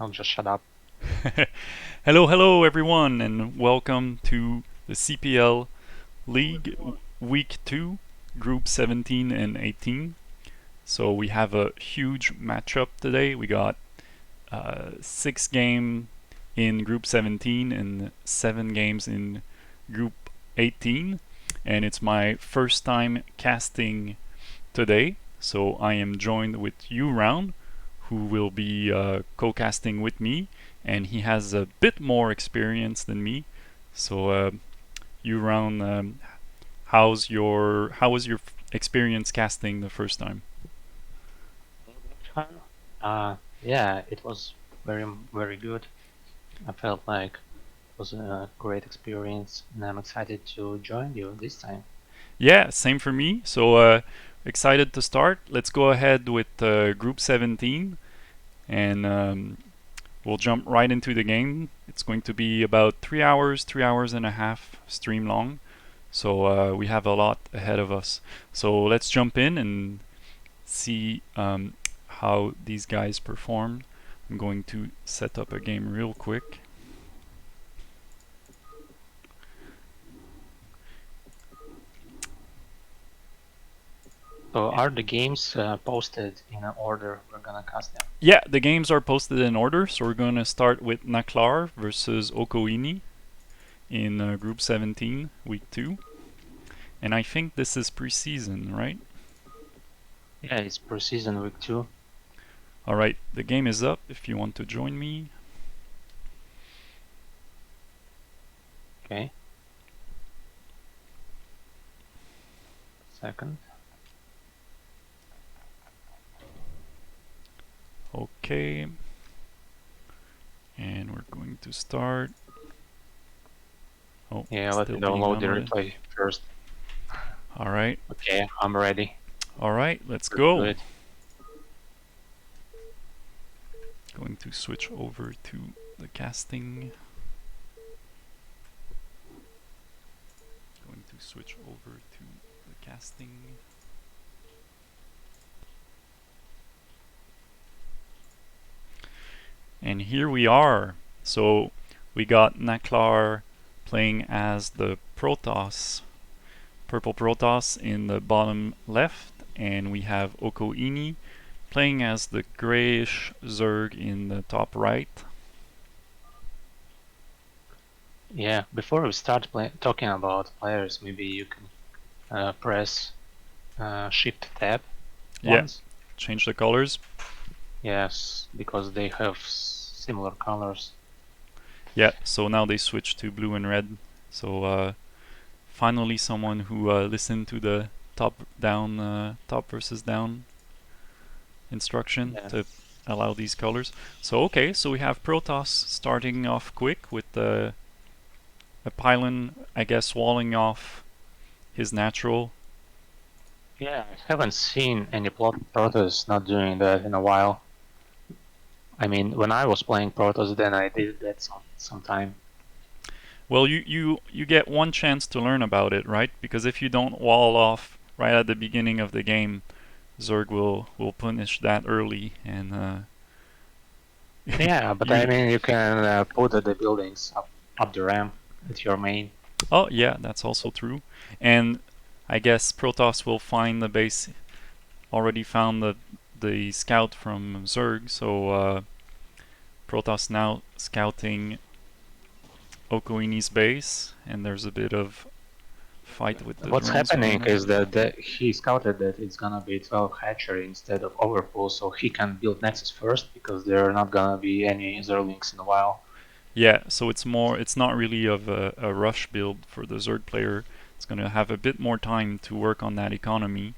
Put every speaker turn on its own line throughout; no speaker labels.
I'll just shut up.
Hello everyone, and welcome to the CPL League Week 2, Group 17 and 18. So we have a huge matchup today. We got 6 games in Group 17 and 7 games in Group 18. And it's my first time casting today. So I am joined with you, Round, who will be co-casting with me, and he has a bit more experience than me. So, you Round, how was your experience casting the first time?
Yeah, it was very good. I felt like it was a great experience, and I'm excited to join you this time.
Yeah, same for me. So, excited to start. Let's go ahead with Group 17, and we'll jump right into the game. It's going to be about 3 hours, 3 hours and a half stream long. So we have a lot ahead of us. So let's jump in and see how these guys perform. I'm going to set up a game real quick.
So are the games posted in an order we're gonna cast them?
Yeah, the games are posted in order. So we're going to start with Naklar versus Okowini in Group 17, Week 2. And I think this is preseason, right?
Yeah, it's preseason week 2.
Alright, the game is up if you want to join me.
Okay. Second.
Okay. And we're going to start. Oh,
Yeah, let
still
me
being
download the
downloaded.
replay first.
Alright.
Okay, I'm ready.
Alright, let's
Let's do
go.
it.
Going to switch over to the casting. Going to switch over to the casting. And here we are. So we got Naklar playing as the Protoss, purple Protoss in the bottom left, and we have Okowini playing as the grayish Zerg in the top right.
Yeah, before we start talking about players, maybe you can press Shift Tab
Yeah,
once.
change the colors.
Yes, because they have similar colors.
Yeah, so now they switch to blue and red. So finally someone who listened to the top versus down instruction
Yeah.
to allow these colors. So okay, so we have Protoss starting off quick with a pylon, I guess, walling off his natural.
Yeah, I haven't seen any Protoss not doing that in a while. I mean, when I was playing Protoss, then I did that sometime.
Well, you get one chance to learn about it, right? Because if you don't wall off right at the beginning of the game, Zerg will punish that early, and
Yeah, but I
you.
mean, you can put the buildings up the ramp with your main.
Oh yeah, that's also true. And I guess Protoss will find the base. Already found the scout from Zerg, so Protoss now scouting Okowini's base, and there's a bit of fight with the
What's
drones
happening
going on.
is that he scouted that it's gonna be 12 hatchery instead of overpool, so he can build Nexus first because there are not gonna be any Zerlings in a while.
Yeah, so it's not really of a rush build for the Zerg player. It's going to have a bit more time to work on that economy.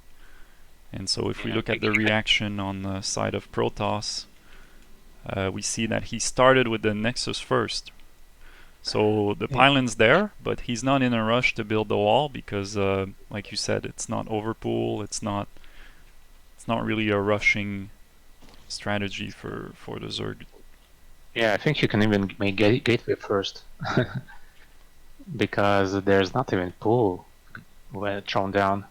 And so if we
Yeah,
look at the reaction on the side of Protoss, we see that he started with the Nexus first. So the
yeah,
pylon's there, but he's not in a rush to build the wall because, like you said, it's not overpool. It's not really a rushing strategy for the Zerg.
yeah. I think you can even make gateway first because there's not even pool when thrown down.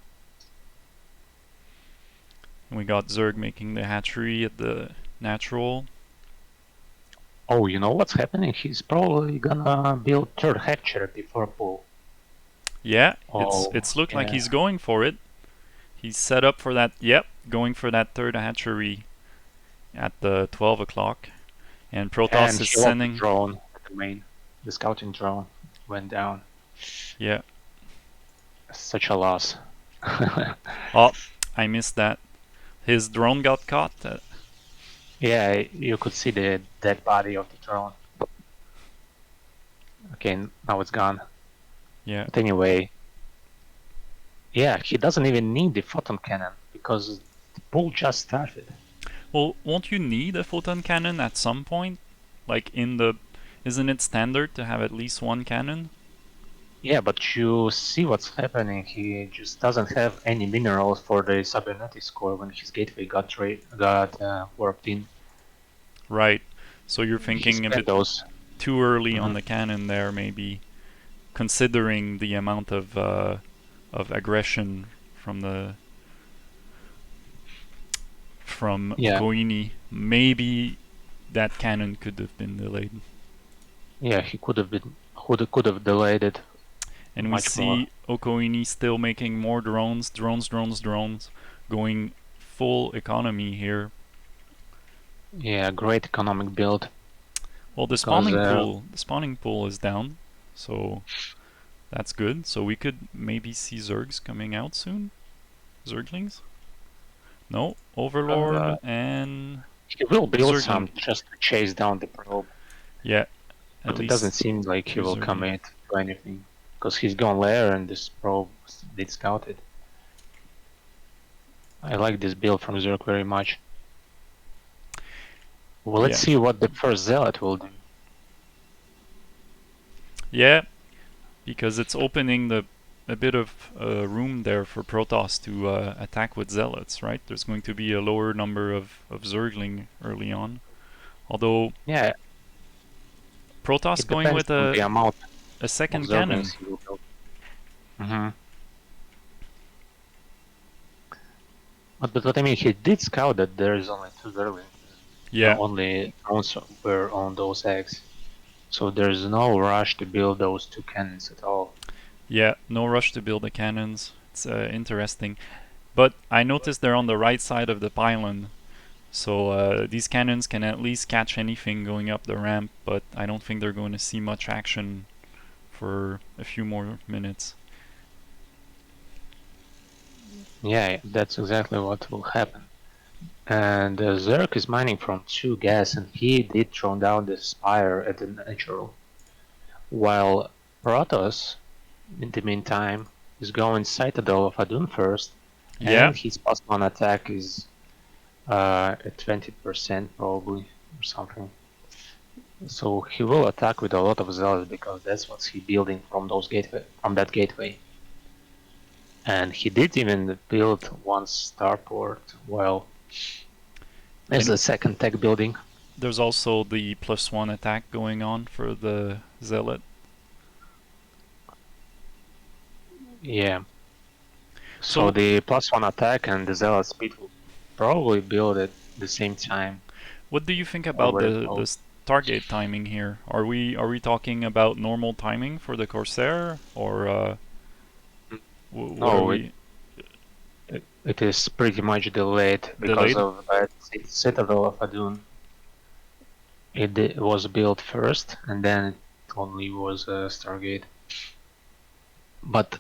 And we got Zerg making the hatchery at the natural.
Oh, you know what's happening? He's probably gonna build third hatchery before pull.
Yeah,
Oh,
it's looked like
yeah.
he's going for it. He's set up for that. Yep, going for that third hatchery at the 12 o'clock. And Protoss
And
is
he lost the
sending.
drone at the main. The scouting drone went down.
Yeah.
Such a loss.
Oh, I missed that. His drone got caught.
Yeah, you could see the dead body of the drone. Okay, now it's gone.
Yeah.
But anyway, yeah, he doesn't even need the photon cannon because the pull just started.
Well, won't you need a photon cannon at some point? Like in the... Isn't it standard to have at least one cannon?
Yeah, but you see what's happening. He just doesn't have any minerals for the cybernetics core when his gateway got warped in.
Right. So you're
He
thinking a
spent
bit
those.
too early on the cannon there, maybe, considering the amount of aggression from
Yeah,
Okowini. Maybe that cannon could have been delayed.
yeah, he could have delayed it
And we
much more.
see Okowini still making more drones, going full economy here.
Yeah, great economic build.
Well, the spawning pool is down, so that's good. So we could maybe see Zergs coming out soon. Zerglings? No, Overlord and
He will build
Zergling.
some just to chase down the probe.
Yeah,
but it doesn't seem like he will
Zergling.
commit to anything because he's gone lair and this probe did scouted. I like this build from Zerg very much. Well, let's see what the first zealot will do.
Yeah, because it's opening a bit of room there for Protoss to attack with zealots, right? There's going to be a lower number of Zergling early on. Although,
yeah,
Protoss going with a second cannon.
Mm-hmm. But what I mean, he did scout that there is only 2 Zerglings.
Yeah.
Only drones were on those eggs. So there's no rush to build those 2 cannons at all.
Yeah, no rush to build the cannons. It's interesting. But I noticed they're on the right side of the pylon. So these cannons can at least catch anything going up the ramp, but I don't think they're going to see much action for a few more minutes.
Yeah, that's exactly what will happen. And Zerk is mining from 2 gas, and he did throw down the Spire at the natural. While Protoss, in the meantime, is going Citadel of Adun first, and his +1 attack is at 20% probably, or something. So he will attack with a lot of zealots because that's what he's building from that gateway. And he did even build 1 starport while as a second tech building.
There's also the +1 attack going on for the zealot.
Yeah. So the +1 attack and the zealot speed will probably build at the same time.
What do you think about the Stargate timing here? Are we talking about normal timing for the Corsair, or
no? It is pretty much delayed because of that Citadel of Adun. It was built first, and then it only was a Stargate. But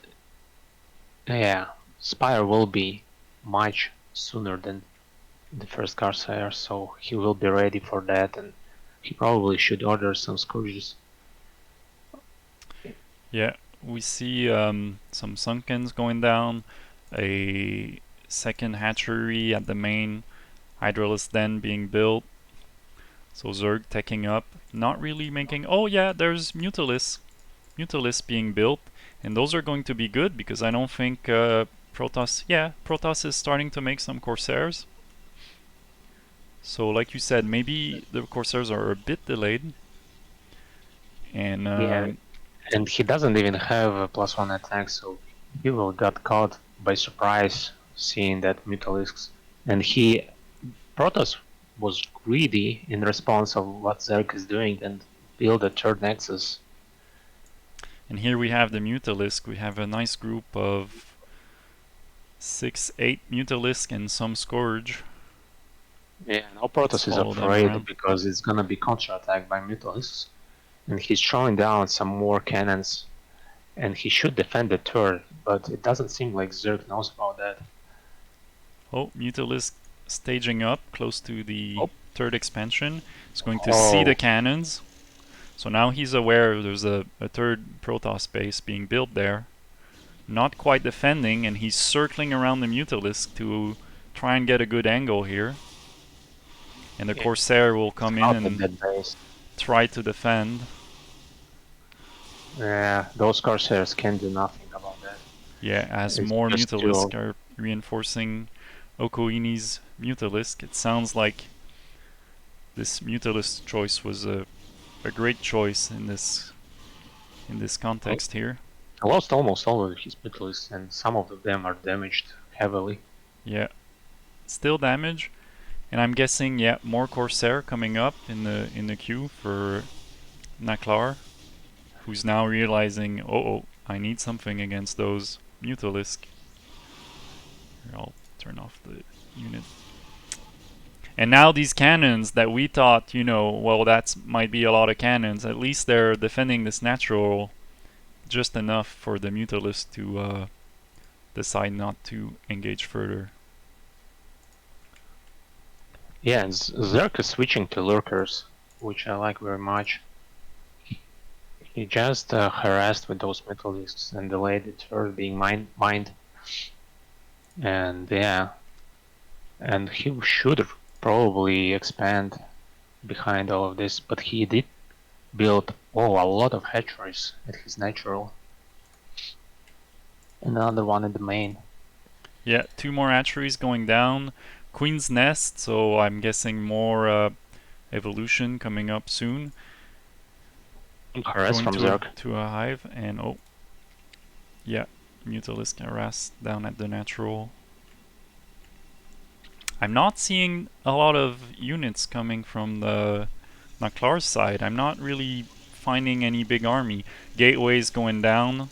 yeah, Spire will be much sooner than the first Corsair, so he will be ready for that, and he probably should order some Scourges.
Yeah, we see some Sunkens going down, a second hatchery at the main, Hydralisk Den being built, so Zerg taking up, not really making... Oh yeah, there's Mutalisk being built, and those are going to be good because I don't think Protoss... Yeah, Protoss is starting to make some Corsairs. So like you said, maybe the Corsairs are a bit delayed. And
yeah, and he doesn't even have a +1 attack, so he will got caught by surprise seeing that Mutalisks. And Protoss was greedy in response of what Zerg is doing and build a third Nexus.
And here we have the Mutalisk. We have a nice group of 6-8 Mutalisk and some Scourge.
Yeah, now Protoss is afraid because it's gonna be counterattacked by Mutalisks. And he's throwing down some more cannons. And he should defend the turret, but it doesn't seem like Zerg knows about that.
Oh, Mutalisk staging up close to the third expansion. He's going to see the cannons. So now he's aware there's a third Protoss base being built there. Not quite defending, and he's circling around the Mutalisk to try and get a good angle here. And the Corsair will come in and try to defend.
Yeah, those Corsairs can do nothing about that.
Yeah, as more Mutalisk are reinforcing Okowini's Mutalisk, it sounds like this Mutalisk choice was a great choice in this context here.
I lost almost all of his Mutalisks, and some of them are damaged heavily.
Yeah, still damage, and I'm guessing more Corsair coming up in the queue for Naklar, who's now realizing, oh, I need something against those Mutalisk. Here, I'll turn off the unit. And now these cannons that we thought, well, that might be a lot of cannons. At least they're defending this natural just enough for the Mutalisk to decide not to engage further.
Yeah, and Zerk is switching to lurkers, which I like very much. He just harassed with those Mutalisks and delayed the turret being mined. And yeah, and he should probably expand behind all of this, but he did build a lot of hatcheries at his natural. Another one in the main.
Yeah, 2 more hatcheries going down. Queen's Nest, so I'm guessing more evolution coming up soon.
Harass from Zerg.
To a hive, and Mutalisk harass down at the natural. I'm not seeing a lot of units coming from the Naklar's side. I'm not really finding any big army. Gateways going down.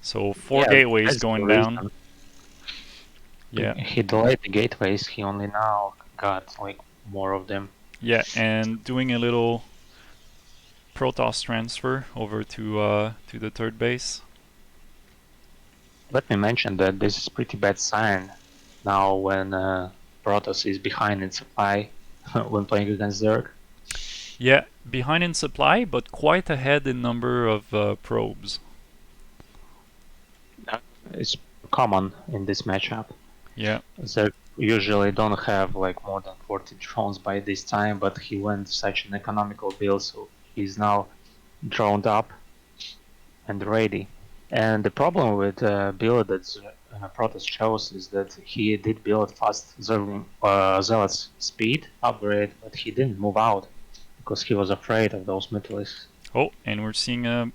So 4 gateways going down. Yeah.
He delayed the gateways. He only now got like more of them.
Yeah, and doing a little Protoss transfer over to the third base.
Let me mention that this is pretty bad sign now when Protoss is behind in supply when playing against Zerg.
Yeah, behind in supply, but quite ahead in number of probes.
It's common in this matchup.
Yeah.
Zerg usually don't have like more than 40 drones by this time, but he went such an economical build, so he's now droned up and ready. And the problem with build that Protoss chose is that he did build fast Zealot's speed upgrade, but he didn't move out because he was afraid of those Mutalisks.
Oh, and we're seeing a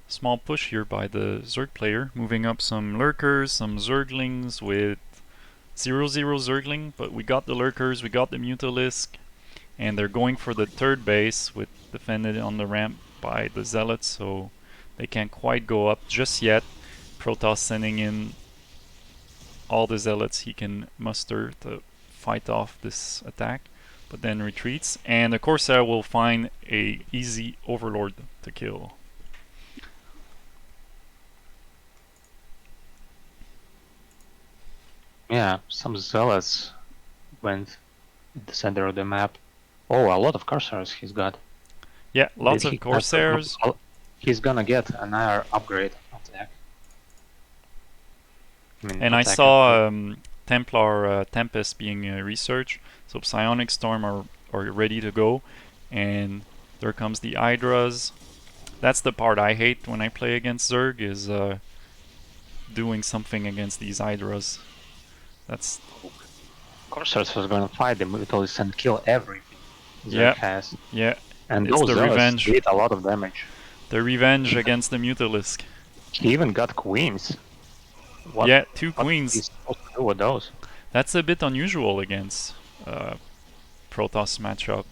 small push here by the Zerg player, moving up some lurkers, some Zerglings with 0-0 Zergling, but we got the lurkers, we got the Mutalisk, and they're going for the third base with defended on the ramp by the Zealots, so they can't quite go up just yet. Protoss sending in all the Zealots he can muster to fight off this attack, but then retreats, and the Corsair will find a easy Overlord to kill.
Yeah, some Zealots went in the center of the map. Oh, a lot of Corsairs he's got.
Yeah, lots of Corsairs.
He's gonna get another upgrade attack.
And I saw Templar Tempest being researched, so Psionic Storm are ready to go, and there comes the Hydras. That's the part I hate when I play against Zerg, is doing something against these Hydras. That's...
Corsairs was gonna fight the Mutalisks and kill everything Zerg has.
Yeah,
and
it's
those
the revenge.
Did a lot of damage.
The revenge against the Mutalisk.
He even got queens.
What, 2 queens.
He's supposed to do with those?
That's a bit unusual against Protoss matchup.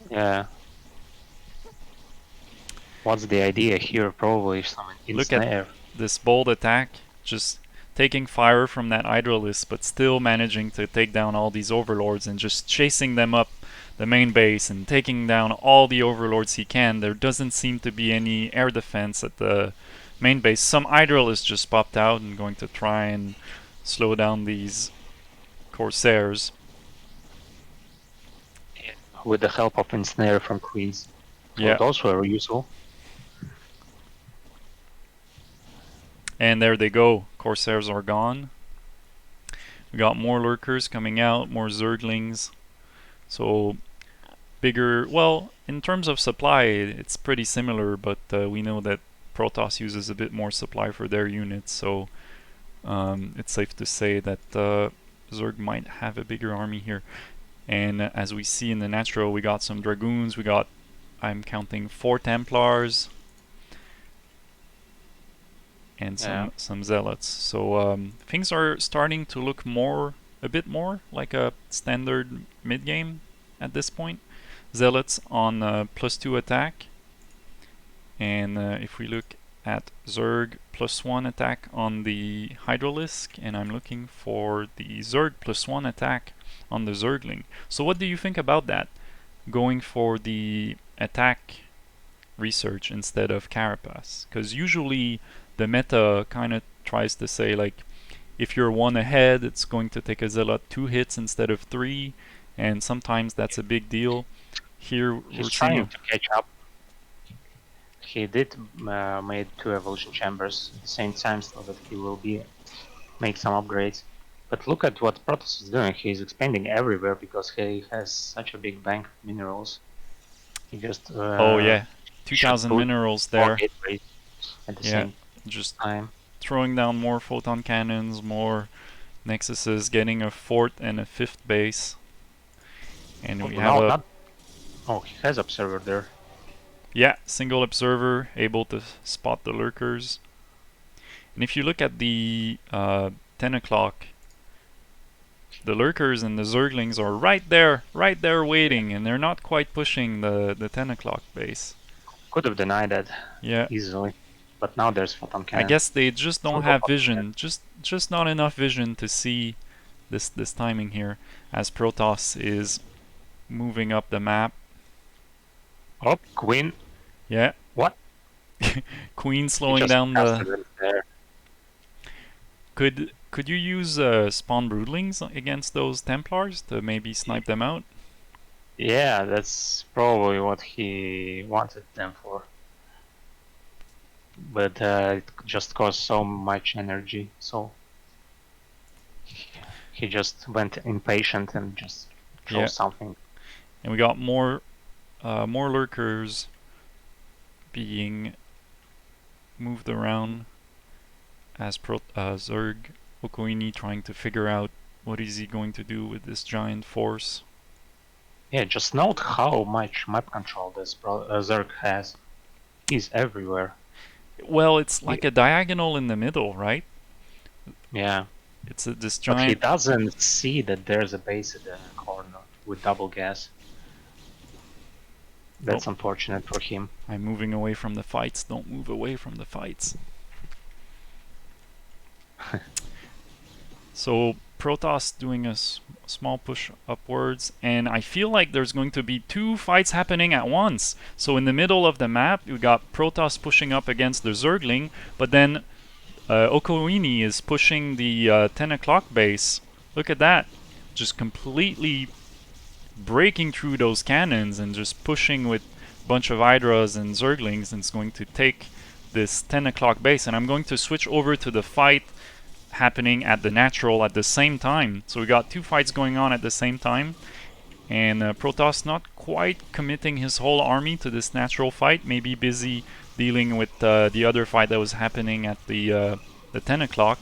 Yeah. What's the idea here? Probably some
Look at
ensnare.
this bold attack, just taking fire from that Hydralisk, but still managing to take down all these overlords and just chasing them up the main base and taking down all the overlords he can. There doesn't seem to be any air defense at the main base. Some Hydralisk just popped out and going to try and slow down these Corsairs.
With the help of ensnare from queens. So
Yeah.
those were useful.
And there they go. Corsairs are gone. We got more lurkers coming out, more zerglings. So bigger, well, in terms of supply, it's pretty similar, but we know that Protoss uses a bit more supply for their units, so it's safe to say that Zerg might have a bigger army here. And as we see in the natural, we got some Dragoons, we got, I'm counting 4 Templars, and some Zealots. So things are starting to look a bit more like a standard mid-game at this point. Zealots on +2 attack, and if we look at Zerg +1 attack on the Hydralisk, and I'm looking for the Zerg +1 attack on the Zergling. So what do you think about that? Going for the attack research instead of Carapace? Because usually the meta kind of tries to say, like, if you're 1 ahead, it's going to take a Zealot 2 hits instead of 3, and sometimes that's a big deal. Here
he's trying to catch up. He did made 2 evolution chambers at the same time, so that he will make some upgrades. But look at what Protoss is doing. He's expanding everywhere because he has such a big bank of minerals. He just
oh yeah, 2,000 minerals there.
At the same
just
time,
throwing down more photon cannons, more nexuses, getting a 4th and a 5th base, and we have
oh, he has observer there.
Yeah, single observer, able to spot the lurkers. And if you look at the 10 o'clock, the lurkers and the zerglings are right there waiting, and they're not quite pushing the 10 o'clock base.
Could have denied that easily, but now there's photon cannon.
I guess they just don't have vision, just not enough vision to see this timing here, as Protoss is moving up the map.
Oh, Queen.
Yeah.
What?
Queen slowing down the... Could you use spawn broodlings against those Templars to maybe snipe them out?
Yeah, that's probably what he wanted them for. But it just cost so much energy, so he just went impatient and just chose something.
And we got more lurkers being moved around as Zerg Okowini trying to figure out what is he going to do with this giant force.
Yeah, just note how much map control this Zerg has. He's everywhere.
Well, it's like a diagonal in the middle, right?
Yeah.
It's this giant...
But he doesn't see that there's a base at the corner with double gas. That's unfortunate for him.
I'm moving away from the fights. Don't move away from the fights. So Protoss doing a small push upwards, and I feel like there's going to be 2 fights happening at once. So in the middle of the map, we got Protoss pushing up against the Zergling, but then Okowini is pushing the 10 o'clock base. Look at that. Just completely breaking through those cannons and just pushing with a bunch of Hydras and Zerglings, and it's going to take this 10 o'clock base. And I'm going to switch over to the fight happening at the natural at the same time. So we got 2 fights going on at the same time, and Protoss not quite committing his whole army to this natural fight, maybe busy dealing with the other fight that was happening at the 10 o'clock,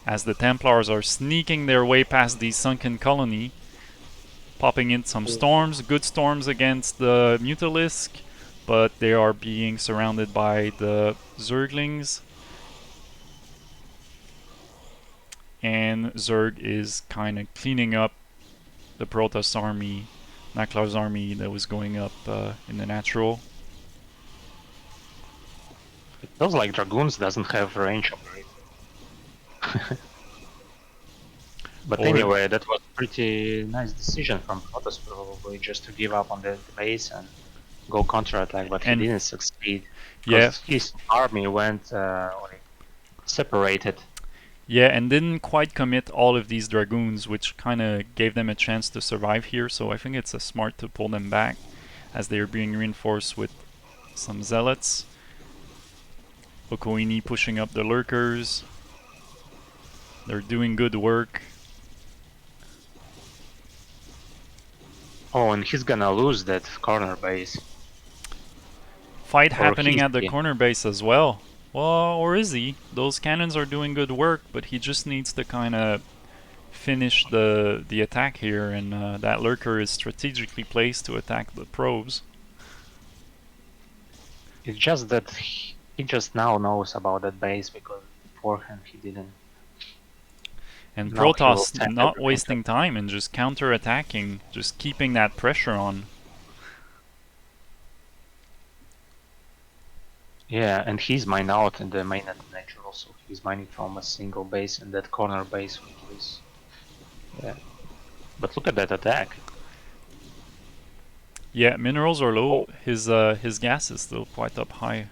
as the Templars are sneaking their way past the sunken colony, popping in some storms, good storms against the Mutalisk, but they are being surrounded by the Zerglings. And Zerg is kind of cleaning up the Protoss army, Naklar's army that was going up in the natural.
It feels like Dragoons doesn't have range upgrade. But anyway, that was a pretty nice decision from Protoss probably, just to give up on the base and go counterattack, but he didn't succeed. Because his army went like separated.
Yeah, and didn't quite commit all of these Dragoons, which kind of gave them a chance to survive here, so I think it's smart to pull them back as they are being reinforced with some Zealots. Okowini pushing up the Lurkers. They're doing good work.
Oh, and he's gonna lose that corner base.
Fight happening at the corner base as well. Well, or is he? Those cannons are doing good work, but he just needs to kind of finish the attack here, and that Lurker is strategically placed to attack the probes.
It's just that he just now knows about that base, because beforehand he didn't.
And Protoss not wasting time and just counter-attacking, just keeping that pressure on.
Yeah, and he's mined out in the mainnet natural, so he's mining from a single base, and that corner base, which is... Yeah. But look at that attack.
Yeah, minerals are low. His gas is still quite up high.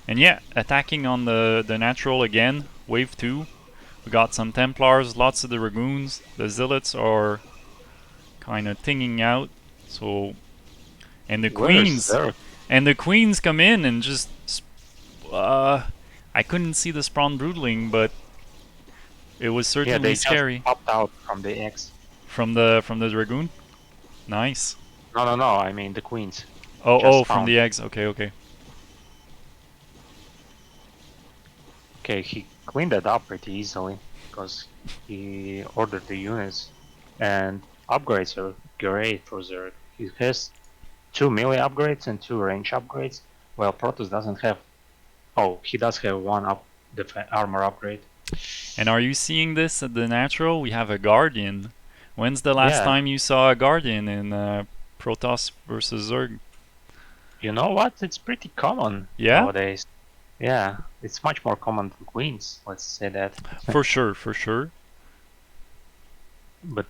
And yeah, attacking on the natural again, wave 2. We got some Templars, lots of the Dragoons. The Zealots are kind of tinging out. So, and the Queens, and the Queens come in and just, I couldn't see the Spawn Broodling, but it was certainly scary.
Just popped out from the X.
From the Dragoon? Nice.
No, I mean the Queens.
Oh, from the eggs. Okay.
Okay, he cleaned that up pretty easily, because he ordered the units, and upgrades are great for Zerg. He has 2 melee upgrades and 2 range upgrades, while Protoss doesn't have... Oh, he does have 1 armor upgrade.
And are you seeing this at the natural? We have a Guardian. When's the last time you saw a Guardian in Protoss versus Zerg?
You know what? It's pretty common nowadays. Yeah, it's much more common than Queens, let's say that.
For sure.
But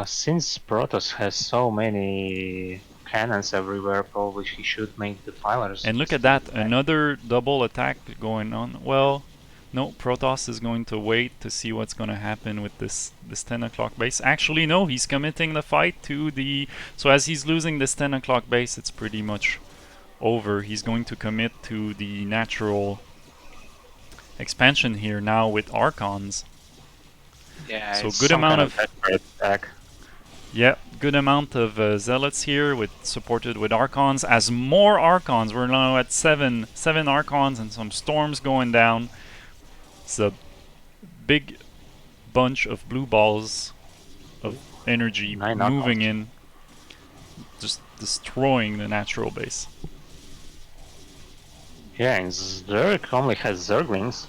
since Protoss has so many cannons everywhere, probably he should make the filers.
And look at that, another double attack going on. Well, no, Protoss is going to wait to see what's going to happen with this 10 o'clock base. Actually, no, he's committing the fight to the... So as he's losing this 10 o'clock base, it's pretty much over. He's going to commit to the natural expansion here now with Archons.
Yeah,
so good amount of
attack.
Yeah, good amount of Zealots here, supported with Archons. As more Archons, we're now at 7 Archons and some Storms going down. It's a big bunch of blue balls of energy moving in, just destroying the natural base.
Yeah, and Zerg only has Zerglings,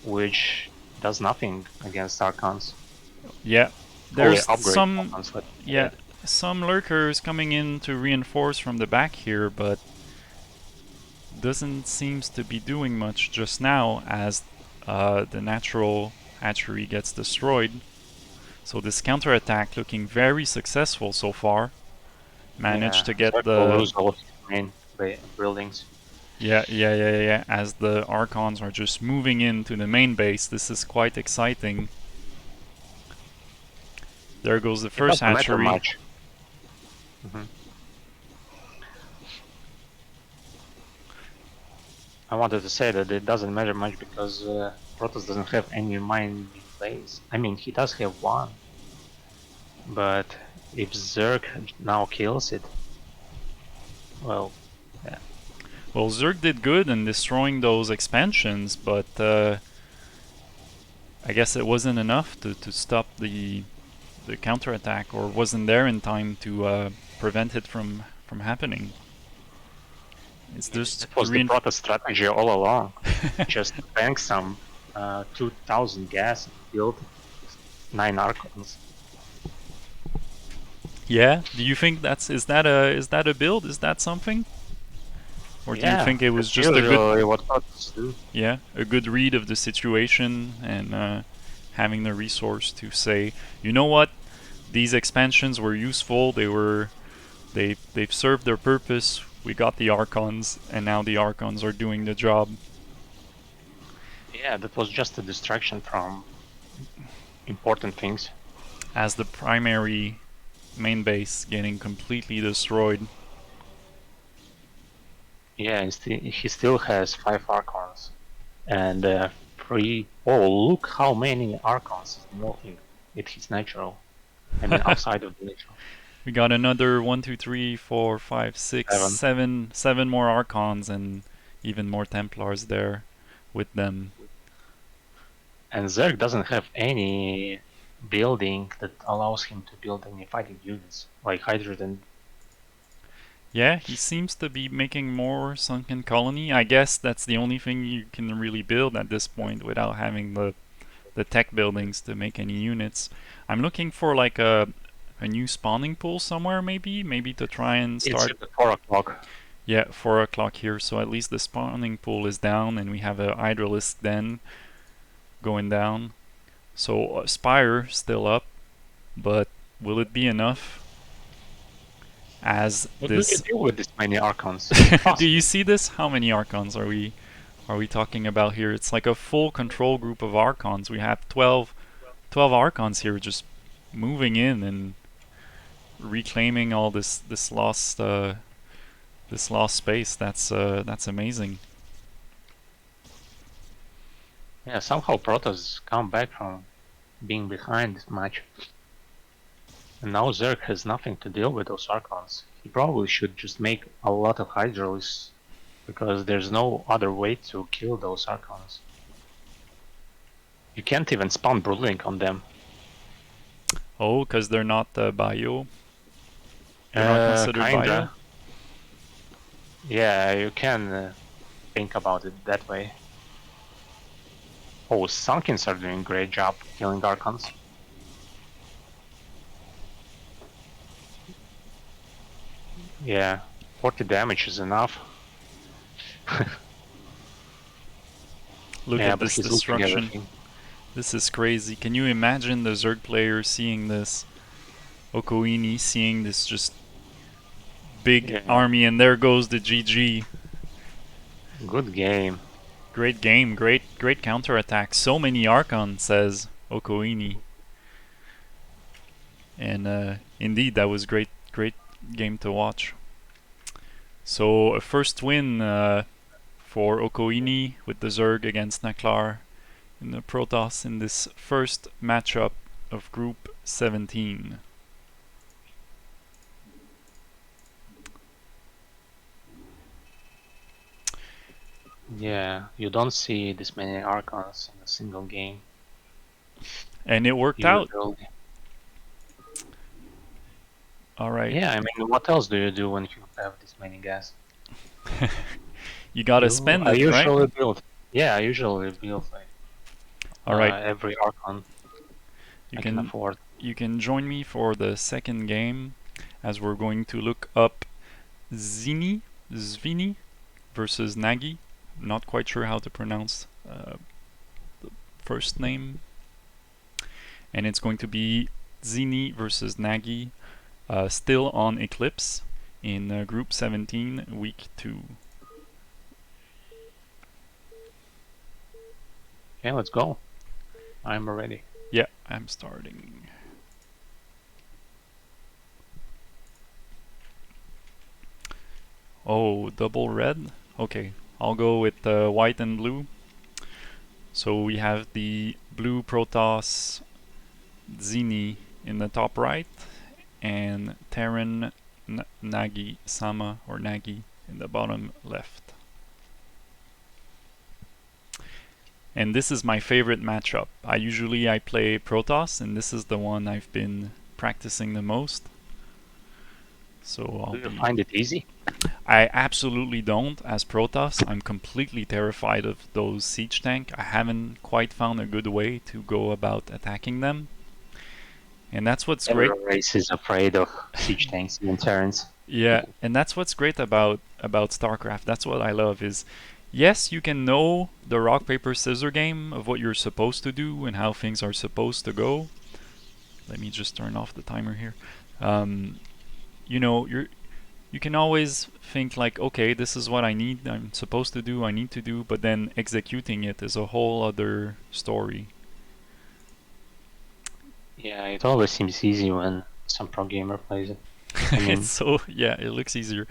which does nothing against Archons.
Yeah, there's some Lurkers coming in to reinforce from the back here, but doesn't seems to be doing much just now as the natural hatchery gets destroyed. So this counterattack looking very successful so far. Managed to get
lose all main buildings.
Yeah. As the Archons are just moving into the main base, this is quite exciting. There goes the first hatchery.
I wanted to say that it doesn't matter much because Protoss doesn't have any mine in place. I mean, he does have 1. But if Zerg now kills it, well, yeah.
Well, Zerg did good in destroying those expansions, but I guess it wasn't enough to stop the counterattack, or wasn't there in time to prevent it from happening. It's just
it was the Protoss strategy all along. Just bank some 2,000 gas and build 9 Archons.
Yeah. Do you think is that a build? Is that something? Or do you
Yeah,
think it was
that's
just a good
usually what Protoss do.
yeah, a good read of the situation and having the resource to say, you know what, these expansions were useful. They've served their purpose. We got the Archons, and now the Archons are doing the job.
Yeah, that was just a distraction from important things.
As the primary main base getting completely destroyed.
Yeah, and he still has 5 Archons. And 3. Oh, look how many Archons he's milking. It is natural. I mean, outside of the natural.
We got another 1, 2, 3, 4, 5, 6,
7.
7, 7 more Archons and even more Templars there with them.
And Zerg doesn't have any building that allows him to build any fighting units, like Hydrogen.
Yeah, he seems to be making more Sunken Colony. I guess that's the only thing you can really build at this point without having the tech buildings to make any units. I'm looking for like a new spawning pool somewhere, maybe to try and
It's
start.
at 4 o'clock.
Yeah, 4 o'clock here, so at least the spawning pool is down, and we have a Hydralisk den going down. So Spire still up, but will it be enough? As
What do you
this,
do with this many Archons?
do you see this? How many Archons are we talking about here? It's like a full control group of Archons. We have 12 Archons here just moving in and reclaiming all this lost space. That's amazing.
Yeah, somehow Protoss come back from being behind this much. And now Zerg has nothing to deal with those Archons. He probably should just make a lot of Hydralisks, because there's no other way to kill those Archons. You can't even spawn Broodlink on them.
Oh, because they're not bio. They're not considered bio.
Kinda. Yeah, you can think about it that way. Oh, Sunkins are doing a great job killing Archons. Yeah, 40 damage is enough.
Look
Yeah,
at
but
this
he's looting
destruction.
everything.
This is crazy. Can you imagine the Zerg player seeing this? Okowini seeing this just big
Yeah,
army, and there goes the GG.
good game.
Great game, great counterattack. So many Archon, says Okowini. And indeed, that was great game to watch. So a first win for Okowini with the Zerg against Naklar in the Protoss in this first matchup of Group 17.
Yeah, you don't see this many Archons in a single game.
And it worked out.
Usually.
Alright.
Yeah, I mean, what else do you do when you have this many gas?
You gotta spend
I
it, right?
usually build. Yeah, I usually build like
Alright.
every Archon
You
I can
can
afford.
you can join me for the second game as we're going to look up Zvini versus Nagi. Not quite sure how to pronounce the first name. And it's going to be Zini versus Nagi, still on Eclipse in Group 17, Week 2.
Okay, let's go. I'm ready.
Yeah, I'm starting. Oh, double red? Okay, I'll go with white and blue. So we have the blue Protoss Zini in the top right, and Terran Nagi Sama or Nagi in the bottom left. And this is my favorite matchup. I play Protoss, and this is the one I've been practicing the most. So
Do you find it easy?
I absolutely don't. As Protoss, I'm completely terrified of those siege tank. I haven't quite found a good way to go about attacking them. And that's what's
Every
great.
race is afraid of siege tanks and turrets.
Yeah, and that's what's great about StarCraft. That's what I love is yes, you can know the rock paper scissors game of what you're supposed to do and how things are supposed to go. Let me just turn off the timer here. Um, you know, you can always think like, okay, this is what I'm supposed to do, I need to do, but then executing it is a whole other story.
Yeah, it always seems easy when some pro gamer plays it. I
It's
mean,
so yeah, it looks easier.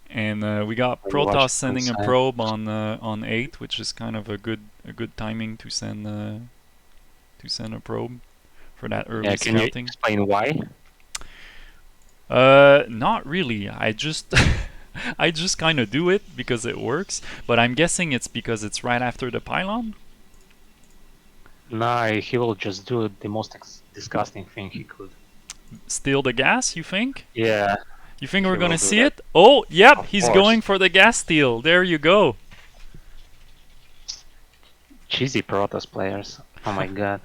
And we got
when you watch
Protoss
it from the
sending a
side.
probe on 8, which is kind of a good timing to send a probe for that early
Yeah, can you
scouting.
explain why?
Not really. I just I just kind of do it because it works, but I'm guessing it's because it's right after the pylon.
Nah, he will just do the most disgusting thing he could.
Steal the gas, you think?
Yeah,
You think we're
he will
gonna
do
see
that.
it? Oh, yep,
Of
he's
course.
going for the gas steal. There you go.
Cheesy Protoss players. Oh my god.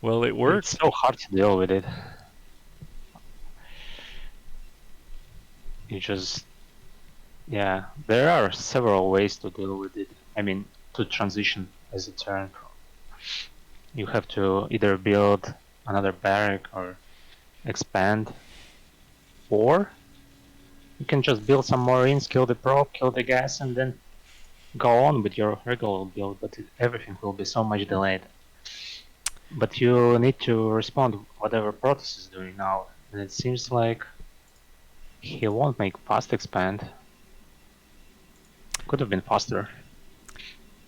Well, it
It's
worked.
so hard to deal with it. You just, yeah, there are several ways to deal with it. I mean, to transition as a turn. You have to either build another barrack or expand, or you can just build some Marines, kill the probe, kill the gas, and then go on with your regular build, but everything will be so much delayed. But you need to respond whatever Protoss is doing now, and it seems like he won't make fast expand. Could have been faster.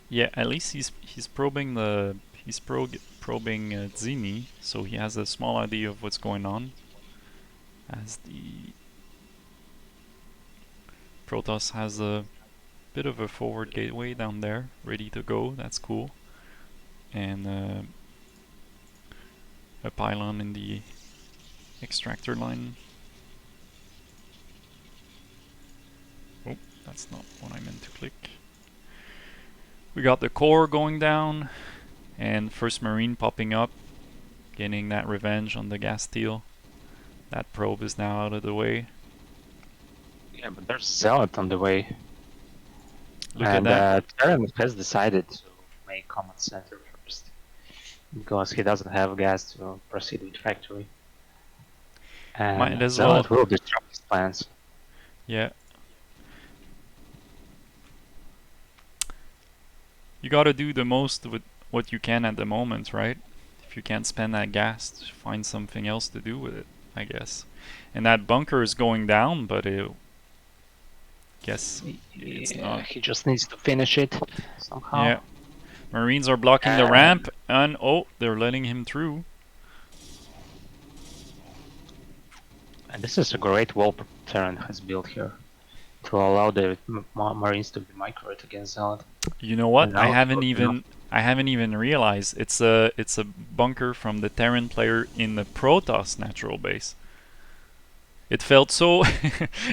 Yeah, at least he's probing probing Zimi, so he has a small idea of what's going on. As the Protoss has a bit of a forward gateway down there, ready to go. That's cool. And a pylon in the extractor line. Oh, that's not what I meant to click. We got the core going down, and first Marine popping up, getting that revenge on the gas steal. That probe is now out of the way.
Yeah, but there's Zealot on the way.
Look at
And
that.
Terran has decided to make command center first because he doesn't have gas to proceed with factory.
Might
And
as well.
Zealot will disrupt his plans.
Yeah. You gotta do the most with what you can at the moment, right? If you can't spend that gas, find something else to do with it, I guess. And that bunker is going down, but it guess it's
Yeah,
not.
he just needs to finish it somehow.
Yeah. Marines are blocking the ramp, and oh, they're letting him through.
And this is a great wall Terran has built here to allow the Marines to be microed against Zealot.
You know what?
And now
I haven't even realized it's a bunker from the Terran player in the Protoss natural base. It felt so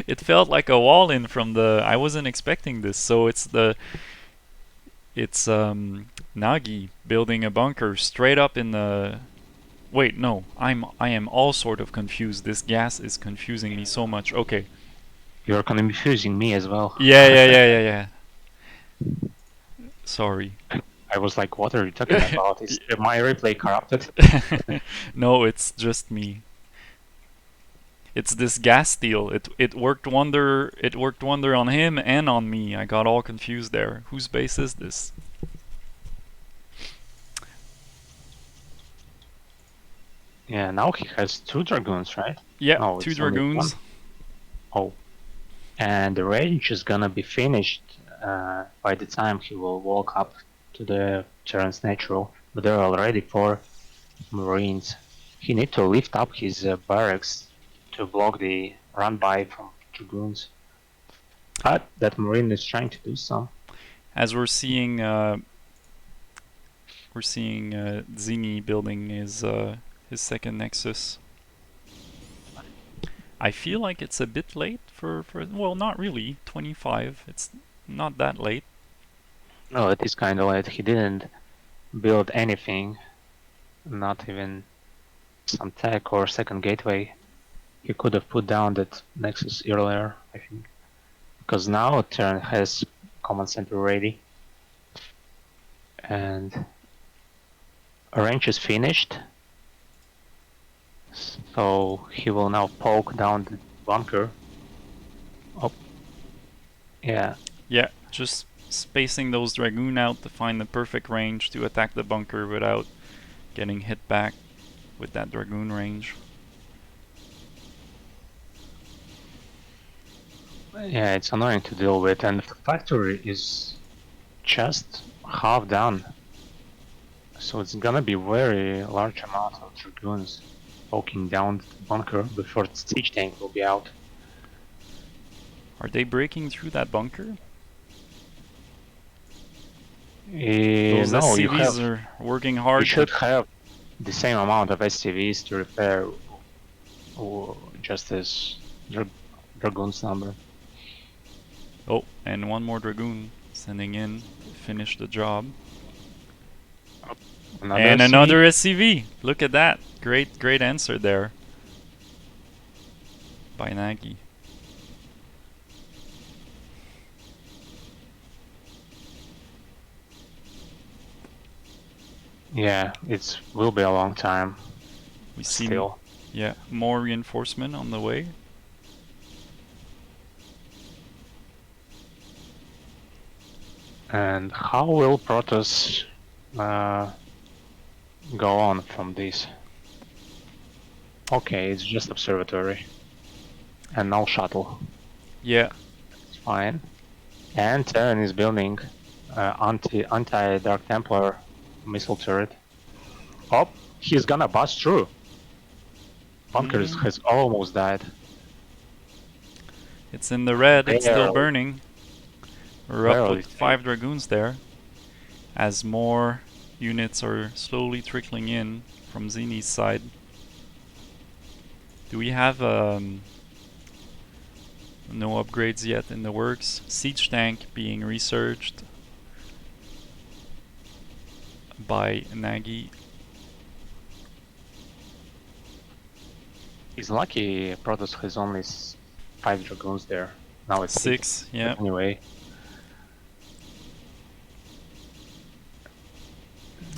it felt like a wall in from the I wasn't expecting this. So it's Nagi building a bunker straight up in the wait, no. I am all sort of confused. This gas is confusing me so much. Okay.
you're confusing me as well.
Yeah. Sorry.
I was like, what are you talking about? Is my replay corrupted?
No, it's just me. It's this gas steal. It worked wonder. It worked wonder on him and on me. I got all confused there. Whose base is this?
Yeah, now he has 2 Dragoons, right?
Yeah,
No,
2
it's only
dragoons.
1. Oh. And the range is gonna be finished by the time he will walk up to the Terran's natural. But there are already 4 Marines. He need to lift up his barracks to block the run by from Dragoons. But that Marine is trying to do so.
As we're seeing Zimi building his second Nexus. I feel like it's a bit late for well, not really. 25. It's not that late.
No, it is kind of late. He didn't build anything not even some tech or second gateway. He could have put down that Nexus earlier, I think. Because now Terran has command center ready. And range is finished. So he will now poke down the bunker. Oh, yeah.
Yeah, just spacing those Dragoon out to find the perfect range to attack the bunker without getting hit back with that Dragoon range.
Yeah, it's annoying to deal with, and the factory is just half done. So it's gonna be very large amount of Dragoons poking down the bunker before the siege tank will be out.
Are they breaking through that bunker? Those
No,
SCVs are working
you
hard.
should have the same amount of SCVs to repair just as Dragoon's number.
Oh, and one more Dragoon sending in to finish the job. And
SCV.
another SCV. Look at that. Great answer there by Nagi.
Yeah, it will be a long time.
We see,
still.
Yeah, more reinforcement on the way.
And how will Protoss go on from this? Okay, it's just observatory. And no shuttle.
Yeah.
It's fine. And Terran is building anti-Dark Templar missile turret. Oh, he's gonna bust through. Bunker has almost died.
It's in the red, it's still
Barely.
burning. We're up
Barely.
with 5 Dragoons there. As more units are slowly trickling in from Zimi's side. Do we have no upgrades yet in the works? Siege tank being researched by Nagi.
He's lucky Protoss has only 5 Dragoons there. Now it's
6, yeah.
Anyway.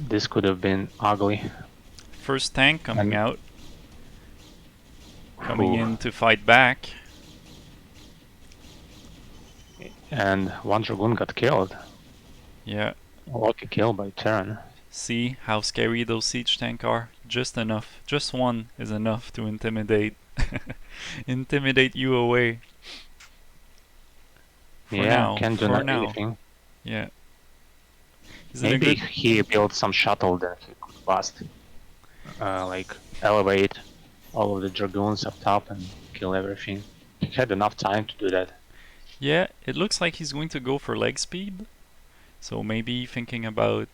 This could have been ugly.
First tank coming out. Coming in to fight back.
And one Dragoon got killed.
Yeah.
A lucky kill by Terran.
See how scary those siege tank are? Just enough. Just one is enough to intimidate intimidate you away. For now.
Can't do anything.
Yeah.
Maybe he built some shuttle that he could bust. Like elevate all of the Dragoons up top and kill everything. He had enough time to do that.
Yeah, it looks like he's going to go for leg speed. So maybe thinking about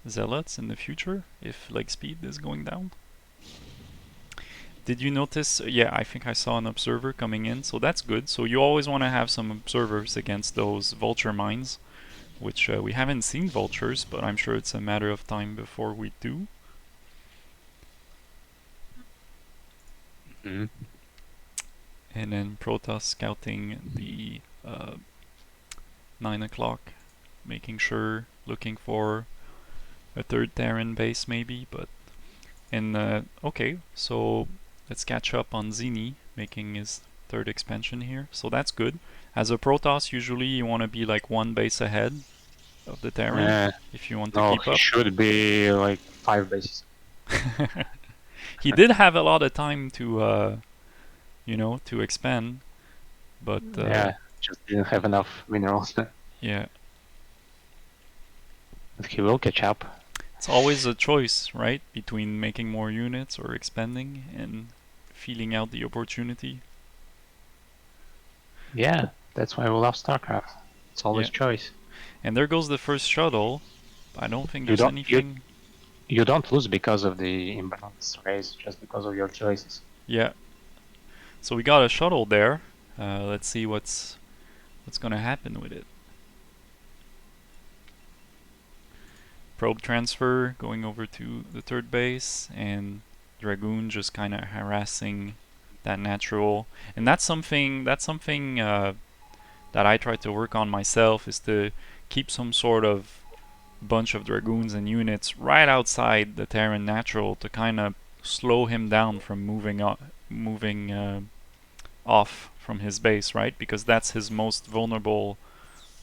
Zealots in the future if leg speed is going down. Did you notice? Yeah, I think I saw an observer coming in, so that's good. So you always want to have some observers against those vulture mines, which we haven't seen vultures, but I'm sure it's a matter of time before we do.
Mm-hmm.
And then Protoss scouting the 9 o'clock, making sure, looking for a third Terran base maybe, but... And okay, so let's catch up on Zimi, making his third expansion here, so that's good. As a Protoss, usually you want to be like one base ahead of the Terran, if you want to keep up.
He should be like 5 bases.
He did have a lot of time to, you know, to expand, but...
just didn't have enough minerals.
Yeah.
But he will catch up.
It's always a choice, right? Between making more units or expanding and feeling out the opportunity.
Yeah, that's why we love StarCraft. It's always choice.
And there goes the first shuttle. I don't think there's anything...
You don't lose because of the imbalanced race, just because of your choices.
Yeah. So we got a shuttle there. Let's see what's gonna happen with it. probe transfer going over to the third base, and Dragoon just kind of harassing that natural. And that's something that I try to work on myself, is to keep some sort of bunch of Dragoons and units right outside the Terran natural to kind of slow him down from moving off from his base, right? Because that's his most vulnerable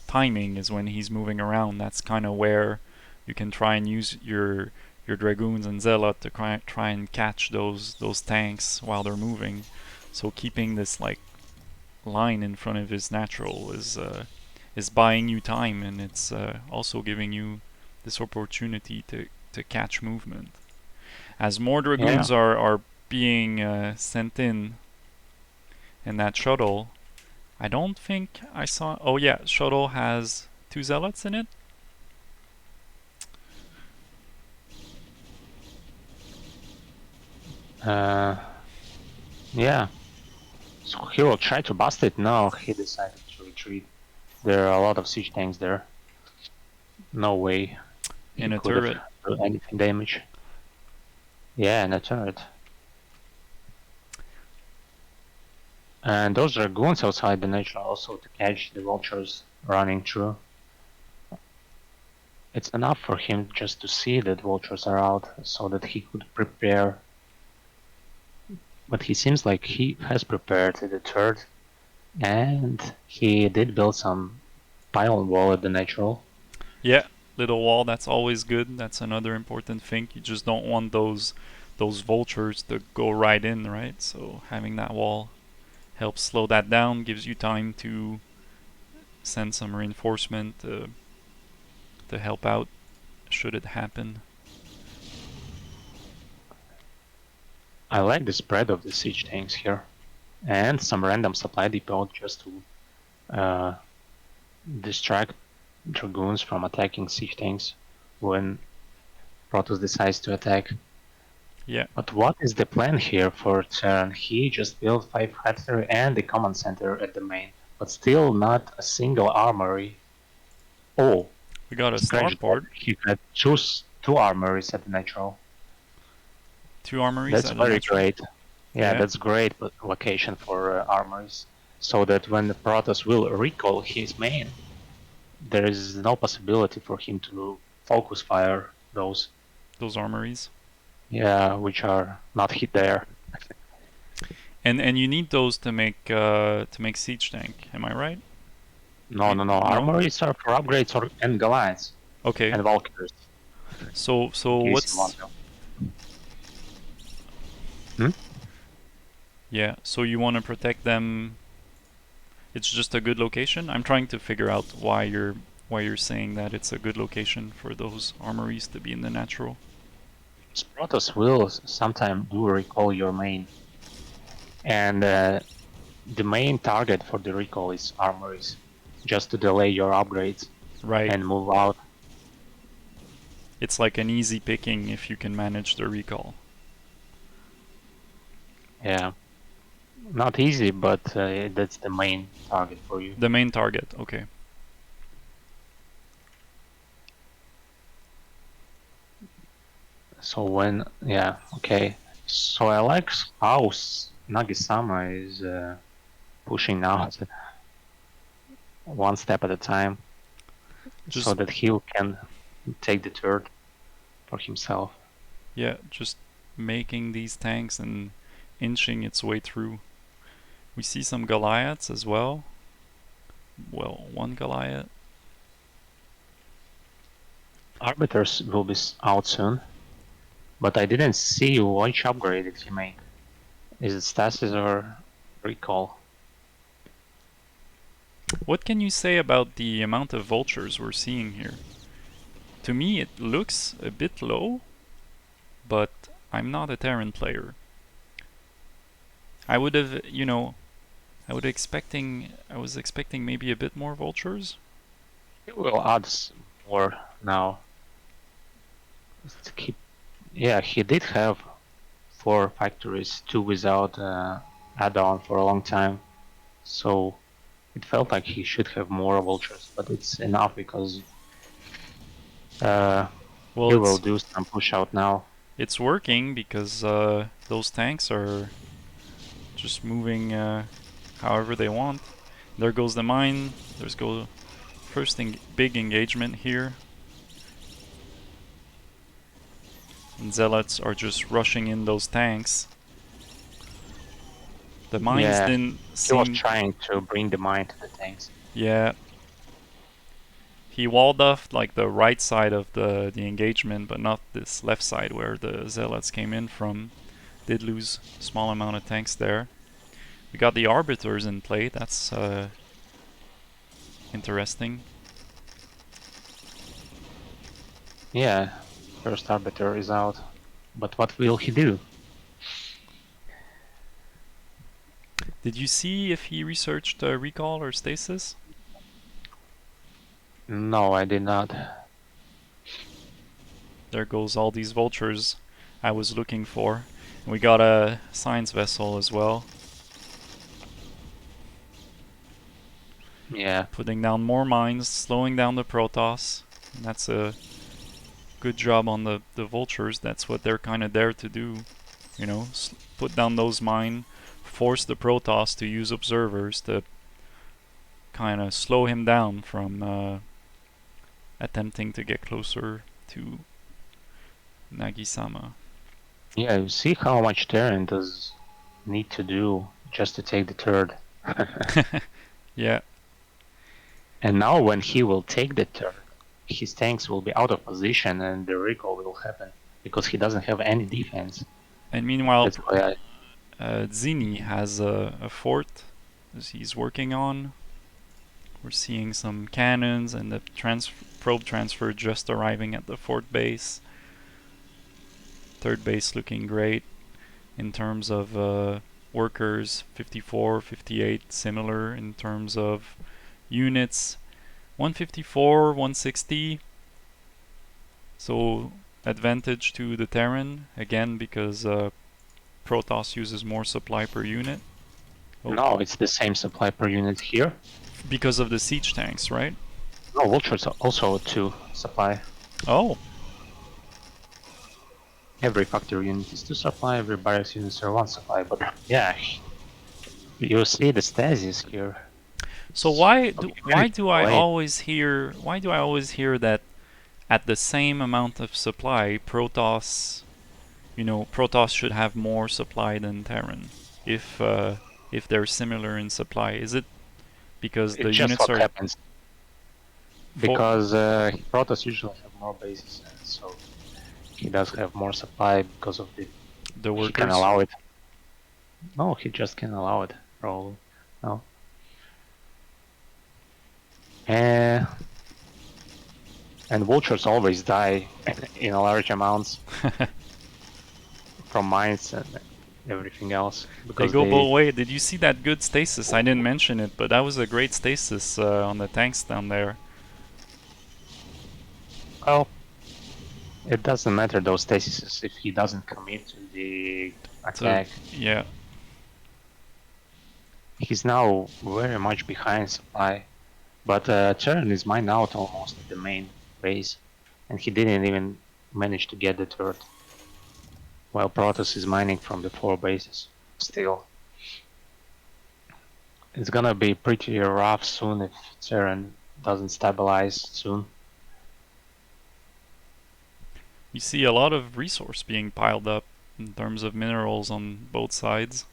timing, is when he's moving around. That's kind of where you can try and use your Dragoons and Zealot to try and catch those tanks while they're moving. So keeping this like line in front of his natural is buying you time, and it's also giving you this opportunity to catch movement. As more Dragoons are being sent in that shuttle, I don't think I saw... Oh yeah, shuttle has 2 Zealots in it.
Yeah. So he will try to bust it. No, he decided to retreat. There are a lot of siege tanks there. No way
In
he
a
could
turret.
have done anything damage. Yeah, in a turret. And those Dragoons outside the nature also to catch the vultures running through. It's enough for him just to see that vultures are out so that he could prepare. But he seems like he has prepared the third, and he did build some pylon wall at the natural.
Yeah, little wall, that's always good. That's another important thing. You just don't want those vultures to go right in, right? So having that wall helps slow that down, gives you time to send some reinforcement to help out should it happen.
I like the spread of the siege tanks here, and some random supply depot just to distract Dragoons from attacking siege tanks when Protoss decides to attack.
Yeah.
But what is the plan here for Terran? He just built 5 factory and the command center at the main, but still not a single armory. Oh,
We got a
strange.
starport.
He had two armories at the natural.
2 armories
That's
at a
very
natural.
great. Yeah, that's great location for armories, so that when the Protoss will recall his main, there is no possibility for him to focus fire those.
Those armories.
Yeah, which are not hit there.
And you need those to make siege tank. Am I right?
No. Armories are for upgrades and Goliaths.
Okay.
And Valkyries.
So what's... Yeah, so you want to protect them. It's just a good location. I'm trying to figure out why you're saying that it's a good location for those armories to be in the natural.
Protoss will sometime do recall your main, and the main target for the recall is armories, just to delay your upgrades,
right,
and move out.
It's like an easy picking if you can manage the recall.
Yeah, not easy, but that's the main target for you.
The main target, okay.
So when, yeah, okay. So I like how Nagi-sama is pushing out one step at a time, so that he can take the third for himself.
Yeah, just making these tanks and inching its way through. We see some Goliaths as well. Well, 1 Goliath.
Arbiters will be out soon, but I didn't see which upgrade did he make. Is it stasis or recall?
What can you say about the amount of vultures we're seeing here? To me it looks a bit low, but I'm not a Terran player. I would have, I was expecting maybe a bit more vultures.
He will add more now. Yeah, he did have 4 factories, 2 without add-on for a long time, so it felt like he should have more vultures, but it's enough because
Well,
He will do some push out now.
it's working because those tanks are just moving however they want. There goes the mine. There's go first big engagement here. And zealots are just rushing in those tanks. The mines
Yeah,
didn't
he was
seem...
trying to bring the mine to the tanks.
Yeah. He walled off like the right side of the engagement, but not this left side where the zealots came in from. Did lose a small amount of tanks there. We got the arbiters in play. That's interesting.
Yeah, first arbiter is out. But what will he do?
Did you see if he researched recall or stasis?
No, I did not.
There goes all these vultures I was looking for. And we got a science vessel as well.
Yeah.
Putting down more mines, slowing down the Protoss. And that's a good job on the vultures. That's what they're kind of there to do. You know, put down those mines, force the Protoss to use observers to kind of slow him down from attempting to get closer to Nagi-sama.
Yeah, you see how much Terran does need to do just to take the turret.
Yeah.
And now when he will take the turret, his tanks will be out of position and the recall will happen because he doesn't have any defense.
And meanwhile,
That's why
Zimi has a fort that he's working on. We're seeing some cannons and the probe transfer just arriving at the fort base. Third base looking great in terms of workers, 54, 58, similar in terms of units. 154, 160. So advantage to the Terran, again because Protoss uses more supply per unit.
Oh. No, it's the same supply per unit here.
Because of the siege tanks, right?
No, vultures also 2 supply.
Oh.
Every factory unit is 2 supply, every barracks unit is 1 supply, but yeah, you see the stasis here.
So why do I always hear that at the same amount of supply, Protoss, Protoss should have more supply than Terran if they're similar in supply? Is it because the units
what
are
happens? Because Protoss usually have more bases, so he does have more supply because of
the workers? He
can allow it. No, he just can allow it, probably. No. And vultures always die in large amounts from mines and everything else.
They go both ways. Did you see that good stasis? I didn't mention it, but that was a great stasis on the tanks down there.
Well, it doesn't matter those stasis if he doesn't commit to the attack.
Yeah.
He's now very much behind supply. But Terran is mined out almost at the main base, and he didn't even manage to get the turret. While Protoss is mining from the 4 bases. Still. It's gonna be pretty rough soon if Terran doesn't stabilize soon.
You see a lot of resource being piled up in terms of minerals on both sides.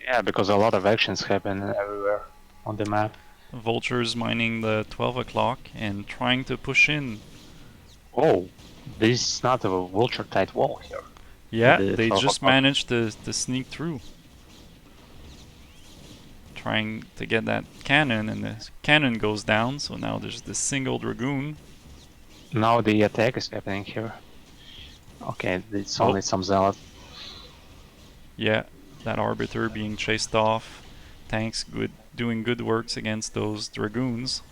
Yeah, because a lot of actions happen everywhere on the map.
Vultures mining the 12 o'clock and trying to push in.
Oh, this is not a vulture tight wall here.
Yeah, they just managed to sneak through. Trying to get that cannon, and the cannon goes down, so now there's this single Dragoon.
Now the attack is happening here. Okay, it's only some zealot.
Yeah, that arbiter being chased off. Tanks doing good works against those Dragoons.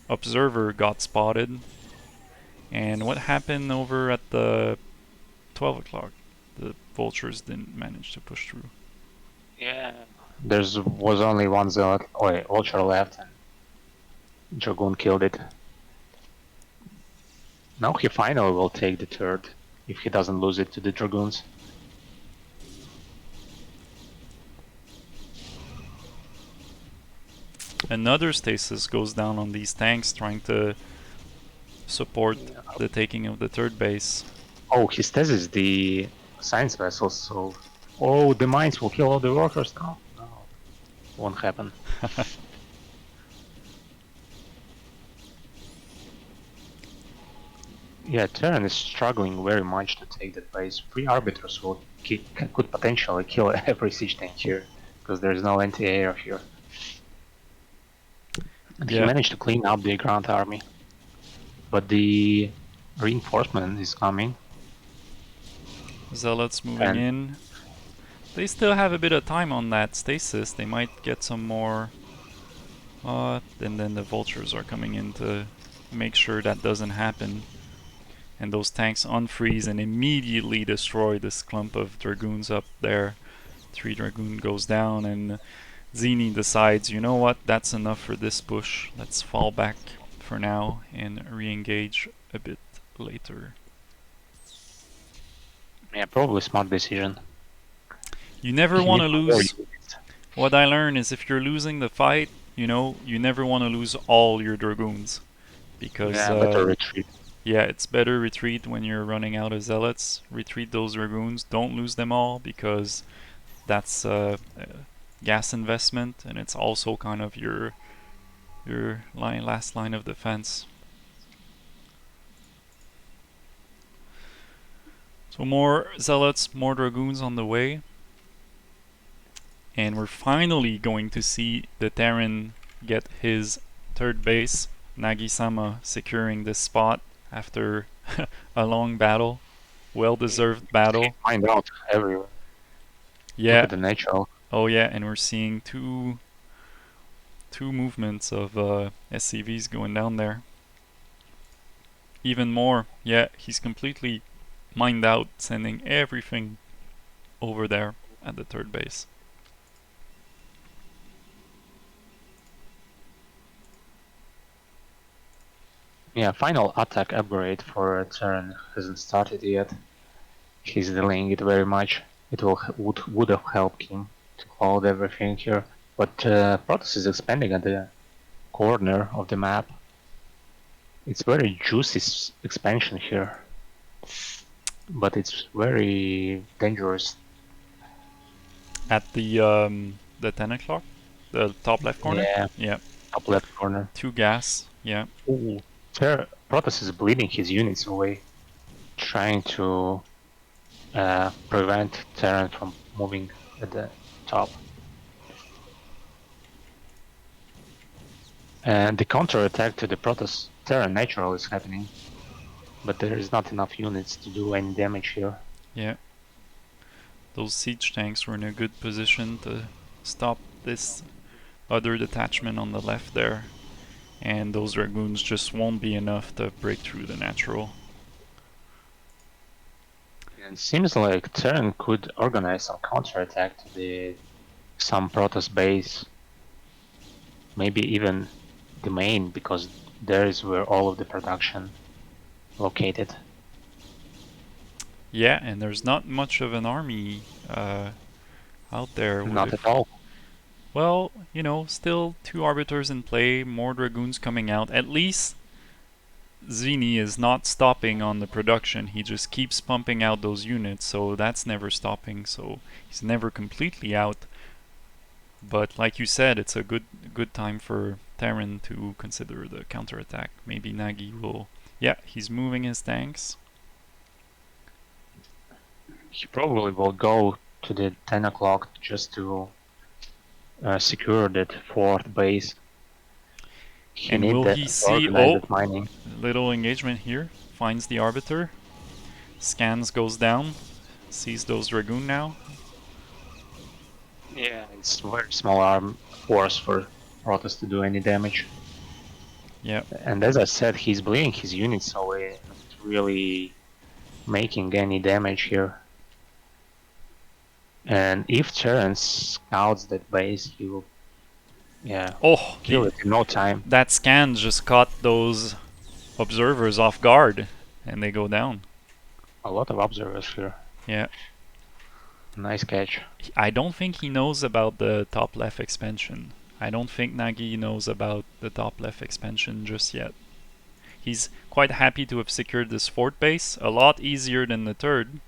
Observer got spotted. And what happened over at the 12 o'clock? The vultures didn't manage to push through.
Yeah. There was only one zealot, vulture left, and Dragoon killed it. Now he finally will take the third, if he doesn't lose it to the Dragoons.
Another stasis goes down on these tanks trying to support the taking of the third base.
Oh, he stasis the science vessels, so... Oh, the mines will kill all the workers now. No, won't happen. Yeah, Terran is struggling very much to take that base. 3 arbiters could potentially kill every siege tank here, because there's no anti-air here. And he managed to clean up the ground army. But the reinforcement is coming.
Zealots moving in. They still have a bit of time on that stasis. They might get some more. And then the vultures are coming in to make sure that doesn't happen. And those tanks unfreeze and immediately destroy this clump of dragoons up there. 3 dragoon goes down, and Zimi decides, you know what, that's enough for this push. Let's fall back for now and re-engage a bit later.
Yeah, probably smart decision.
You never want to lose. What I learned is if you're losing the fight, you know, you never want to lose all your dragoons. Because
better retreat.
Yeah, it's better retreat when you're running out of zealots. Retreat those dragoons. Don't lose them all, because that's gas investment, and it's also kind of your last line of defense. So more zealots, more dragoons on the way. And we're finally going to see the Terran get his third base. Nagi-sama securing this spot after a long battle. Well-deserved battle.
Find out everywhere.
Yeah.
Look at the natural.
Oh yeah, and we're seeing two movements of SCVs going down there. Even more. Yeah, he's completely mined out, sending everything over there at the third base.
Yeah, final attack upgrade for Terran hasn't started yet. He's delaying it very much. It would have helped him to hold everything here. But Protoss is expanding at the corner of the map. It's very juicy expansion here. But it's very dangerous.
At the 10 o'clock? The top left corner?
Yeah. Top left corner.
2 gas, yeah.
Ooh. Protoss is bleeding his units away, trying to prevent Terran from moving at the top. And the counter-attack to the Protoss Terran natural is happening, but there is not enough units to do any damage here.
Yeah. Those siege tanks were in a good position to stop this other detachment on the left there. And those dragoons just won't be enough to break through the natural.
It seems like Terran could organize some counterattack to some Protoss base. Maybe even the main, because there is where all of the production located.
Yeah, and there's not much of an army out there.
Not at all.
Well, you know, still 2 arbiters in play, more dragoons coming out. At least Zimi is not stopping on the production. He just keeps pumping out those units, so that's never stopping. So he's never completely out. But like you said, it's a good time for Terran to consider the counterattack. Maybe Nagi will... Yeah, he's moving his tanks.
He probably will go to the 10 o'clock just to secure that 4th base.
And will he see... Oh, mining. Little engagement here. Finds the arbiter. Scans goes down. Sees those dragoon now.
Yeah, it's very small arm force for Protoss to do any damage.
Yeah.
And as I said, he's bleeding his units away, not really making any damage here. And if Terran scouts that base, he will, kill it in no time.
That scan just caught those observers off guard. and they go down.
A lot of observers here.
Yeah.
Nice catch.
I don't think he knows about the top left expansion. I don't think Nagi knows about the top left expansion just yet. He's quite happy to have secured this fourth base, a lot easier than the third.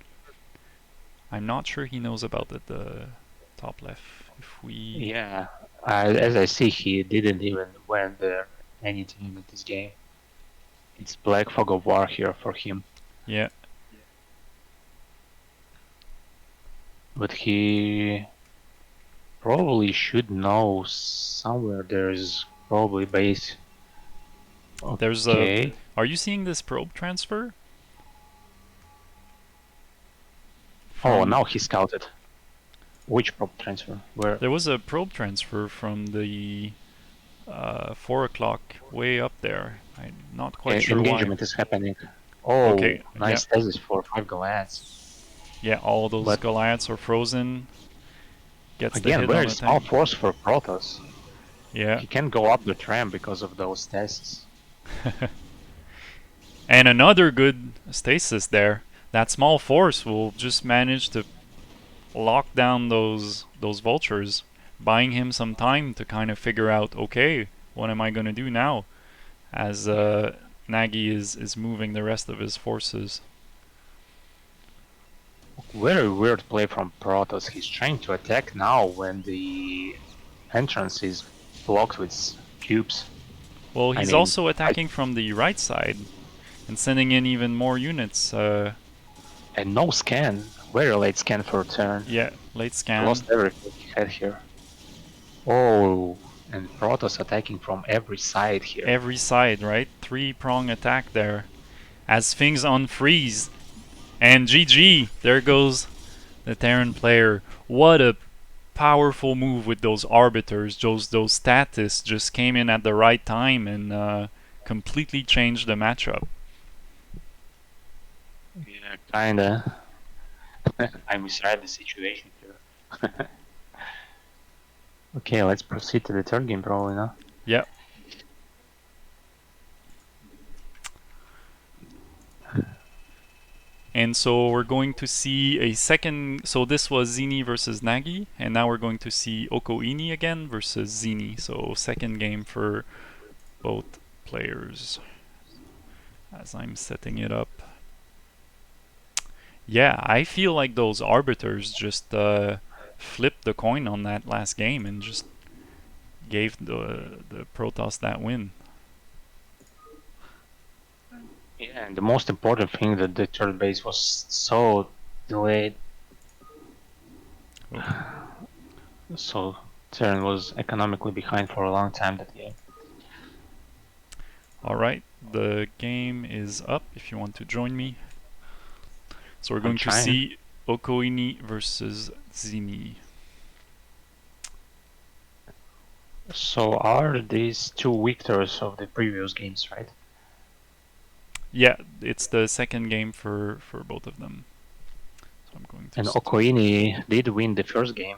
I'm not sure he knows about the top left. If we...
Yeah, as I see, he didn't even went there anytime in this game. It's Black Fog of War here for him.
Yeah.
But he probably should know somewhere there's probably base. Okay.
There's a... Are you seeing this probe transfer?
Oh, now he scouted. Which probe transfer? Where?
There was a probe transfer from the 4 o'clock way up there. I'm not quite sure why.
Engagement is happening. Oh,
okay,
nice thesis for 5 Goliaths.
Yeah, all those Goliaths are frozen. Gets
again,
the hit
very
on
small force for Protoss.
Yeah.
He can't go up the tram because of those tests.
And another good stasis there. That small force will just manage to lock down those vultures, buying him some time to kind of figure out, okay, what am I going to do now? As Nagi is moving the rest of his forces.
Very weird play from Protoss. He's trying to attack now when the entrance is blocked with cubes.
Well, he's also attacking from the right side and sending in even more units.
And no scan. Very late scan for a turn.
Yeah, late scan.
Lost everything he had here. Oh, and Protoss attacking from every side here.
Every side, right? 3-prong attack there. As things unfreeze. And GG, there goes the Terran player. What a powerful move with those arbiters. Those statists just came in at the right time and completely changed the matchup.
Yeah, kinda. I misread the situation here. Okay, let's proceed to the third game probably now.
Yep. And so we're going to see a second... So this was Zimi versus Nagi, and now we're going to see Okowini again versus Zimi. So second game for both players. As I'm setting it up. Yeah, I feel like those arbiters just flipped the coin on that last game and just gave the Protoss that win.
Yeah, and the most important thing that the third base was so delayed. Oh. So Terran was economically behind for a long time that game.
Alright, the game is up if you want to join me. So we're going to see Okowini versus Zimi.
So are these two victors of the previous games, right?
Yeah, it's the second game for both of them. So I'm going to
and Okowini did win the first game.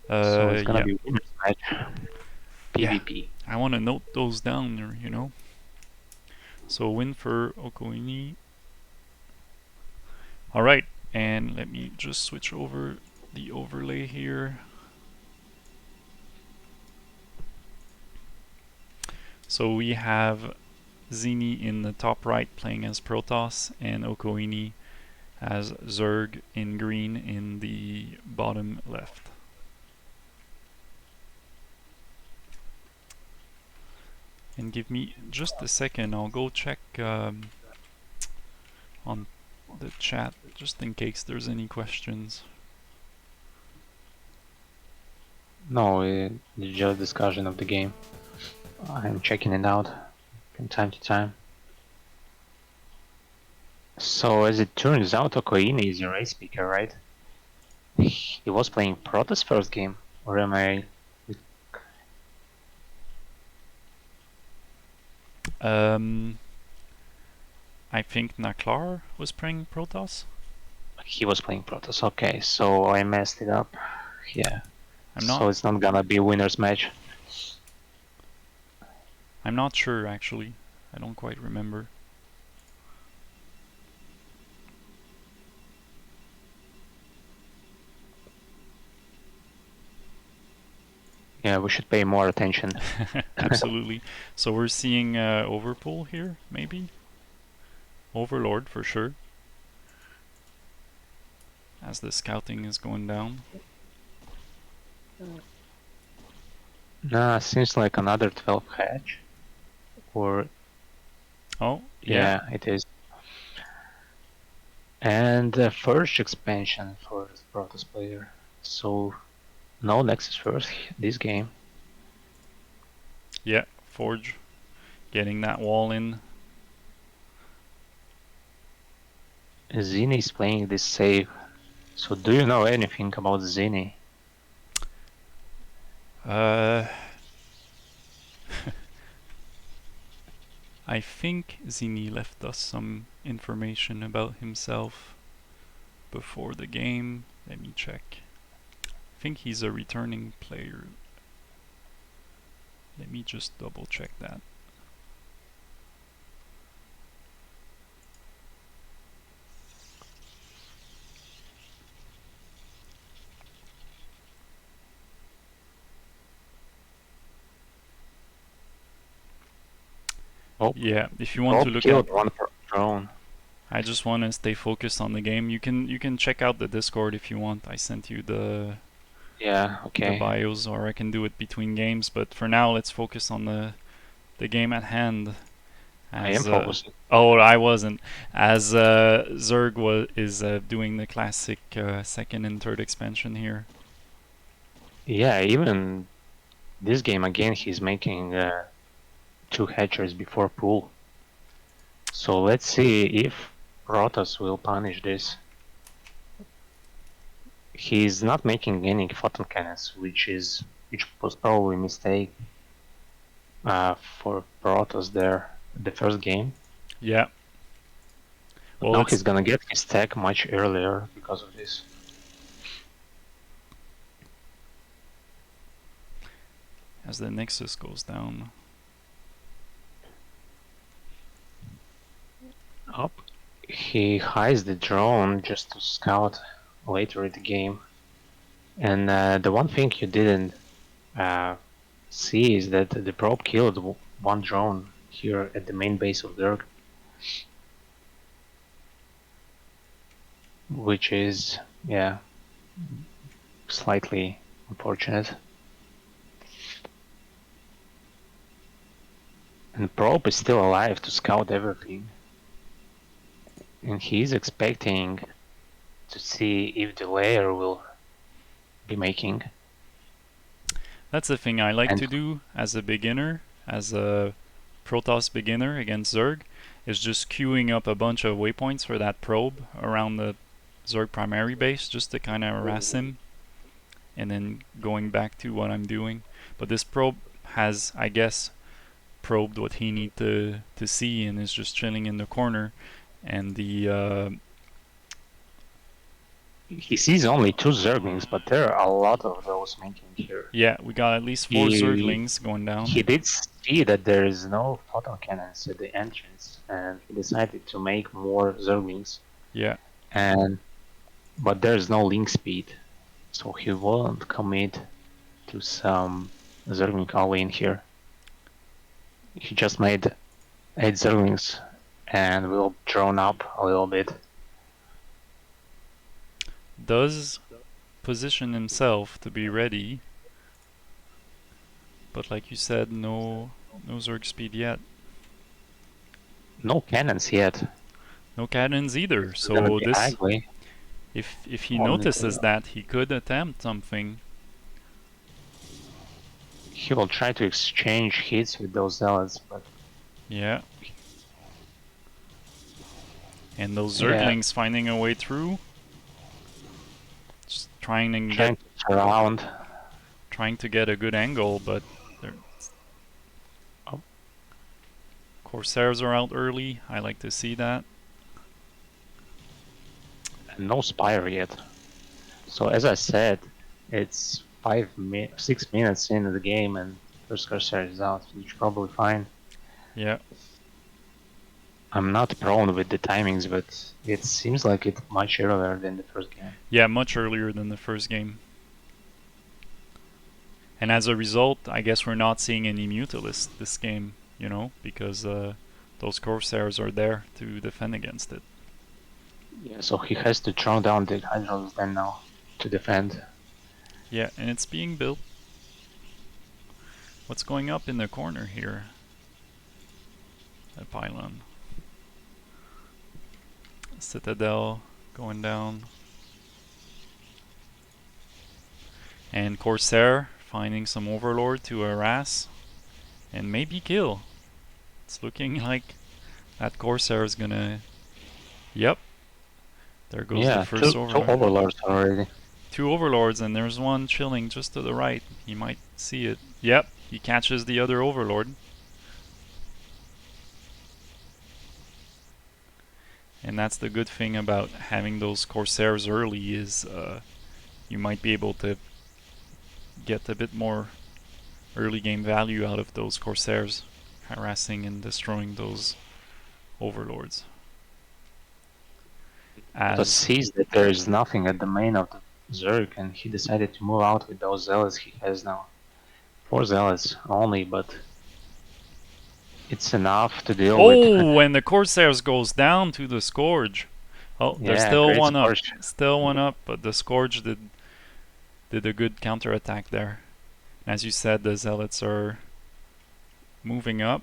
So it's gonna be winner's match. PvP.
Yeah. I want to note those down there, you know. So win for Okowini. Alright, and let me just switch over the overlay here. So we have Zimi in the top right playing as Protoss, and Okowini as Zerg in green in the bottom left. And give me just a second, I'll go check on the chat just in case there's any questions.
No, it's just discussion of the game. I'm checking it out from time to time. So as it turns out, Okowini is your race speaker, right? He was playing Protoss first game, or am I?
I think Naklar was playing Protoss.
He was playing Protoss. Okay, so I messed it up. Yeah.
So
it's not gonna be a winner's match.
I'm not sure actually. I don't quite remember.
Yeah, we should pay more attention.
Absolutely. So we're seeing Overpool here, maybe? Overlord for sure. As the scouting is going down.
Nah, seems like another 12 hatch. Or
Oh,
yeah, it is. And the first expansion for the Protoss player. So no Nexus first this game.
Yeah, Forge getting that wall in.
Zini is playing this save. So do you know anything about Zini?
I think Zimi left us some information about himself before the game. Let me check. I think he's a returning player. Let me just double check that.
Oh,
Yeah, if you want to look
killed
at,
one drone.
I just want to stay focused on the game. You can check out the Discord if you want. I sent you the
Okay.
bios, or I can do it between games. But for now, let's focus on the game at hand.
I am focusing.
Oh, I wasn't. As Zerg is doing the classic second and third expansion here.
Yeah, even this game again, he's making 2 hatchers before pool. So let's see if Protoss will punish this. He's not making any photon cannons, which was probably a mistake for Protoss there the first game.
Yeah.
But now he's gonna get his tech much earlier because of this.
As the Nexus goes down.
Up. He hides the drone just to scout later in the game. And the one thing you didn't see is that the probe killed one drone here at the main base of Zerg. Which is, yeah, slightly unfortunate. And probe is still alive to scout everything. And he's expecting to see if the layer will be making.
That's the thing I like to do as a beginner, as a Protoss beginner against Zerg, is just queuing up a bunch of waypoints for that probe around the Zerg primary base just to kind of harass him, and then going back to what I'm doing. But this probe has, I guess, probed what he need to see and is just chilling in the corner. And the
he sees only 2 Zerglings, but there are a lot of those making here.
Yeah, we got at least 4 Zerglings going down.
He did see that there is no photon cannons at the entrance, and he decided to make more Zerglings.
Yeah.
But there's no link speed, so he won't commit to some Zergling all-in here. He just made 8 Zerglings and will drone up a little bit.
Does position himself to be ready, but like you said, no Zerg speed yet.
No cannons yet.
No cannons either. So this, if he notices that, he could attempt something.
He will try to exchange hits with those zealots, but
yeah. And those Zerglings finding a way through. Just trying to get a good angle, but Corsairs are out early. I like to see that.
No Spire yet. So as I said, it's 6 minutes into the game and first Corsair is out, which is probably fine.
Yeah.
I'm not prone with the timings, but it seems like it's much earlier than the first game.
Yeah, much earlier than the first game. And as a result, I guess we're not seeing any Mutalisk this game, because those Corsairs are there to defend against it.
Yeah, so he has to throw down the Hydras then now to defend.
Yeah, and it's being built. What's going up in the corner here? A pylon. Citadel going down. And Corsair finding some Overlord to harass and maybe kill. It's looking like that Corsair is gonna... Yep. There goes the first
two
Overlord.
Overlords already.
2 Overlords, and there's one chilling just to the right. He might see it. Yep, he catches the other Overlord. And that's the good thing about having those Corsairs early is you might be able to get a bit more early game value out of those Corsairs, harassing and destroying those Overlords.
Protoss sees that there is nothing at the main of the Zerg, and he decided to move out with those Zealots he has now. 4 Zealots only, but it's enough to deal with.
Oh, and the Corsairs goes down to the Scourge. Oh,
Yeah,
there's still
great
one up.
Scourge.
Still one up, but the Scourge did a good counterattack there. As you said, the Zealots are moving up.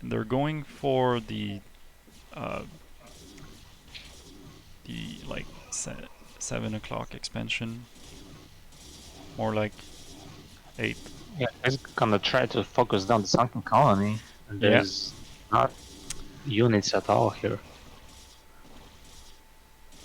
They're going for the like 7 o'clock expansion, more like 8.
Yeah, he's gonna try to focus down the sunken colony, and there's not units at all here.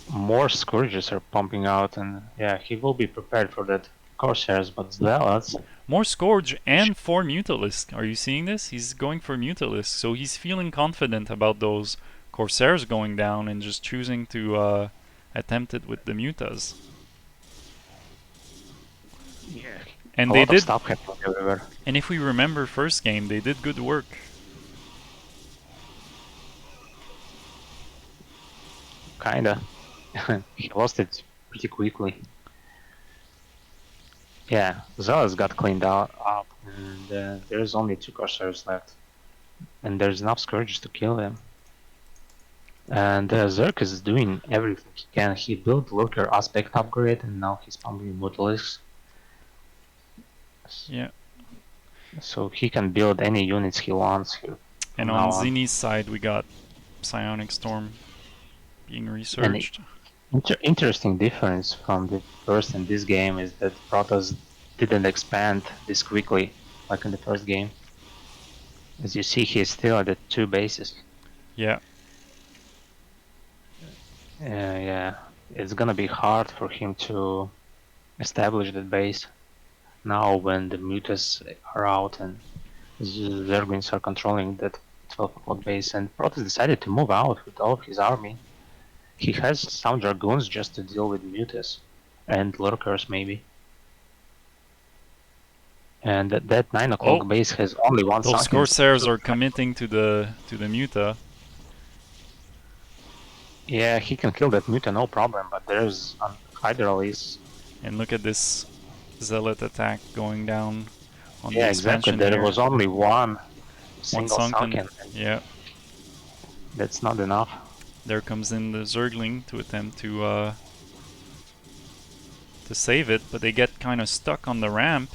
More Scourges are pumping out, and yeah, he will be prepared for that Corsairs, but Zealots...
More Scourge and 4 Mutalisk. Are you seeing this? He's going for Mutalisk, so he's feeling confident about those Corsairs going down and just choosing to attempt it with the Mutas.
Yeah,
and
a
they
lot
did.
Of stuff happening everywhere.
And if we remember first game, they did good work.
Kinda. He lost it pretty quickly. Yeah, Zealous got cleaned up, and there's only 2 Corsairs left. And there's enough Scourges to kill them. And Zerk is doing everything he can. He built Lurker Aspect upgrade, and now he's pumping Mutalisks.
Yeah.
So he can build any units he wants here.
And on Zimi's side, we got Psionic Storm being researched.
Interesting difference from the first and this game is that Protoss didn't expand this quickly, like in the first game. As you see, he's still at the 2 bases.
Yeah.
Yeah, it's gonna be hard for him to establish that base now when the Mutas are out and Zerglings are controlling that 12 o'clock base, and Protoss decided to move out with all of his army. He has some Dragoons just to deal with Mutas and Lurkers maybe. And that 9 o'clock base has only one
Those Corsairs are committing to the Muta.
Yeah, he can kill that Muta, no problem, but there's Hydralis.
And look at this Zealot attack going down on
the
expansion.
There was only one
sunken. Yeah.
That's not enough.
There comes in the Zergling to attempt to save it, but they get kind of stuck on the ramp,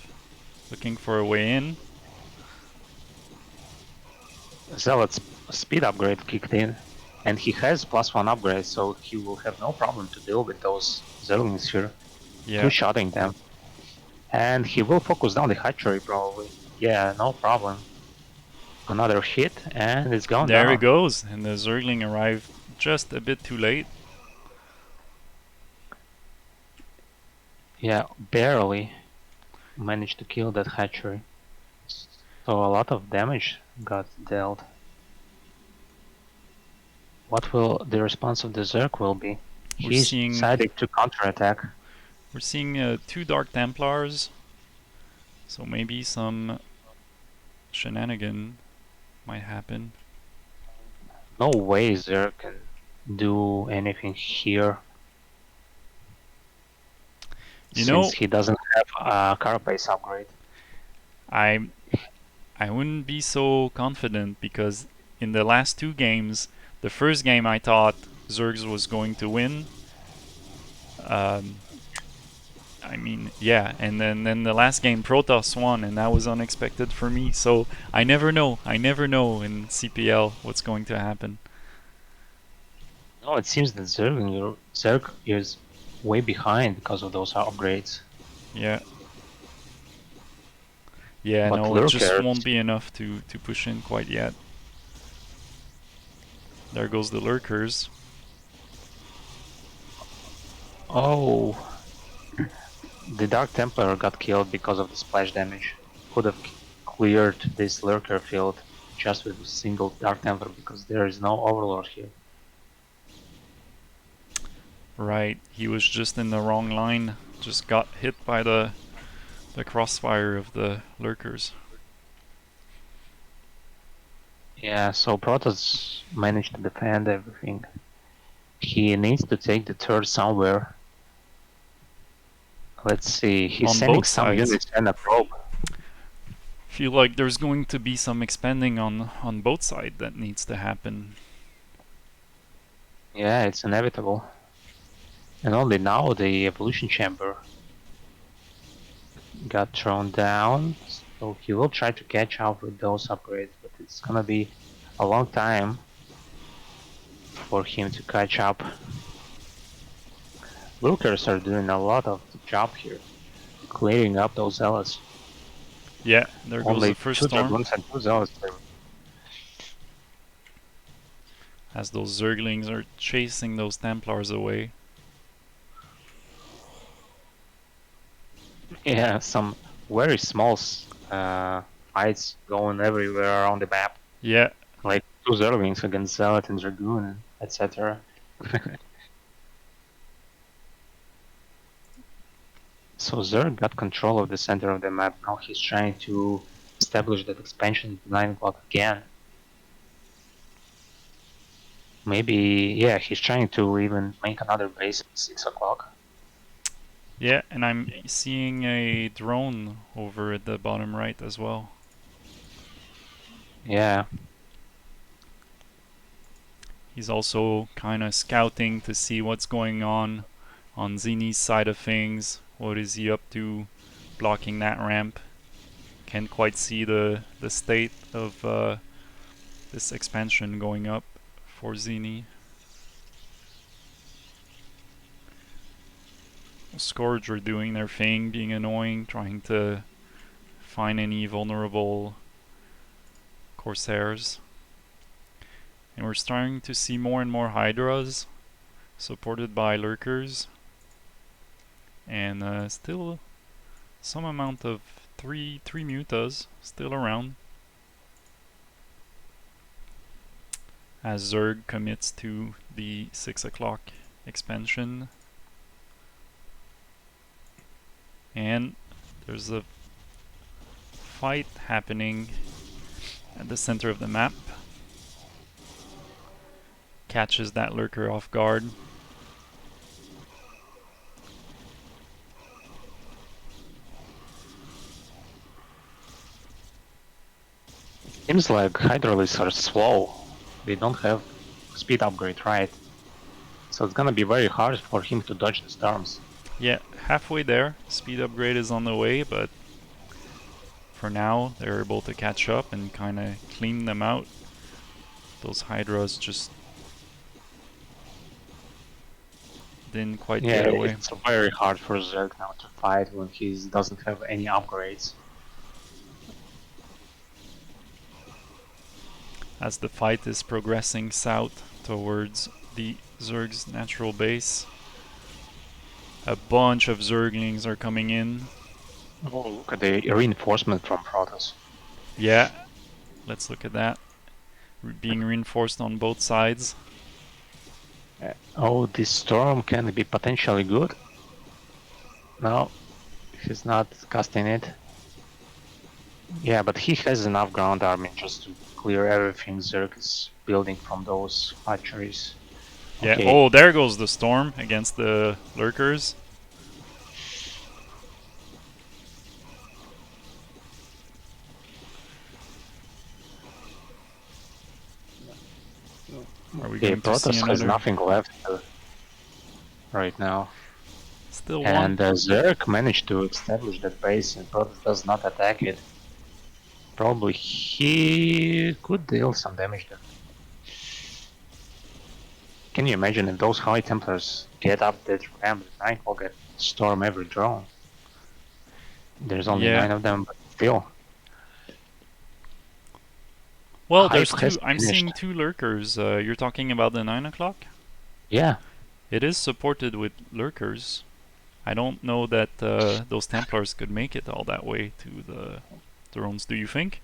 looking for a way in.
Zealot's speed upgrade kicked in, and he has +1 upgrade, so he will have no problem to deal with those Zerglings here.
Yeah.
Two-shotting them. And he will focus down the hatchery probably. Yeah, no problem. Another hit, and it's gone
There
down.
it goes, and the Zergling arrived just a bit too late.
Yeah, barely managed to kill that hatchery. So a lot of damage got dealt. What will the response of the Zerg will be? He's decided to counterattack.
We're seeing 2 Dark Templars, so maybe some shenanigan might happen.
No way Zerg can do anything here. Since he doesn't have a Carapace upgrade.
I I wouldn't be so confident because in the last two games, the first game I thought Zergs was going to win. Um, I mean, yeah, and then the last game Protoss won, and that was unexpected for me. So I never know. I never know in CPL what's going to happen.
No, it seems that Zerg is way behind because of those upgrades.
Yeah. Yeah,
But
no, it just
Lurker,
won't be enough to push in quite yet. There goes the lurkers.
oh, the Dark Templar got killed because of the splash damage. Could have cleared this Lurker field just with a single Dark Templar because there is no Overlord here.
Right, he was just in the wrong line. Just got hit by the crossfire of the lurkers.
Yeah, so Protoss managed to defend everything. He needs to take the third somewhere. Let's see, he's
On
sending
both
some
sides,
units and a probe.
feel like there's going to be some expanding on both sides that needs to happen.
Yeah, it's inevitable. And only now the evolution chamber got thrown down, so he will try to catch up with those upgrades, but it's gonna be a long time for him to catch up. Lurkers are doing a lot of the job here, clearing up those zealots.
Yeah, there goes the
Only
first
2
storm.
dragoons and 2 zealots.
As those Zerglings are chasing those Templars away.
Yeah, some very small fights going everywhere around the map.
Yeah.
Like 2 Zerglings against Zealot and Dragoon, etc. So Zerg got control of the center of the map. Now he's trying to establish that expansion to 9 o'clock again. Maybe, yeah, he's trying to even make another base at 6 o'clock.
Yeah, and I'm seeing a drone over at the bottom right as well.
Yeah.
He's also kind of scouting to see what's going on Zini's side of things. What is he up to blocking that ramp? Can't quite see the state of this expansion going up for Zini. Scourge are doing their thing, being annoying, trying to find any vulnerable Corsairs. And we're starting to see more and more Hydras supported by Lurkers. And still some amount of three Mutas still around. As Zerg commits to the 6 o'clock expansion. And there's a fight happening at the center of the map. Catches that lurker off guard.
Seems like Hydralisks are slow. They don't have speed upgrade, right? So it's gonna be very hard for him to dodge the storms.
Yeah, halfway there. Speed upgrade is on the way, but for now they're able to catch up and kind of clean them out. Those Hydras just didn't quite get away.
It's very hard for Zerg now to fight when he doesn't have any upgrades.
As the fight is progressing south towards the Zerg's natural base. A bunch of Zerglings are coming in.
Oh, look at the reinforcement from Protoss.
Yeah, let's look at that. Being reinforced on both sides.
Oh, this storm can be potentially good. No, he's not casting it. Yeah, but he has enough ground army just to clear everything Zerg is building from those hatcheries.
Yeah,
Okay.
oh, there goes the storm against the lurkers. we
Okay,
going to see
Protoss has
another?
nothing left right now.
Still one.
And Zerg managed to establish that base and Protoss does not attack it. Probably he could deal some damage there. Can you imagine if those High Templars get up that ramp, the Nine will get storm every drone. There's only
Yeah.
9 of them, but still.
Well,
Hype
there's
has
two. I'm
finished.
seeing two lurkers. You're talking about the 9 o'clock?
Yeah,
It is supported with lurkers. I don't know that those Templars could make it all that way to the drones. Do you think?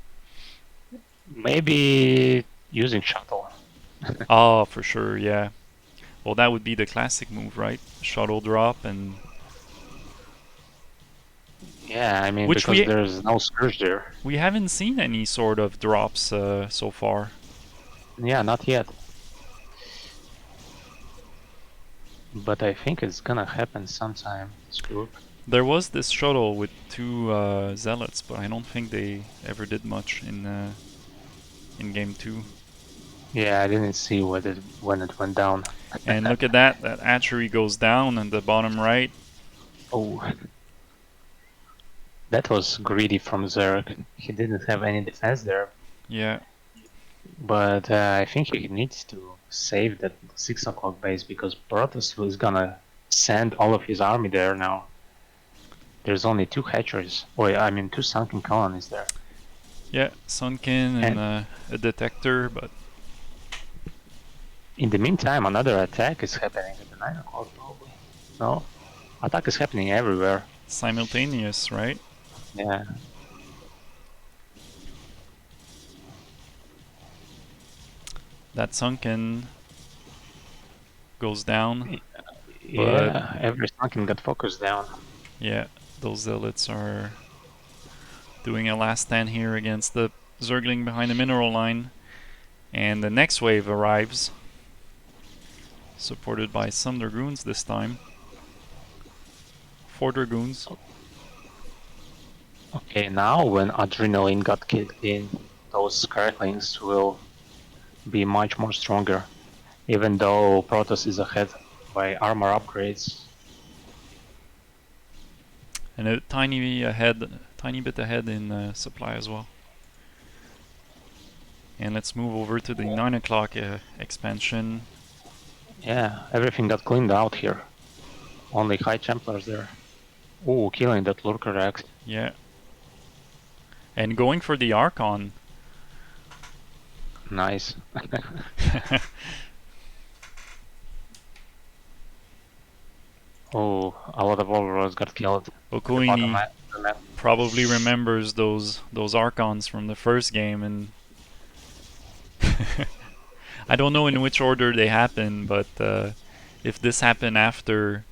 maybe using shuttle.
Oh, for sure, yeah. Well, that would be the classic move, right? Shuttle drop and
Yeah, I mean,
which
because there's no Scourge there.
we haven't seen any sort of drops so far.
Yeah, not yet. But I think it's gonna happen sometime, this group.
There was this shuttle with two zealots, but I don't think they ever did much in game 2.
Yeah, I didn't see when it went down.
And look at that! That hatchery goes down in the bottom right.
Oh, that was greedy from Zerg. He didn't have any defense there.
Yeah.
But I think he needs to save that 6 o'clock base because Protoss is gonna send all of his army there now. There's only 2 hatcheries. Oh, I mean 2 sunken colonies there.
Yeah, sunken and a detector, but
in the meantime, another attack is happening at the 9 o'clock probably. No? Attack is happening everywhere.
simultaneous, right?
Yeah.
That sunken goes down.
Yeah, every sunken got focused down.
Yeah, those zealots are doing a last stand here against the Zergling behind the mineral line. And the next wave arrives, supported by some Dragoons this time. 4 Dragoons.
Okay, now when Adrenaline got kicked in, those Cracklings will be much more stronger. Even though Protoss is ahead by armor upgrades.
And a tiny bit ahead in supply as well. And let's move over to the 9 o'clock expansion.
Yeah, everything got cleaned out here. Only High Templars there. Ooh, killing that Lurker Axe.
Yeah. And going for the Archon.
Nice. Oh, a lot of overlords got killed.
Okowini probably remembers those Archons from the first game, and I don't know in which order they happen, but if this happened after,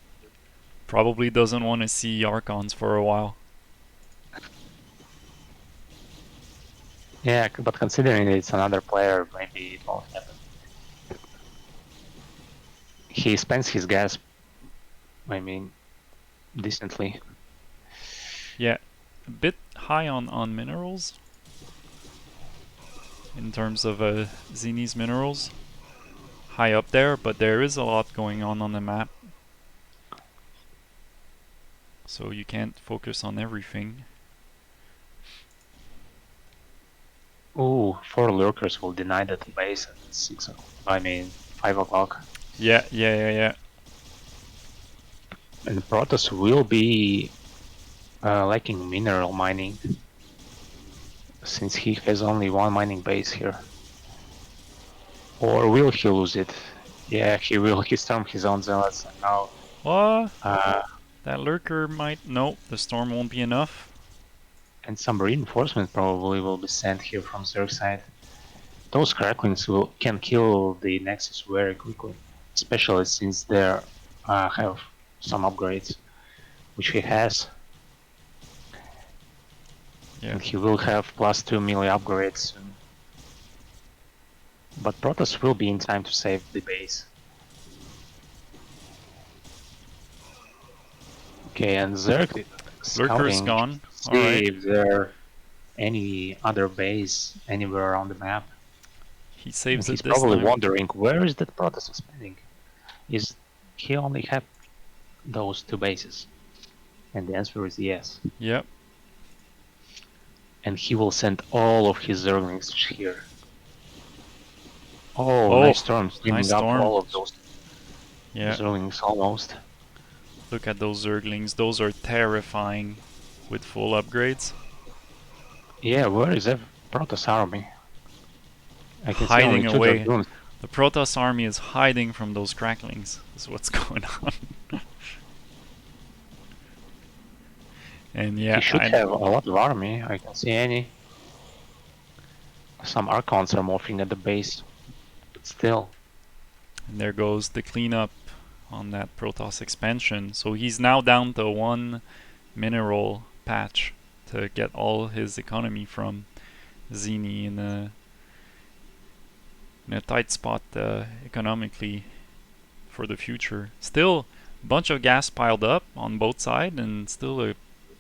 probably doesn't want to see Archons for a while.
Yeah, but considering it's another player, maybe it won't happen. He spends his gas, I mean, decently.
Yeah, a bit high on minerals in terms of Zini's minerals. High up there, but there is a lot going on the map. So you can't focus on everything.
Ooh, 4 lurkers will deny that base at 6 o'clock. I mean, 5 o'clock.
Yeah.
And Protoss will be lacking mineral mining since he has only 1 mining base here. Or will he lose it? Yeah, he will. He stormed his own zealots and now...
What? That lurker might... No, the storm won't be enough.
And some reinforcement probably will be sent here from Zerg side. Those Cracklings can kill the Nexus very quickly, especially since they have some upgrades, which he has.
Yeah.
And he will have +2 melee upgrades soon. But Protoss will be in time to save the base. Okay, and Zerg
Lurker's gone.
See if there any other base anywhere around the map.
He saves
He's
it this
probably
time.
wondering, where is that Protoss expanding? Is he only have those 2 bases? And the answer is yes.
Yep.
And he will send all of his Zerglings here. Oh,
Oh,
nice storm,
nice
cleaning up
storm.
all of those
Yeah.
Zerglings almost.
Look at those Zerglings. Those are terrifying with full upgrades.
Yeah, where is that Protoss army? I can see only
Hiding
2
away.
Dragoons.
The Protoss army is hiding from those cracklings. Is what's going on. And
He
yeah,
should have a lot of army. I can see any. Some Archons are morphing at the base, but still.
and there goes the cleanup on that Protoss expansion. So he's now down to 1 mineral patch to get all his economy from. Zimi in a tight spot economically for the future. Still, a bunch of gas piled up on both sides, and still a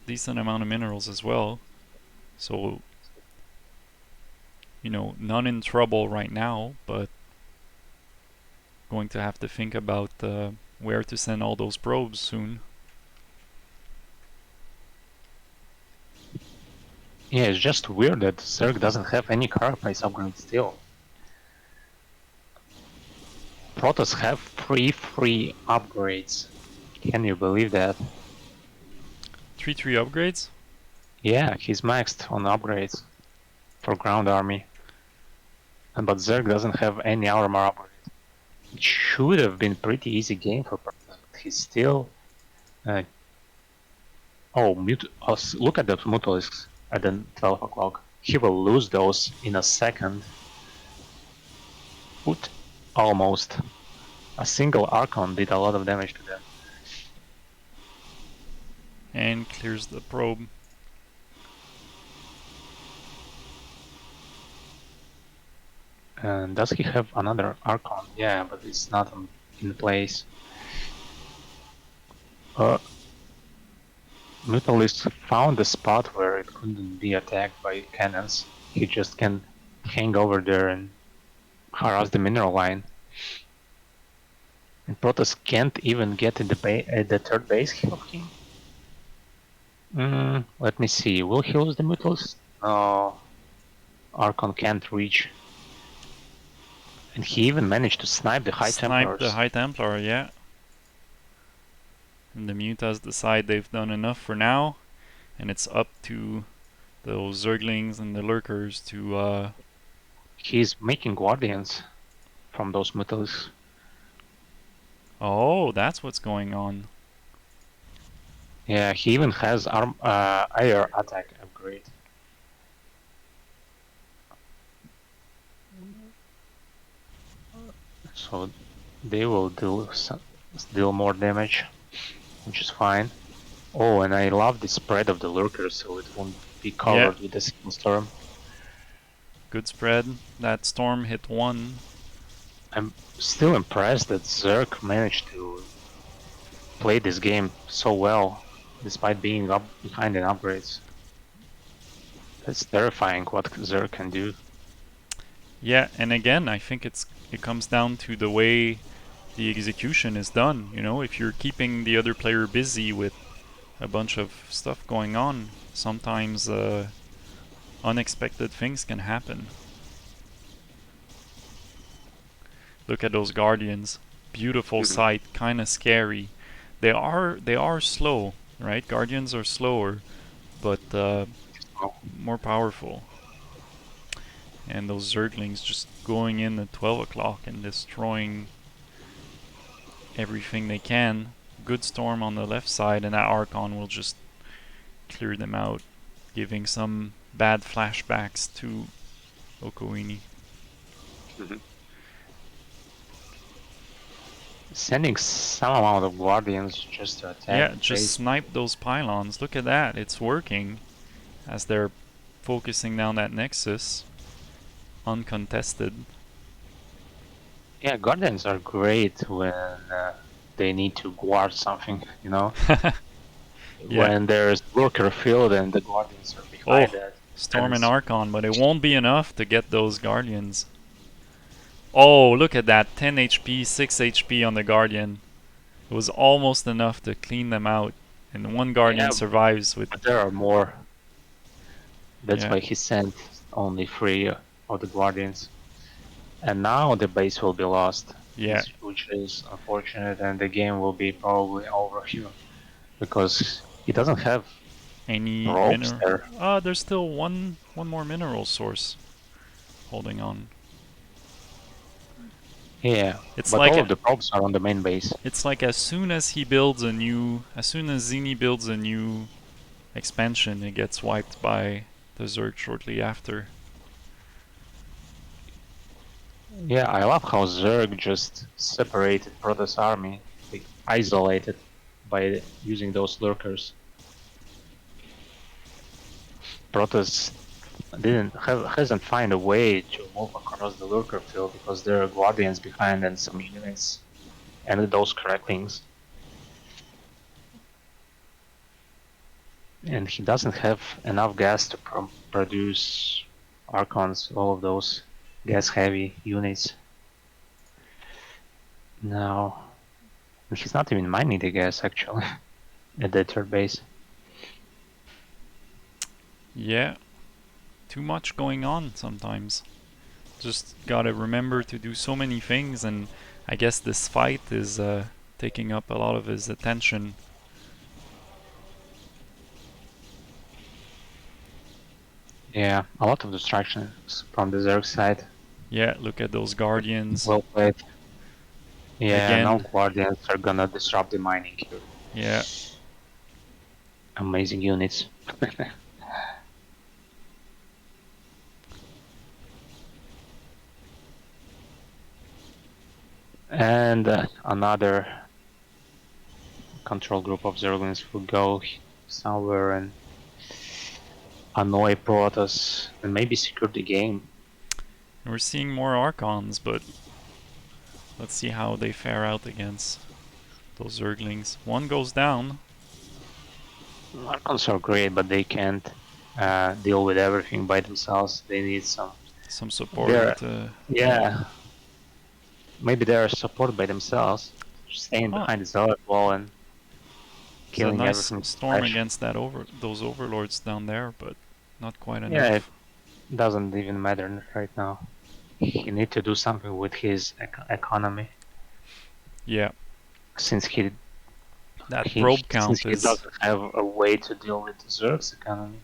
decent amount of minerals as well. So, none in trouble right now, but going to have to think about where to send all those probes soon.
Yeah, it's just weird that Zerg doesn't have any carapace upgrade still. Protoss have 3 free upgrades. Can you believe that?
3-3 upgrades?
Yeah, he's maxed on upgrades for ground army. But Zerg doesn't have any armor upgrade. It should have been pretty easy game for Protoss, but he's still... look at the Mutalisks at the 12 o'clock. He will lose those in a second. Almost. A single Archon did a lot of damage to them.
And clears the probe.
And does he have another Archon? Yeah, but it's not in place. Mutalist found a spot where it couldn't be attacked by cannons. He just can hang over there and harass the mineral line. And Protoss can't even get in the third base of him. Let me see. Will he lose the Mutalist? No. Archon can't reach. And he even managed to snipe the High Templars.
Snipe the High Templar, yeah. And the Mutas decide they've done enough for now, and it's up to those Zerglings and the Lurkers to...
He's making Guardians from those Mutalisks.
Oh, that's what's going on.
Yeah, he even has air attack upgrade. So they will deal more damage, which is fine. Oh, and I love the spread of the Lurkers, so it won't be covered with the single storm.
Good spread. That storm hit 1.
I'm still impressed that Zerg managed to play this game so well, despite being up behind in upgrades. That's terrifying what Zerg can do.
Yeah, and again, I think it comes down to the way the execution is done. If you're keeping the other player busy with a bunch of stuff going on, sometimes unexpected things can happen. Look at those Guardians. Beautiful sight, kind of scary. They are slow, right? Guardians are slower, but more powerful. And those Zerglings just going in at 12 o'clock and destroying everything they can. Good storm on the left side, and that Archon will just clear them out, giving some bad flashbacks to Okowini.
Sending some amount of Guardians just to attack.
Yeah, just snipe those pylons. Look at that, it's working as they're focusing down that Nexus. Uncontested.
Yeah, Guardians are great when they need to guard something, Yeah. When there's Lurker field and the Guardians are behind that.
Storm and Archon, but it won't be enough to get those Guardians. Oh, look at that. 10 HP, 6 HP on the Guardian. It was almost enough to clean them out. And one Guardian
Yeah,
survives with...
but there are more. That's
Yeah,
why he sent only 3 of the Guardians. And now the base will be lost,
yeah.
which is unfortunate, and the game will be probably over here because he doesn't have
Any
ropes
mineral...
there.
Ah, there's still one more mineral source holding on.
Yeah,
It's
but
like
all of the ropes are on the main base.
it's like as soon as he builds a new, as soon as Zini builds a new expansion, it gets wiped by the Zerg shortly after.
Yeah, I love how Zerg just separated Protoss army, like isolated by using those lurkers. Protoss hasn't found a way to move across the lurker field because there are guardians behind and some units and those cracklings. And he doesn't have enough gas to produce Archons, all of those gas-heavy units. Now, he's not even mining the gas actually at the third base.
Yeah, too much going on sometimes. Just gotta remember to do so many things, and I guess this fight is taking up a lot of his attention.
Yeah, a lot of distractions from the Zerg side.
Yeah, look at those Guardians.
Well played. Yeah, no
Again,
Guardians are gonna disrupt the mining here.
yeah.
Amazing units. And another control group of Zerglings will go somewhere and annoy Protoss and maybe secure the game.
We're seeing more Archons, but let's see how they fare out against those Zerglings. One goes down.
Archons are great, but they can't deal with everything by themselves. They need some
Support.
Yeah, maybe they're support by themselves, staying behind the Zealot wall and
It's a
killing
nice
everything.
storm against that those overlords down there, but not quite enough.
Yeah, it doesn't even matter right now. He need to do something with his economy.
Yeah.
Since
that probe count
since he doesn't have a way to deal with the Zerg's economy.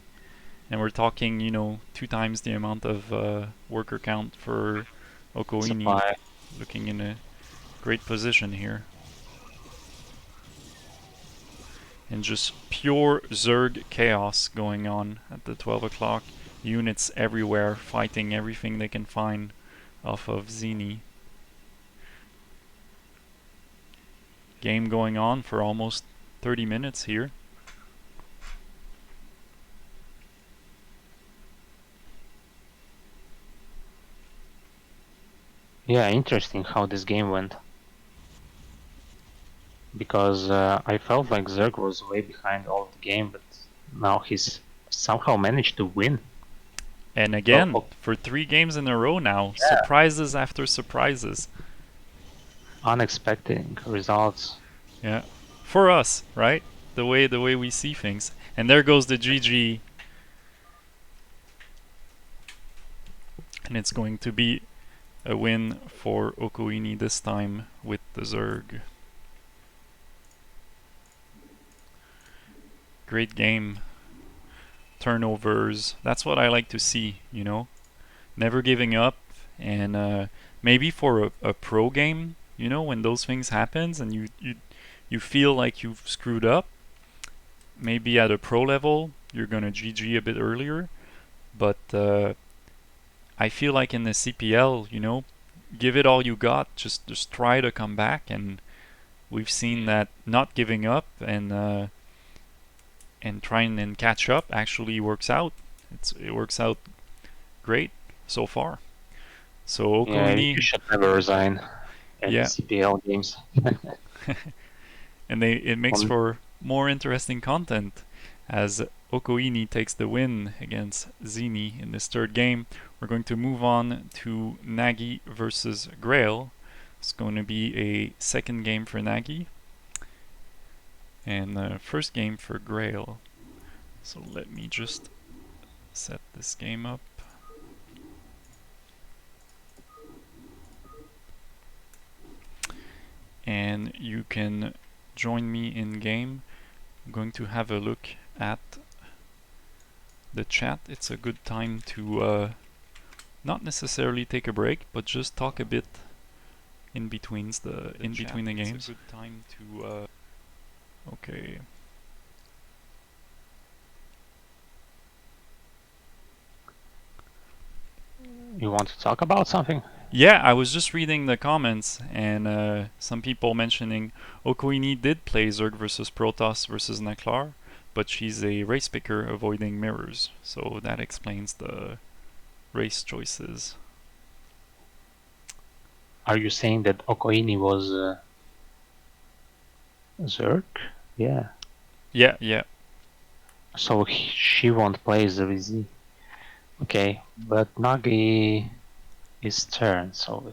And we're talking, 2 times the amount of worker count for Okowini. Looking in a great position here. And just pure Zerg chaos going on at the 12 o'clock. Units everywhere fighting everything they can find off of Zini. Game going on for almost 30 minutes here.
Yeah, interesting how this game went. Because I felt like Zerg was way behind all of the game, but now he's somehow managed to win.
And again, for 3 games in a row now, surprises after surprises.
Unexpected results.
Yeah, for us, right? The way we see things. And there goes the GG. And it's going to be a win for Okowini this time with the Zerg. Great game. Turnovers. That's what I like to see, Never giving up. And maybe for a pro game, when those things happens and you feel like you've screwed up, maybe at a pro level, you're going to GG a bit earlier. But I feel like in the CPL, give it all you got. Just try to come back. And we've seen that not giving up and trying and catch up actually works out. It works out great so far. So Okowini,
you should never resign at the CPL games.
And it makes for more interesting content as Okowini takes the win against Zimi in this third game. We're going to move on to Nagi versus Grail. It's going to be a second game for Nagi and the first game for Grail. So let me just set this game up. And you can join me in game. I'm going to have a look at the chat. It's a good time to not necessarily take a break, but just talk a bit in between the games. It's a good time to okay.
You want to talk about something?
Yeah, I was just reading the comments and some people mentioning Okowini did play Zerg versus Protoss versus Naklar, but she's a race picker avoiding mirrors, so that explains the race choices.
Are you saying that Okowini was Zerg? Yeah.
Yeah.
So she won't play Zerizi. Okay, but Nagi is turn, so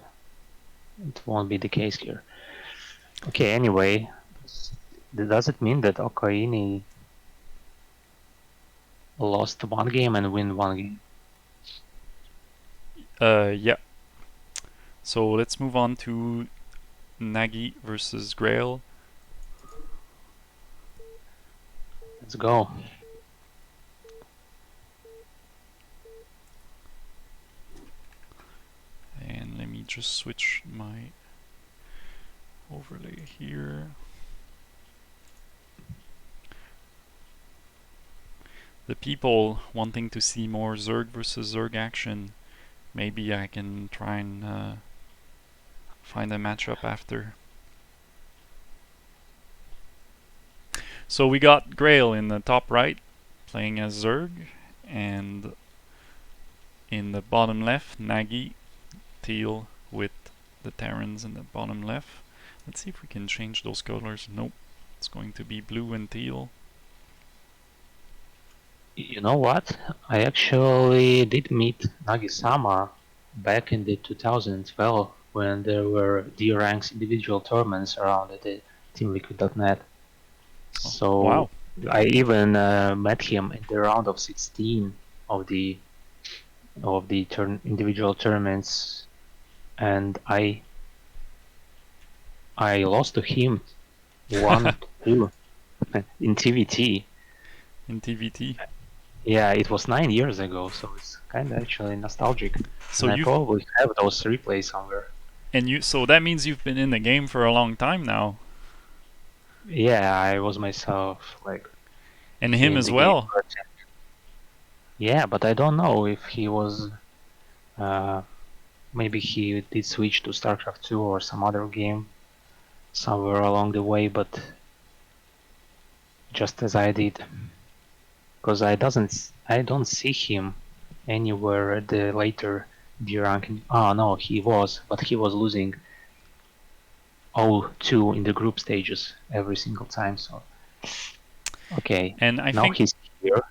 it won't be the case here. Okay, anyway, does it mean that Okowini lost one game and win one game?
Yeah. So let's move on to Nagi versus Grail.
Let's go.
And let me just switch my overlay here. The people wanting to see more Zerg versus Zerg action, maybe I can try and find a matchup after. So we got Grail in the top right, playing as Zerg, and in the bottom left, Nagi, teal with the Terrans in the bottom left. Let's see if we can change those colors. Nope, it's going to be blue and teal.
You know what? I actually did meet Nagi-sama back in the 2012 when there were D ranks individual tournaments around at the teamliquid.net. So
wow.
I even met him in the round of 16 of the individual tournaments, and I lost to him 1-2 in TVT.
In TVT.
Yeah, it was 9 years ago, so it's kind of actually nostalgic.
So
and I
you
probably have those replays somewhere.
so that means you've been in the game for a long time now.
Yeah, I was myself like
And him
in
as
the game.
well.
Yeah, but I don't know if he was. Maybe he did switch to StarCraft 2 or some other game somewhere along the way, but just as I did, because I don't see him anywhere at the later D ranking. Oh no, he was, but he was losing 0-2 in the group stages every single time. So okay,
And I
now
think
he's here.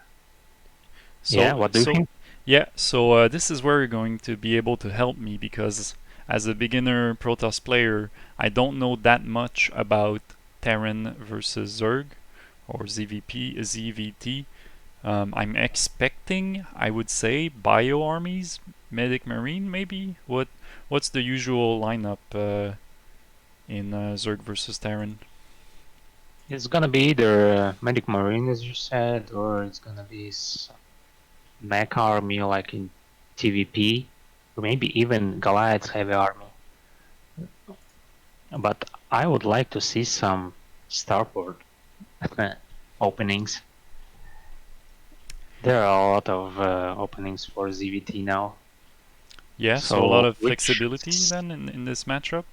so.
Yeah, what do you think?
Yeah, so this is where you're going to be able to help me because as a beginner Protoss player, I don't know that much about Terran versus Zerg or ZVT. I'm expecting, I would say, bio armies, medic marine maybe. What's the usual lineup in Zerg versus Terran?
It's gonna be either Medic Marine, as you said, or it's gonna be some mech army like in TVP, or maybe even Goliath's heavy army. But I would like to see some starport openings. There are a lot of openings for ZVT now.
Yeah, so a lot of
which
flexibility then in this matchup.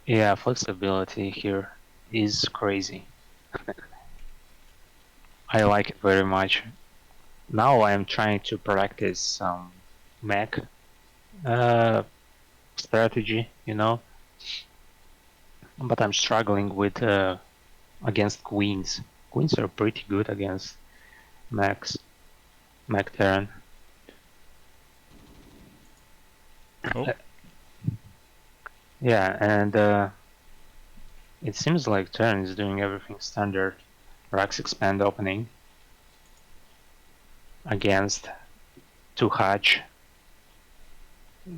Yeah, flexibility here is crazy. I like it very much. Now I'm trying to practice some mech strategy, but I'm struggling with against queens. Queens are pretty good against Mac Terran.
Oh,
Yeah, and it seems like Terran is doing everything standard. Rax expand opening against 2 hatch,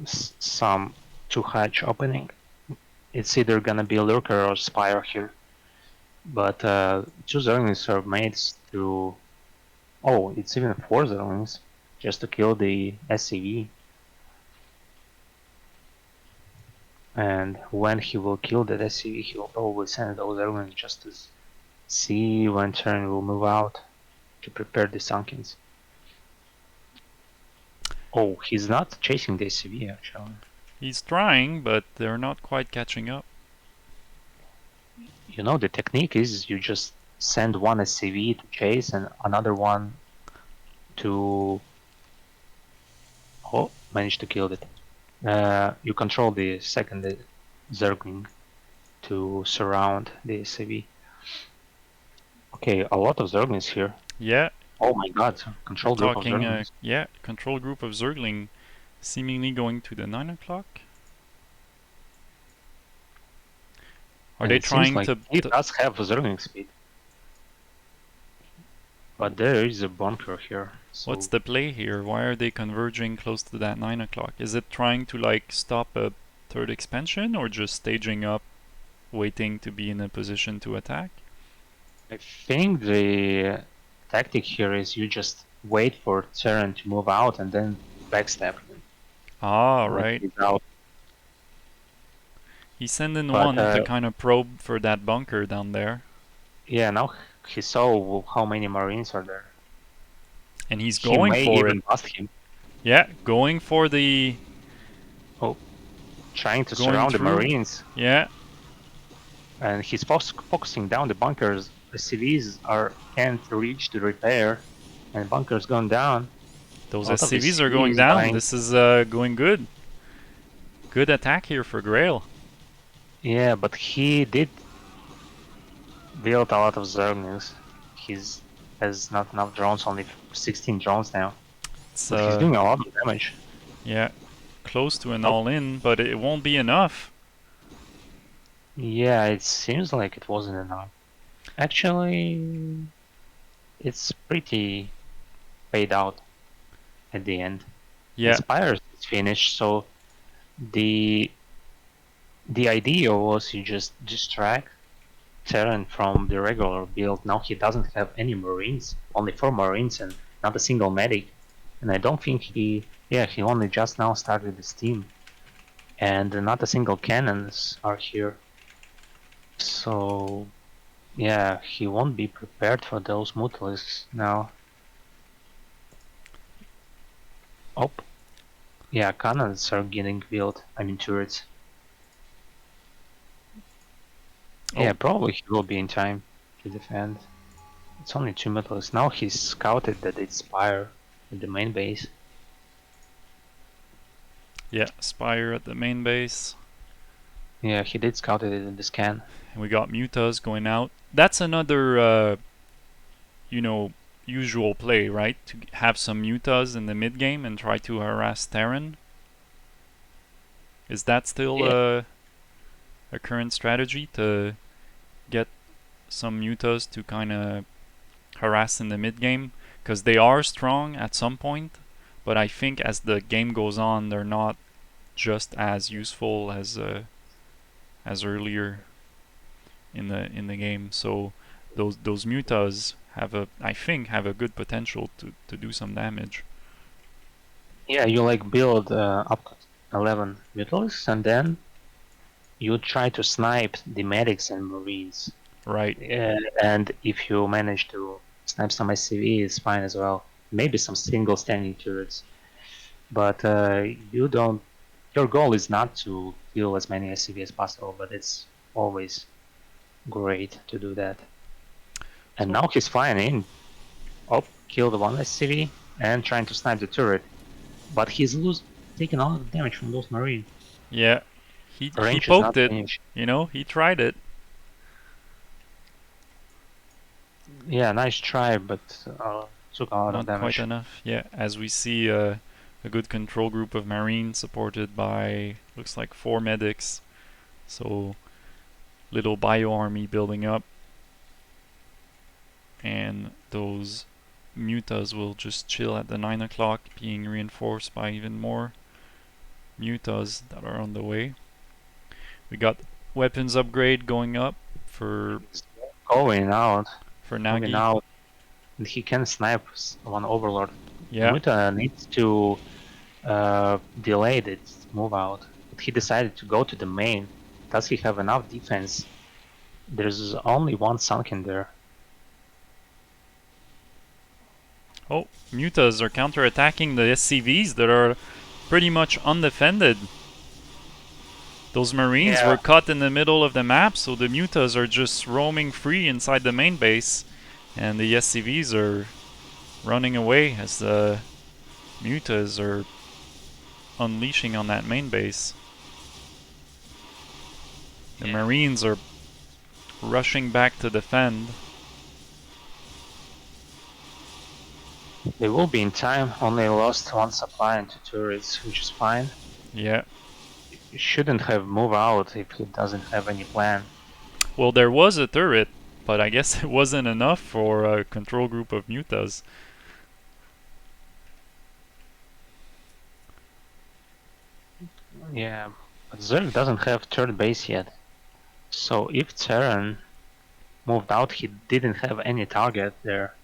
some 2 hatch opening. It's either gonna be Lurker or Spire here. But 2 Zerglings are made to... Oh, it's even 4 Zerglings just to kill the SCV. And when he will kill that SCV, he will probably send those Zerglings just to see when Terran will move out to prepare the Sunkins. Oh, he's not chasing the SCV actually.
he's trying, but they're not quite catching up.
You know, the technique is you just send one SCV to chase and another one to... Oh, managed to kill it. You control the second Zergling to surround the SCV. Okay, a lot of Zerglings here.
Yeah,
Oh my god, control
we're
group of
talking,
Zerglings.
yeah, control group of Zergling seemingly going to the 9 o'clock. Are
And
they
it seems
trying
like he does have Zergling speed. But there is a bunker here. So
What's the play here? Why are they converging close to that 9 o'clock? Is it trying to like stop a third expansion or just staging up, waiting to be in a position to attack?
I think the tactic here is you just wait for Terran to move out and then backstab him.
Ah,
When
right.
he's out.
He's sending
But
one to kind of probe for that bunker down there.
yeah, now he saw how many Marines are there.
And he's
He
going
may
for it.
even bust him.
Yeah, going for the...
Oh, trying to
going
surround the
through.
Marines.
Yeah.
And he's focusing down the bunkers. The CVs can't reach the repair, and bunkers gone down.
Those
A lot of the
SCVs are going
CVs
down.
dying.
This is going good. Good attack here for Grail.
Yeah, but he did build a lot of Zerglings. He's has not enough drones, only 16 drones now.
It's
But he's doing a lot of damage.
yeah, close to an
Nope.
all-in, but it won't be enough.
Yeah, it seems like it wasn't enough. Actually, it's pretty paid out at the end.
Yeah,
Inspires is finished, so the idea was you just distract Terran from the regular build. Now he doesn't have any Marines, only 4 Marines and not a single medic. And I don't think he only just now started his team. And not a single cannons are here. So yeah, he won't be prepared for those Mutalisks now. Oh, yeah, cannons are getting built, I mean turrets. Yeah,
Oh.
probably he will be in time to defend. It's only 2 Mutalisks. Now he's scouted that it's Spire at the main base.
Yeah, Spire at the main base.
Yeah, he did scout it in the scan.
And we got Mutas going out. That's another, usual play, right? To have some Mutas in the mid game and try to harass Terran. Is that still a current strategy to get some Mutas to kind of harass in the mid game? Because they are strong at some point, but I think as the game goes on, they're not just as useful as earlier in the game. So those mutas I think have a good potential to do some damage.
Yeah, you like build up to 11 Mutalisks and then you try to snipe the medics and marines.
Right.
And if you manage to snipe some SCV, it's fine as well. Maybe some single standing turrets. But you don't. Your goal is not to kill as many SCV as possible, but it's always great to do that. And now he's flying in. Oh, killed one SCV and trying to snipe the turret. But he's taking a lot of damage from those marines.
Yeah. He
Range is
poked
not
it.
finished.
He tried it.
Yeah, nice try, but took a lot of
Not quite
damage.
enough. Yeah, as we see a good control group of Marines supported by, looks like 4 medics. So, little bio army building up. And those mutas will just chill at the 9 o'clock, being reinforced by even more mutas that are on the way. We got weapons upgrade going up for
Going out, moving
Nagi.
out. And he can snipe one overlord.
Yeah,
Muta needs to delay its move out, but he decided to go to the main. Does he have enough defense? There's only one sunken there.
oh, mutas are counter-attacking the SCVs that are pretty much undefended. Those Marines
Yeah,
were caught in the middle of the map, so the mutas are just roaming free inside the main base, and the SCVs are running away as the mutas are unleashing on that main base. The Marines are rushing back to defend.
they will be in time. Only lost one supply and 2 turrets, which is fine.
Yeah.
He shouldn't have moved out if he doesn't have any plan.
Well, there was a turret, but I guess it wasn't enough for a control group of mutas.
Yeah, but Zerg doesn't have third base yet. So if Terran moved out, he didn't have any target there.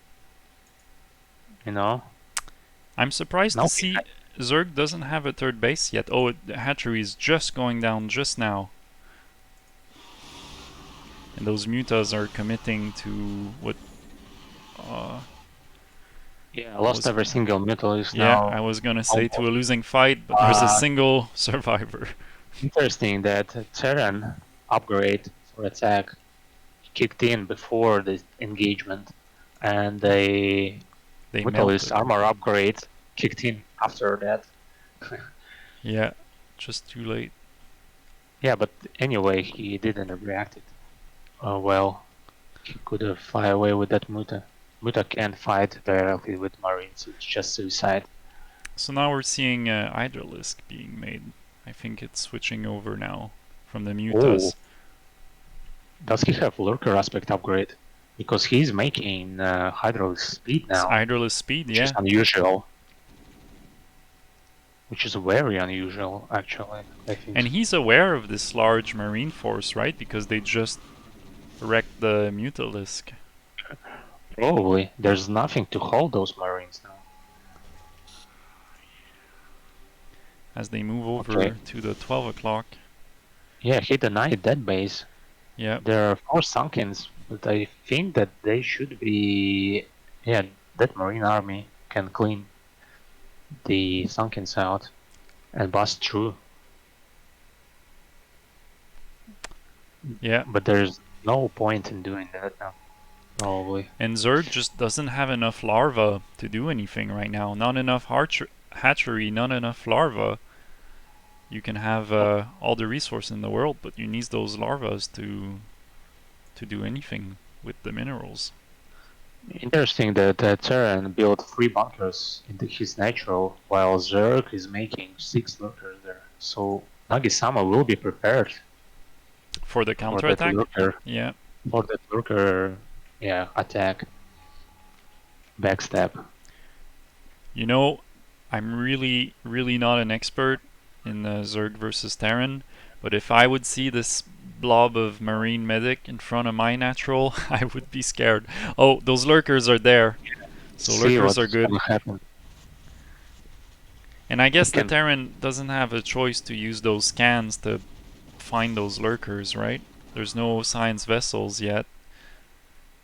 You know?
I'm surprised
No,
to see Zerg doesn't have a third base yet. Oh, the hatchery is just going down just now. And those mutas are committing to what...
yeah, lost every single mutalist
yeah,
now.
I was gonna say to a
Almost.
losing fight, but there's a single survivor.
Interesting that Terran upgrade for attack kicked in before the engagement, and the
They
mutalist
melted.
armor upgrade kicked in after that.
Yeah, just too late.
Yeah, but anyway, he didn't react it. Well, he could have fly away with that Muta. Muta can't fight directly with Marines, it's just suicide.
So now we're seeing Hydralisk being made. I think it's switching over now from the
Oh,
mutas.
does he have lurker aspect upgrade? Because he's making hydraulic speed
It's
now,
Hydralisk speed,
which is
yeah.
unusual. Which is very unusual, actually, I think.
And he's aware of this large marine force, right? Because they just wrecked the Mutalisk.
Probably. There's nothing to hold those Marines now.
As they move over to the 12 o'clock.
Yeah, he denied that base.
Yeah.
There are 4 Sunkens, but I think that they should be... Yeah, that Marine army can clean the Sunkens out and bust through.
Yeah.
But there's no point in doing that now, probably.
And Zerg just doesn't have enough larva to do anything right now. Not enough hatchery, not enough larva. You can have all the resource in the world, but you need those larvas to do anything with the minerals.
Interesting that Terran built 3 bunkers in his natural, while Zerg is making 6 lurkers there. So Nagi-sama will be prepared
For the counterattack? Yeah.
For that lurker, yeah, attack, backstab.
You know, I'm really, really not an expert in Zerg versus Terran, but if I would see this blob of marine medic in front of my natural, I would be scared. Oh, those lurkers are there. So
See
lurkers are
what's
good.
gonna happen.
And I guess the Terran doesn't have a choice to use those scans to find those lurkers, right? There's no science vessels yet.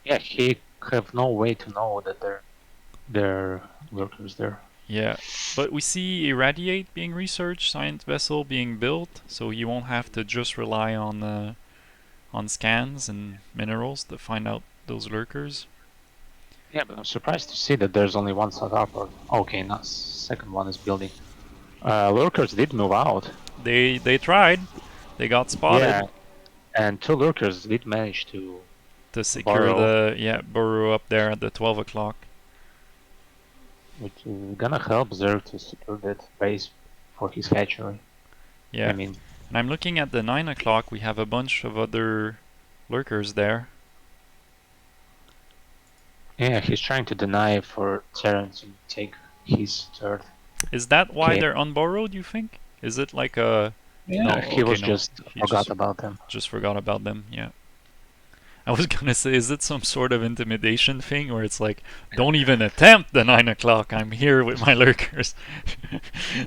Yeah, he have no way to know that there are lurkers there.
Yeah, but we see Irradiate being researched, science vessel being built, so you won't have to just rely on scans and minerals to find out those lurkers.
Yeah, but I'm surprised to see that there's only one starport. Okay, now second one is building. Lurkers did move out.
They tried. They got spotted.
Yeah, and 2 lurkers did manage to
to secure the burrow up there at the 12 o'clock.
Which is gonna help Zerg to secure that base for his hatchery.
Yeah.
I mean,
and I'm looking at the 9 o'clock. We have a bunch of other lurkers there.
yeah, he's trying to deny for Terran to take his third.
Is that why
Okay.
they're unborrowed, you think? Is it like a...
Yeah,
No,
he
okay,
was
no.
just
He
forgot about them.
Just forgot about them, yeah. I was gonna say, is it some sort of intimidation thing where it's like, don't even attempt the 9 o'clock, I'm here with my lurkers.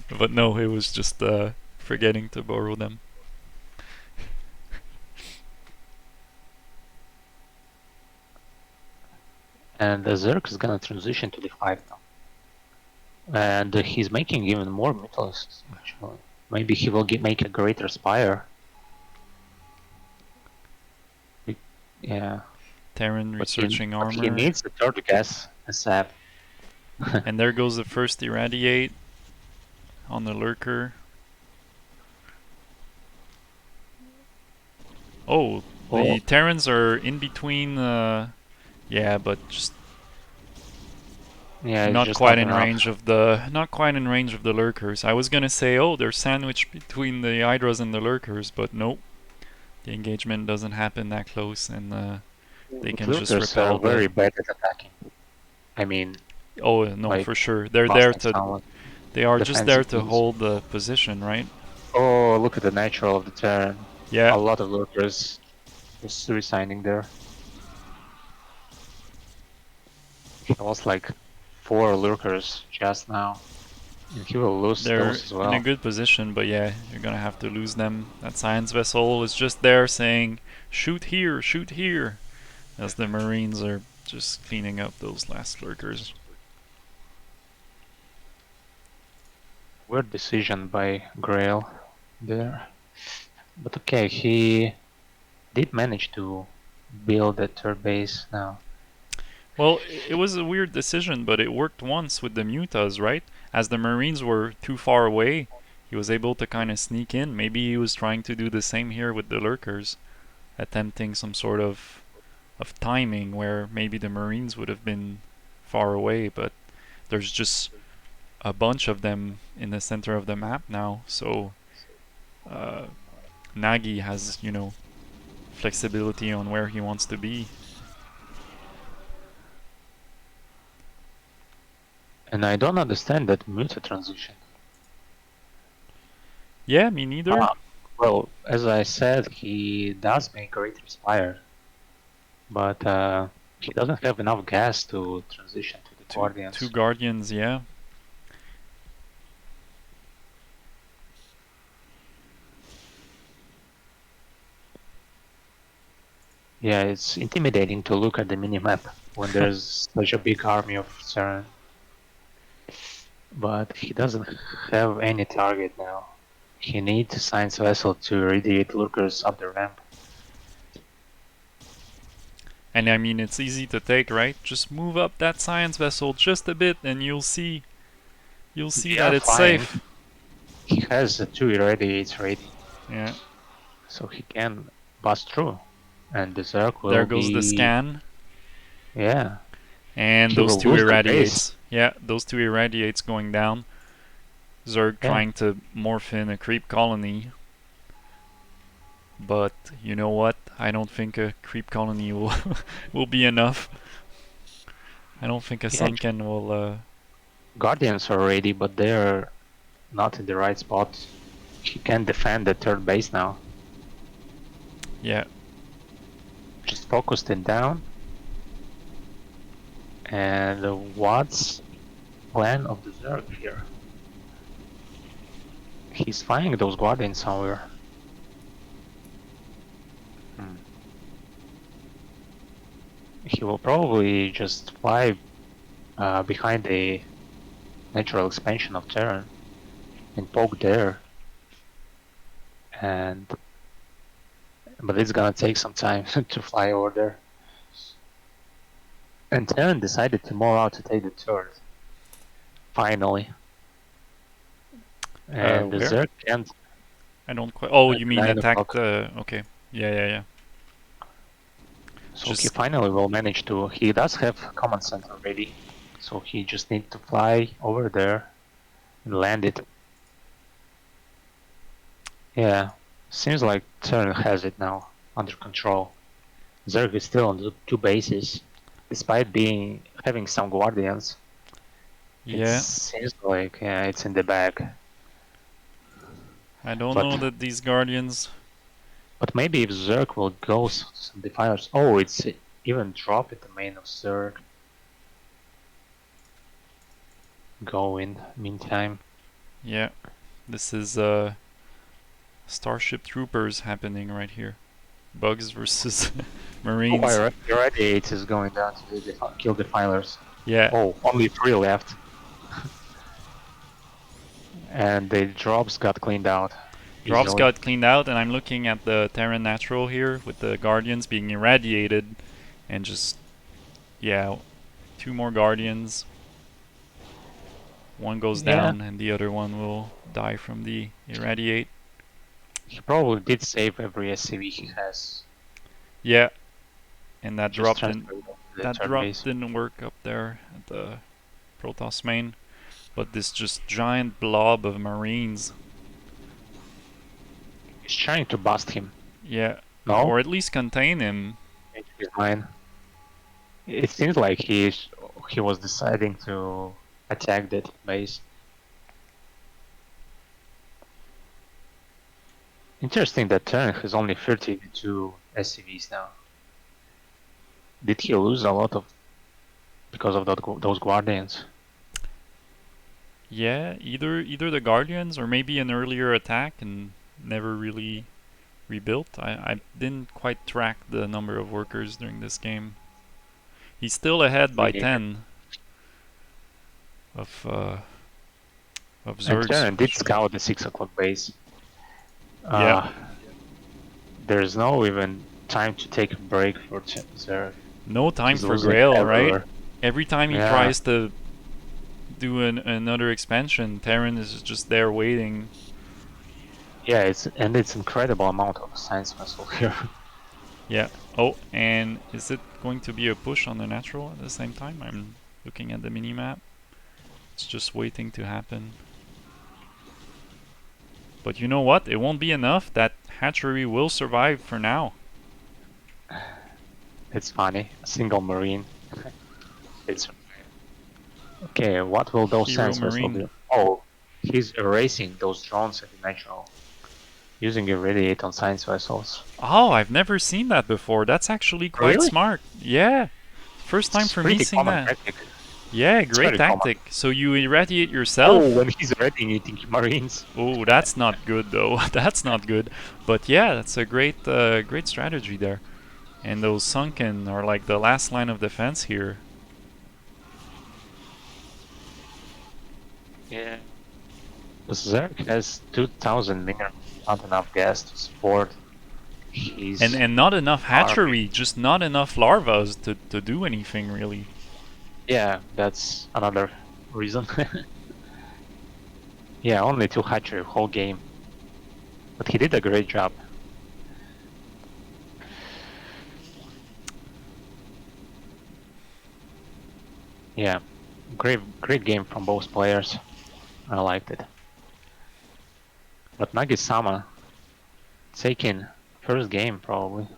But no, it was just forgetting to borrow them.
And the Zerg is gonna transition to the 5 now. And he's making even more Mythos, actually. Maybe he will make a greater Spire. Yeah.
Terran researching
but
armor.
he needs the third gas ASAP.
And there goes the first irradiate on the lurker. Oh, the Terrans are in between. Yeah, but just not quite in range of the lurkers. I was gonna say, oh, they're sandwiched between the Hydras and the lurkers, but nope. The engagement doesn't happen that close, and they can just repel.
Are very bad at attacking. I mean.
Oh no, like for sure. They're there to. They are just there to hold the position, right?
Oh, look at the natural of the Terran.
Yeah.
A lot of lurkers just resigning there. He lost like 4 lurkers just now. And he will lose those as well.
They're in a good position, but yeah, you're gonna have to lose them. That science vessel is just there saying, shoot here, as the Marines are just cleaning up those last lurkers.
Weird decision by Grail there. But okay, he did manage to build a third base now.
Well, it was a weird decision, but it worked once with the Mutas, right? As the Marines were too far away, he was able to kind of sneak in. Maybe he was trying to do the same here with the lurkers, attempting some sort of timing where maybe the Marines would have been far away, but there's just a bunch of them in the center of the map now, so Nagi has, flexibility on where he wants to be.
And I don't understand that Muta transition.
Yeah, me neither.
Well, as I said, he does make great Spire, but he doesn't have enough gas to transition to the Guardians.
2 Guardians, yeah.
Yeah, it's intimidating to look at the minimap when there's such a big army of Terran. But he doesn't have any target now. He needs a science vessel to irradiate lurkers up the ramp.
And I mean, it's easy to take, right? Just move up that science vessel just a bit and you'll see that it's safe.
He has 2 irradiates ready.
Yeah.
So he can bust through. And the Zerg will
There goes the scan.
Yeah.
And those 2 irradiates. Yeah, those 2 irradiates going down. Zerg trying to morph in a creep colony. But you know what? I don't think a creep colony will be enough. I don't think a Sunken will...
Guardians are ready, but they're not in the right spot. He can defend the third base now.
Yeah.
Just focused it down. And what's plan of the Zerg here? He's flying those Guardians somewhere. He will probably just fly behind the natural expansion of Terran and poke there. But it's gonna take some time to fly over there. And Terran decided to move out to take the third. Finally. And the Zerg can't.
I don't quite... Oh, you mean attack the... Okay. Yeah.
So he finally will manage to. He does have command center ready, so he just needs to fly over there and land it. Yeah, seems like Terran has it now under control. Zerg is still on the 2 bases, despite having some guardians. It
Yeah.
seems like it's in the bag.
I don't know that these Guardians...
But maybe if Zerg will go some defilers. Oh, it's even drop at the main of Zerg. Go in meantime.
Yeah, this is Starship Troopers happening right here. Bugs versus Marines.
Oh, Irradiate is going down to kill defilers.
Yeah.
Oh, only 3 left. And the drops got cleaned out.
Drops
Easily.
got cleaned out, and I'm looking at the Terran Natural here with the Guardians being irradiated, and just, yeah, 2 more Guardians. One goes down, and the other one will die from the irradiate.
He probably did save every SCV he has.
Yeah, and that drop didn't work up there at the Protoss main. But this just giant blob of Marines.
He's trying to bust him.
Yeah.
No?
Or at least contain him.
His mine. It seems like he was deciding to attack that base. Interesting that Terran has only 32 SCVs now. Did he lose a lot of because of those Guardians?
Yeah, either the Guardians or maybe an earlier attack and never really rebuilt. I didn't quite track the number of workers during this game. He's still ahead by 10 of Zergs.
And Terran did scout the 6 o'clock base.
Yeah.
There's no even time to take a break for Zerg.
No time for Grail, right? Every time he tries to do another expansion, Terran is just there waiting.
Yeah, it's incredible amount of science vessel here.
Yeah. Oh, and is it going to be a push on the natural at the same time? I'm looking at the minimap. It's just waiting to happen. But you know what? It won't be enough. That hatchery will survive for now.
It's funny. A single Marine. It's okay. What will those science vessels do? Oh, he's erasing those drones at the natural, using irradiate on science vessels.
Oh, I've never seen that before. That's actually quite smart. Yeah, first time for me seeing that.
Tactic.
Yeah, great tactic. So you irradiate yourself.
Oh, when he's irradiating Marines.
Oh, that's not good though. That's not good. But yeah, that's a great strategy there. And those sunken are like the last line of defense here.
Yeah. Zerg has 2,000 minerals, not enough gas to support.
And not enough hatchery, just not enough larvas to do anything really.
Yeah, that's another reason. Yeah, only 2 hatchery whole game. But he did a great job. Yeah, great game from both players. I liked it. But Nagi-sama taking first game probably.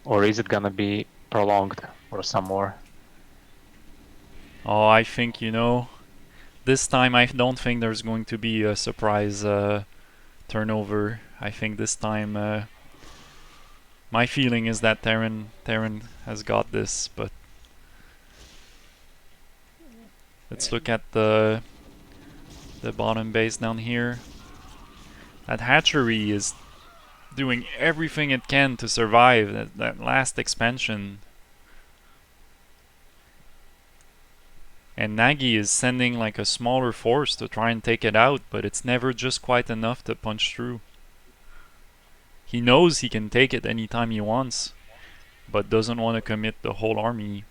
Or is it gonna be prolonged or some more?
Oh, I think, you know, this time I don't think there's going to be a surprise turnover. I think this time my feeling is that Terran has got this, but let's look at the bottom base down here. That hatchery is doing everything it can to survive that last expansion. And Nagi is sending like a smaller force to try and take it out, but it's never just quite enough to punch through. He knows he can take it anytime he wants, but doesn't want to commit the whole army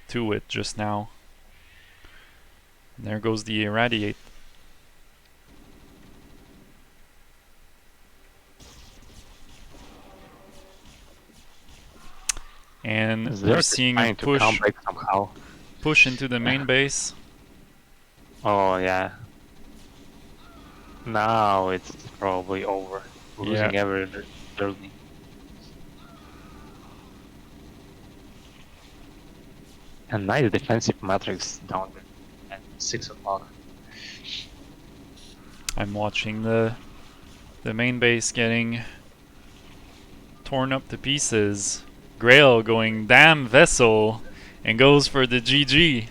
to it just now. And there goes the irradiate. And we're
Zerk is
seeing a
trying to come back somehow.
push into the main base.
Oh yeah. Now it's probably over. Losing every early. And nice defensive matrix down there at 6 o'clock.
I'm watching the main base getting torn up to pieces. Grail going damn vessel and goes for the GG.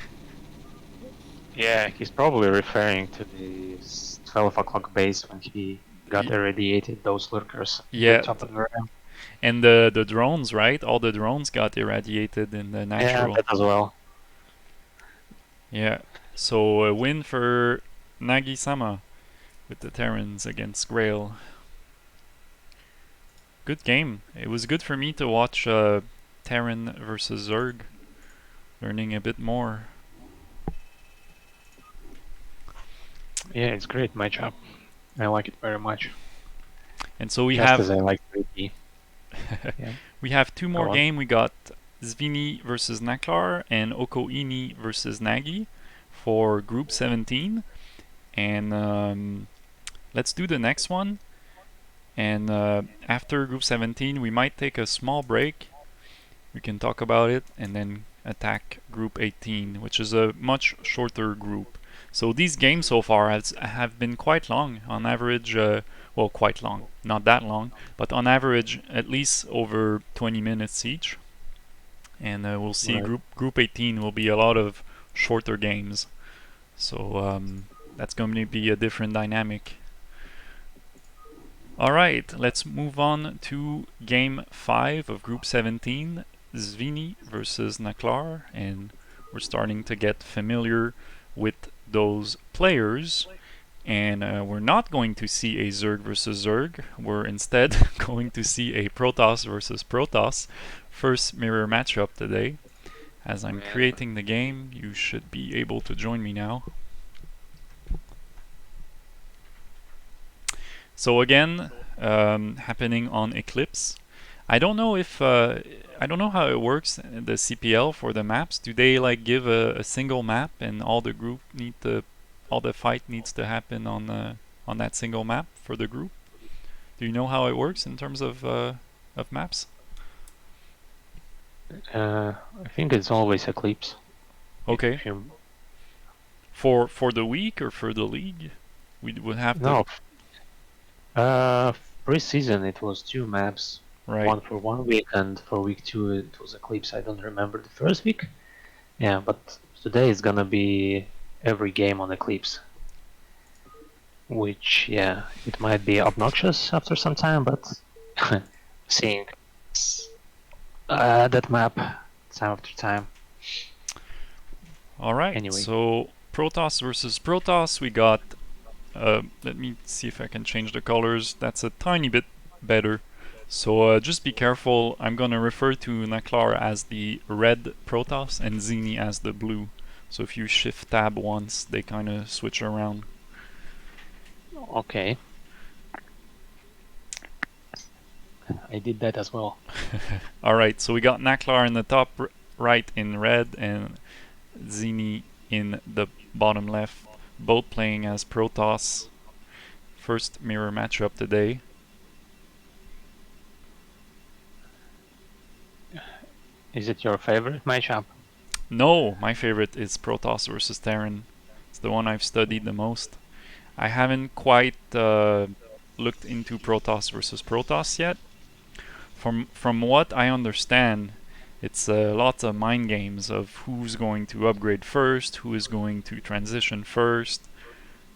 Yeah, he's probably referring to the 12 o'clock base when he got irradiated those lurkers
Yeah,
the top of the ram.
and the drones, right? All the drones got irradiated in the natural.
Yeah, that as well.
Yeah, so a win for Nagi-sama with the Terrans against Grail. Good game. It was good for me to watch Terran versus Zerg, learning a bit more.
Yeah, it's great matchup. I like it very much.
And so we
Just
have
as I like 3D. Yeah.
we have two more
Go on.
games. We got Zimi versus Naklar and Okowini versus Nagi for Group 17. And let's do the next one. And after Group 17, we might take a small break. We can talk about it and then attack Group 18, which is a much shorter group. So these games so far have been quite long. On average, well, quite long. Not that long, but on average, at least over 20 minutes each. And we'll see.
Right.
Group 18 will be a lot of shorter games. So that's going to be a different dynamic. Alright, let's move on to Game 5 of Group 17, Zvini versus Naklar, and we're starting to get familiar with those players. And we're not going to see a Zerg versus Zerg, we're instead going to see a Protoss versus Protoss. First mirror matchup today. As I'm creating the game, you should be able to join me now. So again, happening on Eclipse. I don't know if I don't know how it works in the CPL for the maps. Do they like give a single map and all the group all the fight needs to happen on that single map for the group? Do you know how it works in terms of maps?
I think it's always Eclipse.
Okay. For the week or for the league, we would have to.
No. Preseason it was 2 maps.
Right.
One for 1 week, and for week 2 it was Eclipse. I don't remember the first week. Yeah, but today it's gonna be every game on Eclipse. Which, yeah, it might be obnoxious after some time, but seeing that map time after time.
Alright,
Anyway.
So Protoss versus Protoss, we got let me see if I can change the colors. That's a tiny bit better. So just be careful. I'm gonna refer to Naklar as the red Protoss and Zini as the blue. So if you shift tab once, they kind of switch around.
Okay. I did that as well.
Alright, so we got Naklar in the top right in red and Zini in the bottom left. Both playing as Protoss. First mirror matchup today.
Is it your favorite matchup?
No, my favorite is Protoss versus Terran. It's the one I've studied the most. I haven't quite looked into Protoss versus Protoss yet. From what I understand, it's lots of mind games of who's going to upgrade first, who is going to transition first,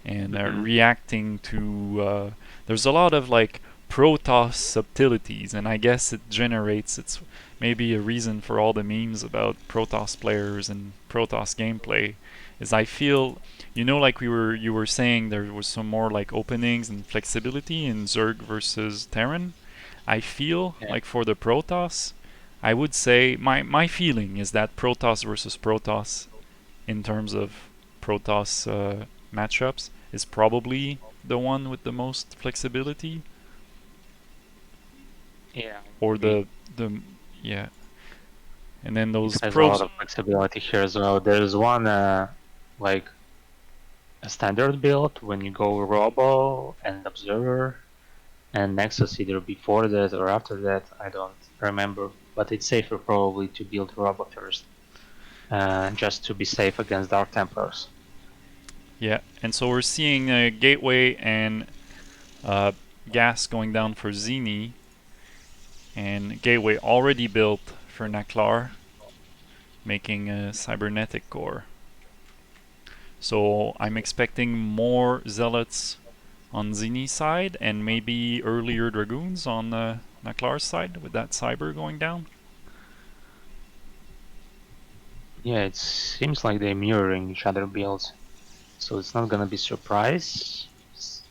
and reacting to. There's a lot of like Protoss subtleties, and I guess it's maybe a reason for all the memes about Protoss players and Protoss gameplay. Is I feel, like you were saying, there was some more like openings and flexibility in Zerg versus Terran. I feel like for the Protoss, I would say my feeling is that Protoss versus Protoss, in terms of Protoss matchups, is probably the one with the most flexibility.
Yeah.
Or yeah. And then those
It has a lot
probes.
of flexibility here as well. There's one like a standard build when you go Robo and Observer, and Nexus either before that or after that, I don't remember. But it's safer probably to build Robo first, just to be safe against Dark Templars.
Yeah, and so we're seeing Gateway and Gas going down for Zimi, and Gateway already built for Naklar, making a cybernetic core. So I'm expecting more Zealots on Zini's side and maybe earlier Dragoons on Naklar's side with that cyber going down.
Yeah, it seems like they're mirroring each other builds, so it's not gonna be surprise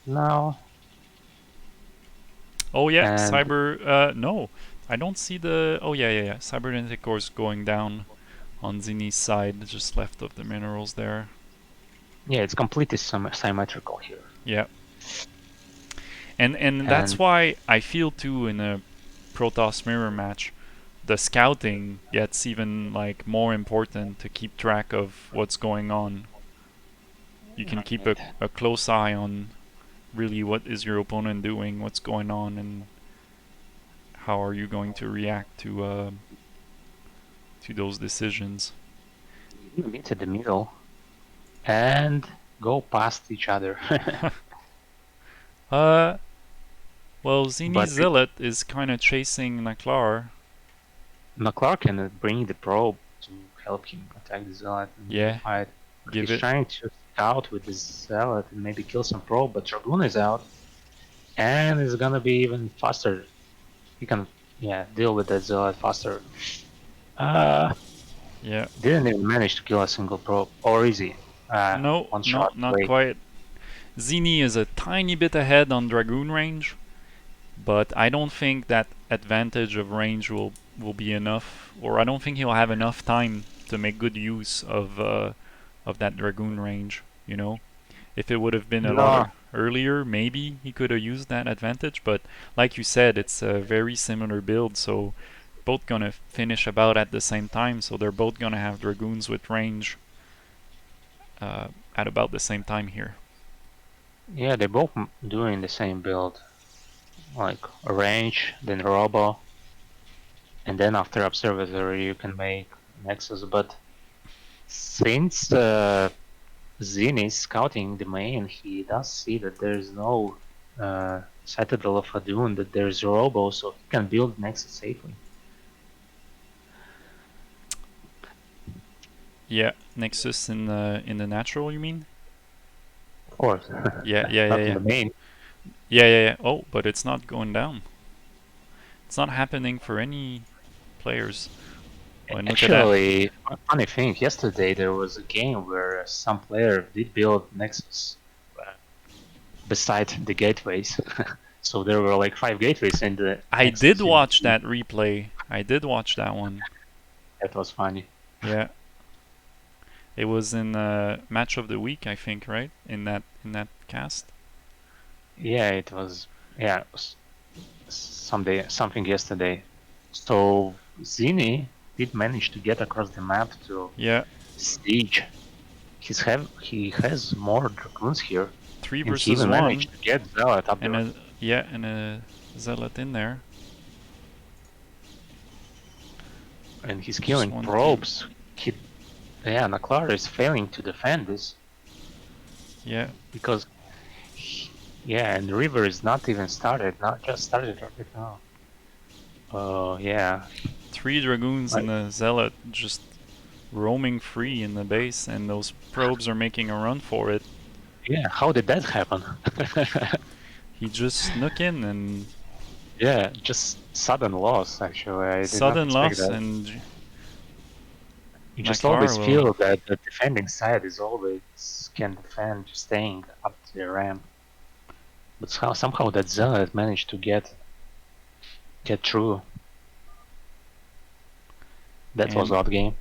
now.
Oh yeah,
And
cyber. No, I don't see the. Oh yeah. Cybernetic core's going down on Zini's side, just left of the minerals there.
yeah, it's completely symmetrical here.
Yeah. And that's why I feel too in a Protoss mirror match, the scouting gets even like more important to keep track of what's going on. You can keep a close eye on really what is your opponent doing, what's going on, and how are you going to react to those decisions.
Meet at the middle and go past each other.
Well, Zini's Zealot is kind of chasing Naklar.
Naklar can bring the probe to help him attack the Zealot and win the fight. But he's trying to scout with the Zealot and maybe kill some probe, but Dragoon is out. And it's gonna be even faster. He can, deal with that Zealot faster. Didn't even manage to kill a single probe. Or is he?
No,
one shot.
not quite. Zini is a tiny bit ahead on Dragoon range, but I don't think that advantage of range will be enough, or I don't think he'll have enough time to make good use of that Dragoon range. You know, if it would have been a lot earlier, maybe he could have used that advantage. But like you said, it's a very similar build, so both gonna finish about at the same time. So they're both gonna have Dragoons with range at about the same time here.
Yeah, they're both doing the same build, like a range, then Robo, and then after Observatory you can make Nexus. But since Zin is scouting the main, he does see that there's no Citadel of Adun, that there's Robo, so he can build Nexus safely.
Yeah, Nexus in the natural, you mean?
Of course.
Yeah.
In the main.
Yeah. Oh, but it's not going down. It's not happening for any players. Well,
actually, funny thing, yesterday there was a game where some player did build Nexus beside the gateways. So there were like 5 gateways in the
I did watch that replay. I did watch that one.
That was funny.
Yeah. It was in Match of the Week, I think, right? In that cast.
Yeah, it was. Yeah, it was something yesterday. So Zini did manage to get across the map to Siege. He has more Dragoons here.
3
and
versus
he even
1.
Managed to get Zealot up there.
And a Zealot in there.
And he's killing probes. Naklar is failing to defend this.
Yeah.
Because, and the river is not even started. Not just started right now. Oh, yeah.
3 Dragoons and the Zealot just roaming free in the base, and those probes are making a run for it.
Yeah, how did that happen?
He just snuck in and...
Yeah, just sudden loss, actually. I
sudden
did not
loss,
that.
and...
You just always feel that the defending side is always can defend staying up to the ramp. But somehow that Zealot managed to get through. That was odd game.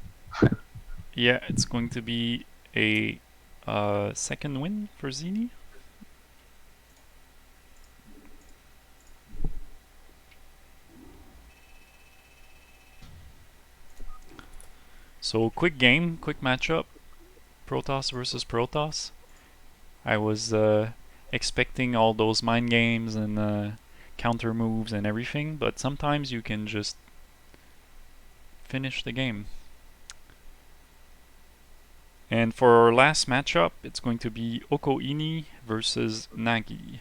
Yeah, it's going to be a second win for Zini. So quick game, quick matchup. Protoss versus Protoss. I was expecting all those mind games and counter moves and everything, but sometimes you can just finish the game. And for our last matchup, it's going to be Okowini versus Nagi.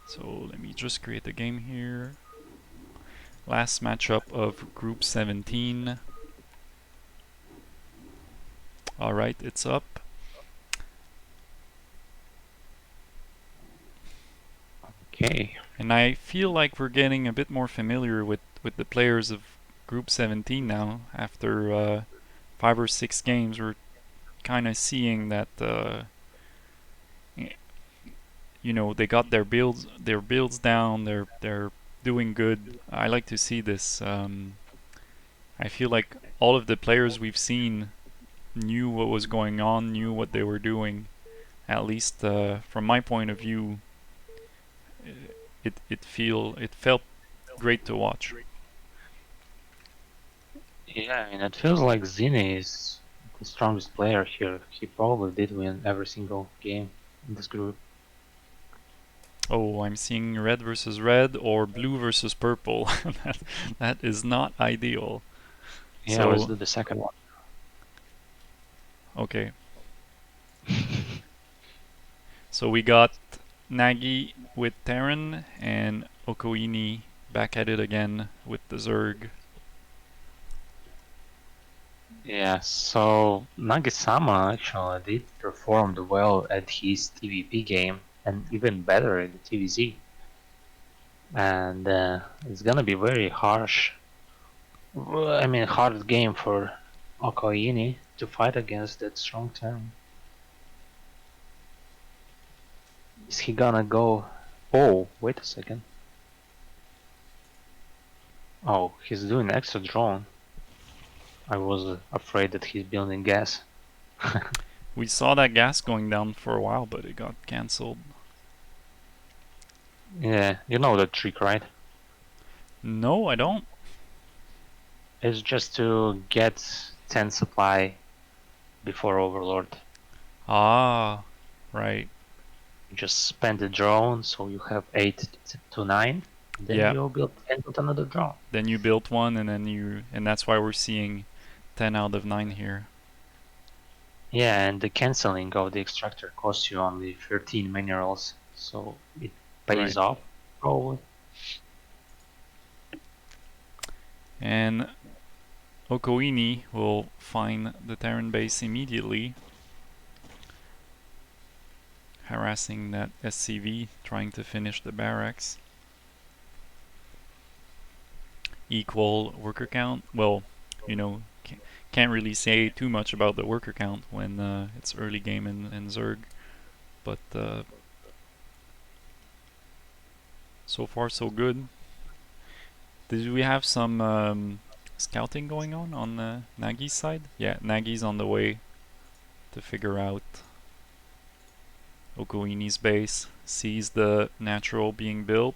So let me just create the game here. Last matchup of Group 17. Alright, it's up.
Okay.
And I feel like we're getting a bit more familiar with the players of Group 17 now. After 5 or 6 games, we're kind of seeing that you know, they got their builds down. They're doing good. I like to see this. I feel like all of the players we've seen knew what was going on, knew what they were doing. At least from my point of view, it felt great to watch.
Yeah, and it feels like Zini is the strongest player here. He probably did win every single game in this group.
Oh, I'm seeing red versus red or blue versus purple. that is not ideal.
Yeah, let's
So,
do the second one.
okay. So we got Nagi with Terran and Okowini back at it again with the Zerg.
Yeah, so Nagisama actually did performed well at his TVP game and even better in the TVZ. And it's gonna be very harsh. I mean, hard game for Okowini to fight against that strong Terran. Is he gonna go? Oh, wait a second. Oh, he's doing extra drone. I was afraid that he's building gas.
We saw that gas going down for a while, but it got cancelled.
Yeah, you know that trick, right?
No, I don't.
It's just to get 10 supply before Overlord.
Ah, right.
You just spend the drone, so you have 8 to 9. Then
Yeah.
you'll build another drone.
Then you built one, and and that's why we're seeing 10 out of 9 here.
Yeah, and the canceling of the extractor costs you only 13 minerals, so it pays
Right.
off, probably.
And Okowini will find the Terran base immediately, harassing that SCV, trying to finish the barracks. Equal worker count. Well, you know, can't really say too much about the worker count when it's early game in Zerg, but so far so good. Did we have some scouting going on Nagi's side? Yeah, Nagi's on the way to figure out Okowini's base, sees the natural being built,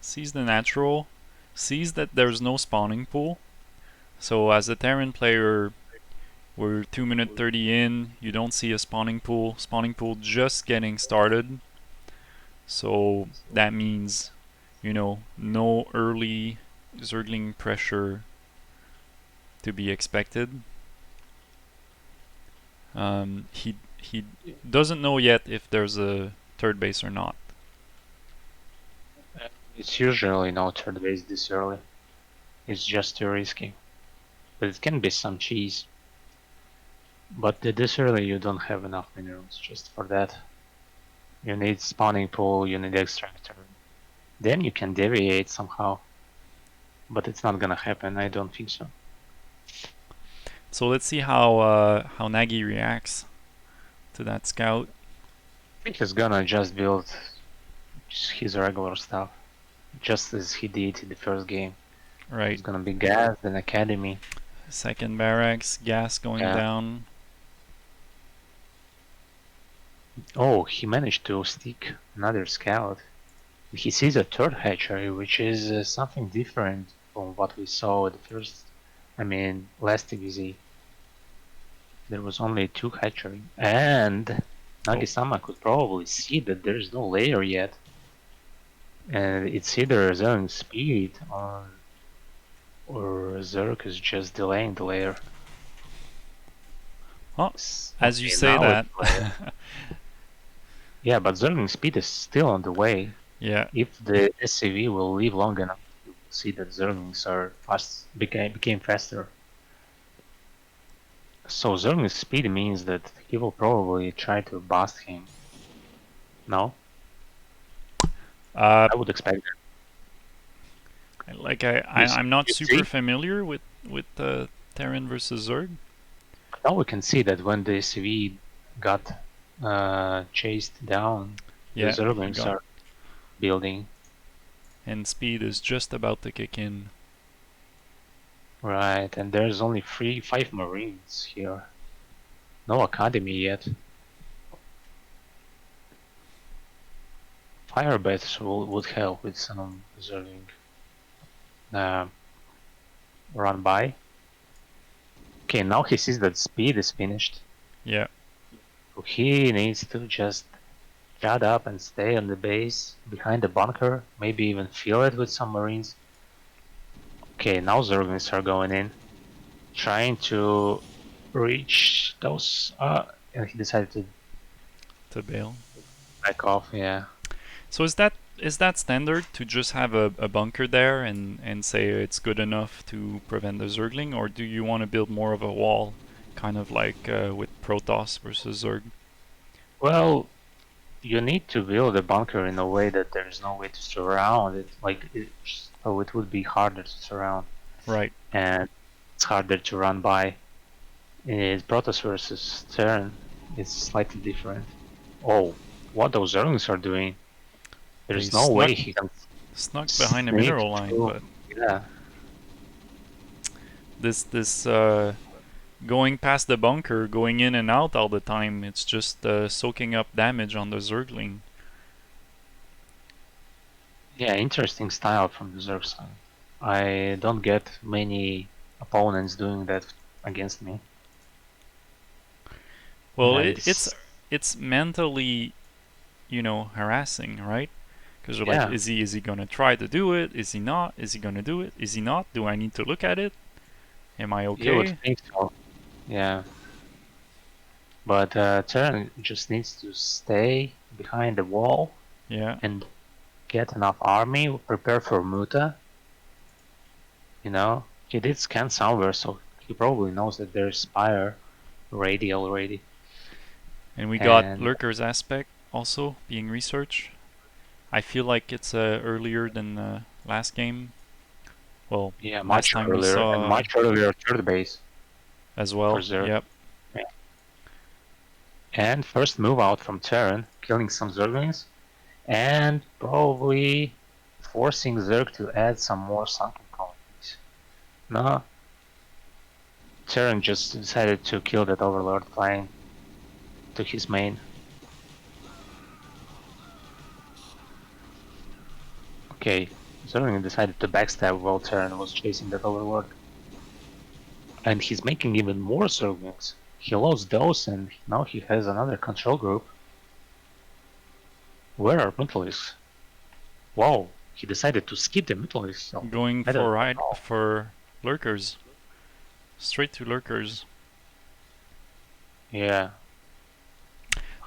sees the natural, sees that there's no spawning pool. So as a Terran player, we're 2 minute 30 in, you don't see a spawning pool. Spawning pool just getting started. So that means, you know, no early Zergling pressure to be expected. He doesn't know yet if there's a third base or not.
It's usually not third base this early. It's just too risky. But it can be some cheese. But this early you don't have enough minerals just for that. You need spawning pool, you need extractor. Then you can deviate somehow. But it's not gonna happen, I don't think so.
So let's see how Nagi reacts to that scout.
I think he's gonna just build his regular stuff. Just as he did in the first game.
Right.
It's gonna be gas, then academy.
Second barracks, gas going down.
Oh, he managed to stick another scout. He sees a third hatchery, which is something different from what we saw at the first, last TVZ. There was only two hatchery, and
Oh,
Nagi-sama could probably see that there's no layer yet, and it's either Zerg's speed or Zerg is just delaying the layer.
oh, as you
Okay,
say
now it's
that.
layer. Yeah, but Zerg's speed is still on the way.
Yeah.
If the SCV will live long enough, you will see that Zerglings became faster. So Zergling's speed means that he will probably try to bust him. No?
Uh,
I would expect
like
that.
I'm not
You
super
see?
familiar with Terran versus Zerg.
Now we can see that when the SCV got chased down, the
Yeah, he
Zerglings
got,
are building.
and speed is just about to kick in.
Right, and there's only 5 Marines here. No Academy yet. Firebats would help with some Zerling uh, run by. Okay, now he sees that speed is finished.
Yeah.
So he needs to just shut up and stay on the base behind the bunker, maybe even fill it with some marines. Okay, now Zerglings are going in, trying to reach those. And he decided to
To bail.
back off. Yeah.
So is that standard to just have a bunker there and say it's good enough to prevent the Zergling, or do you want to build more of a wall, kind of like with Protoss versus Zerg?
Well, you need to build a bunker in a way that there's no way to surround it. So it would be harder to surround,
Right.
and it's harder to run by. In Protoss versus Terran, it's slightly different. Oh, what those Zerglings are doing!
They
There's no
snuck
way he can
snuck behind a
sneak
mineral line,
through.
but
Yeah,
this going past the bunker, going in and out all the time, it's just soaking up damage on the Zergling.
yeah, interesting style from the Zerg side. I don't get many opponents doing that against me.
Well,
And
it's mentally, harassing, right? Because you're like,
yeah,
is he gonna try to do it? Is he not? Is he gonna do it? Is he not? Do I need to look at it? Am I
you would
okay?
think so. Yeah, but Terran just needs to stay behind the wall
Yeah.
and get enough army, prepare for Muta. He did scan somewhere, so he probably knows that there's Spire ready already.
And we got
And
Lurker's aspect also being researched. I feel like it's earlier than the last game. Well,
yeah,
last
much
time we
earlier, and
saw
much earlier third base
as
for
well.
Zerg.
Yep.
Yeah. And first move out from Terran, killing some Zerglings, and probably forcing Zerg to add some more sunken colonies. No, Terran just decided to kill that Overlord flying to his main. Okay, Zerling decided to backstab while Terran was chasing that Overlord. And he's making even more Zerglings. He lost those and now he has another control group. Where are Mutualists? Wow, he decided to skip the Mutualists, so
Going
I don't
for
know.
for Lurkers. Straight to Lurkers.
Yeah,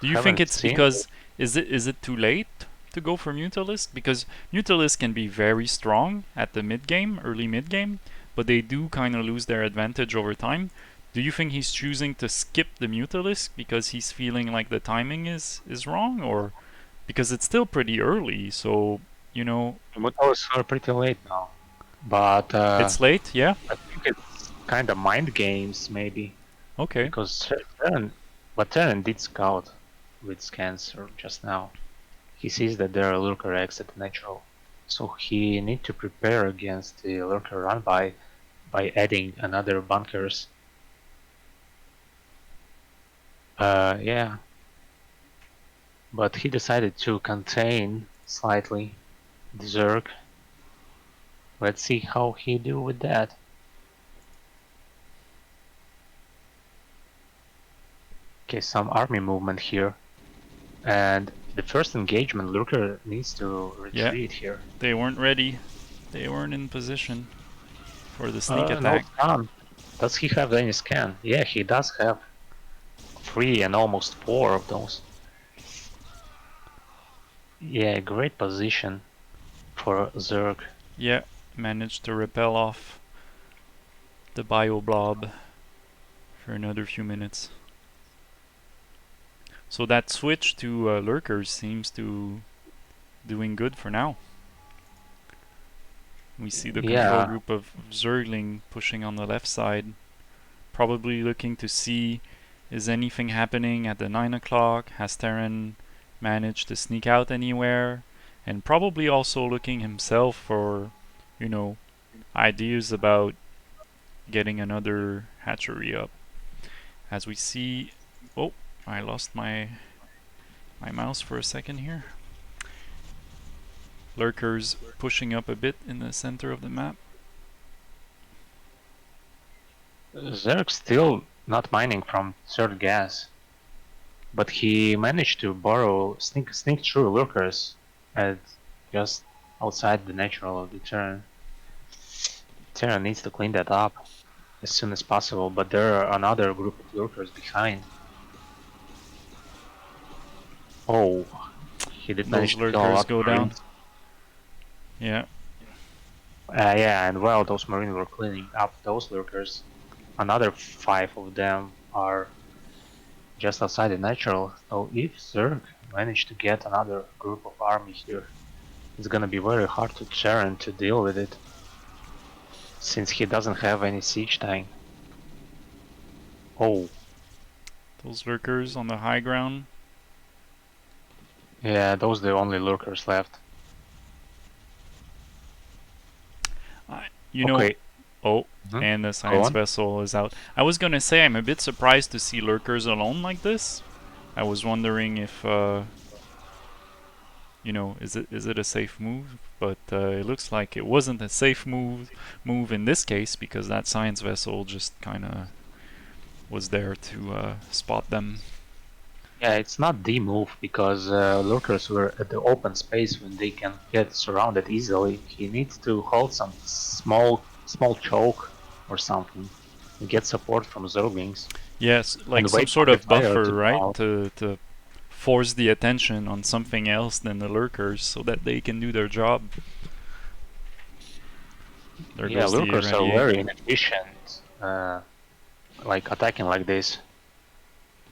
Do you think
haven't
it's
seen.
because is it too late to go for Mutalist? Because Mutalist can be very strong at the mid game, early mid game, but they do kind of lose their advantage over time. Do you think he's choosing to skip the Mutalist because he's feeling like the timing is wrong, or because it's still pretty early? So
The Mutualists are pretty late now. But
it's late. Yeah.
I think it's kind of mind games, maybe.
Okay.
Because Terran did scout with scans just now. He sees that there are lurker eggs at the natural, so he need to prepare against the lurker run by adding another bunkers. Yeah, but he decided to contain slightly. the Zerg. Let's see how he do with that. Okay, some army movement here. And the first engagement, Lurker needs to retreat here.
They weren't ready. They weren't in position for the sneak
No
attack.
scan. Does he have any scan? Yeah, he does have 3 and almost 4 of those. Yeah, great position for Zerg.
Yeah, managed to repel off the bio blob for another few minutes. So that switch to lurkers seems to doing good for now. We see the control group of Zergling pushing on the left side, probably looking to see is anything happening at the 9 o'clock, has Terran managed to sneak out anywhere, and probably also looking himself for, you know, ideas about getting another hatchery up. As we see, oh, I lost my mouse for a second here. Lurkers pushing up a bit in the center of the map.
Zerg still not mining from third gas, but he managed to sneak through Lurkers at just outside the natural of the Terran. Terran needs to clean that up as soon as possible, but there are another group of Lurkers behind. Oh, he did manage to kill a lot
go
of Marines.
down. Yeah.
Yeah, and while those Marines were cleaning up those Lurkers, another 5 of them are just outside the natural. So if Zerg managed to get another group of army here, it's gonna be very hard to Terran to deal with it, since he doesn't have any siege tank. Oh.
Those lurkers on the high ground.
Yeah, those are the only lurkers left.
You know, oh, and the science vessel is out. I was gonna say I'm a bit surprised to see lurkers alone like this. I was wondering if, you know, is it a safe move? But it looks like it wasn't a safe move in this case, because that science vessel just kind of was there to spot them.
Yeah, it's not the move, because lurkers were at the open space when they can get surrounded easily. He needs to hold some small choke or something and get support from Zerglings.
Yes, like some sort of buffer, right? To force the attention on something else than the lurkers so that they can do their job.
Yeah, lurkers are very inefficient, like attacking like this,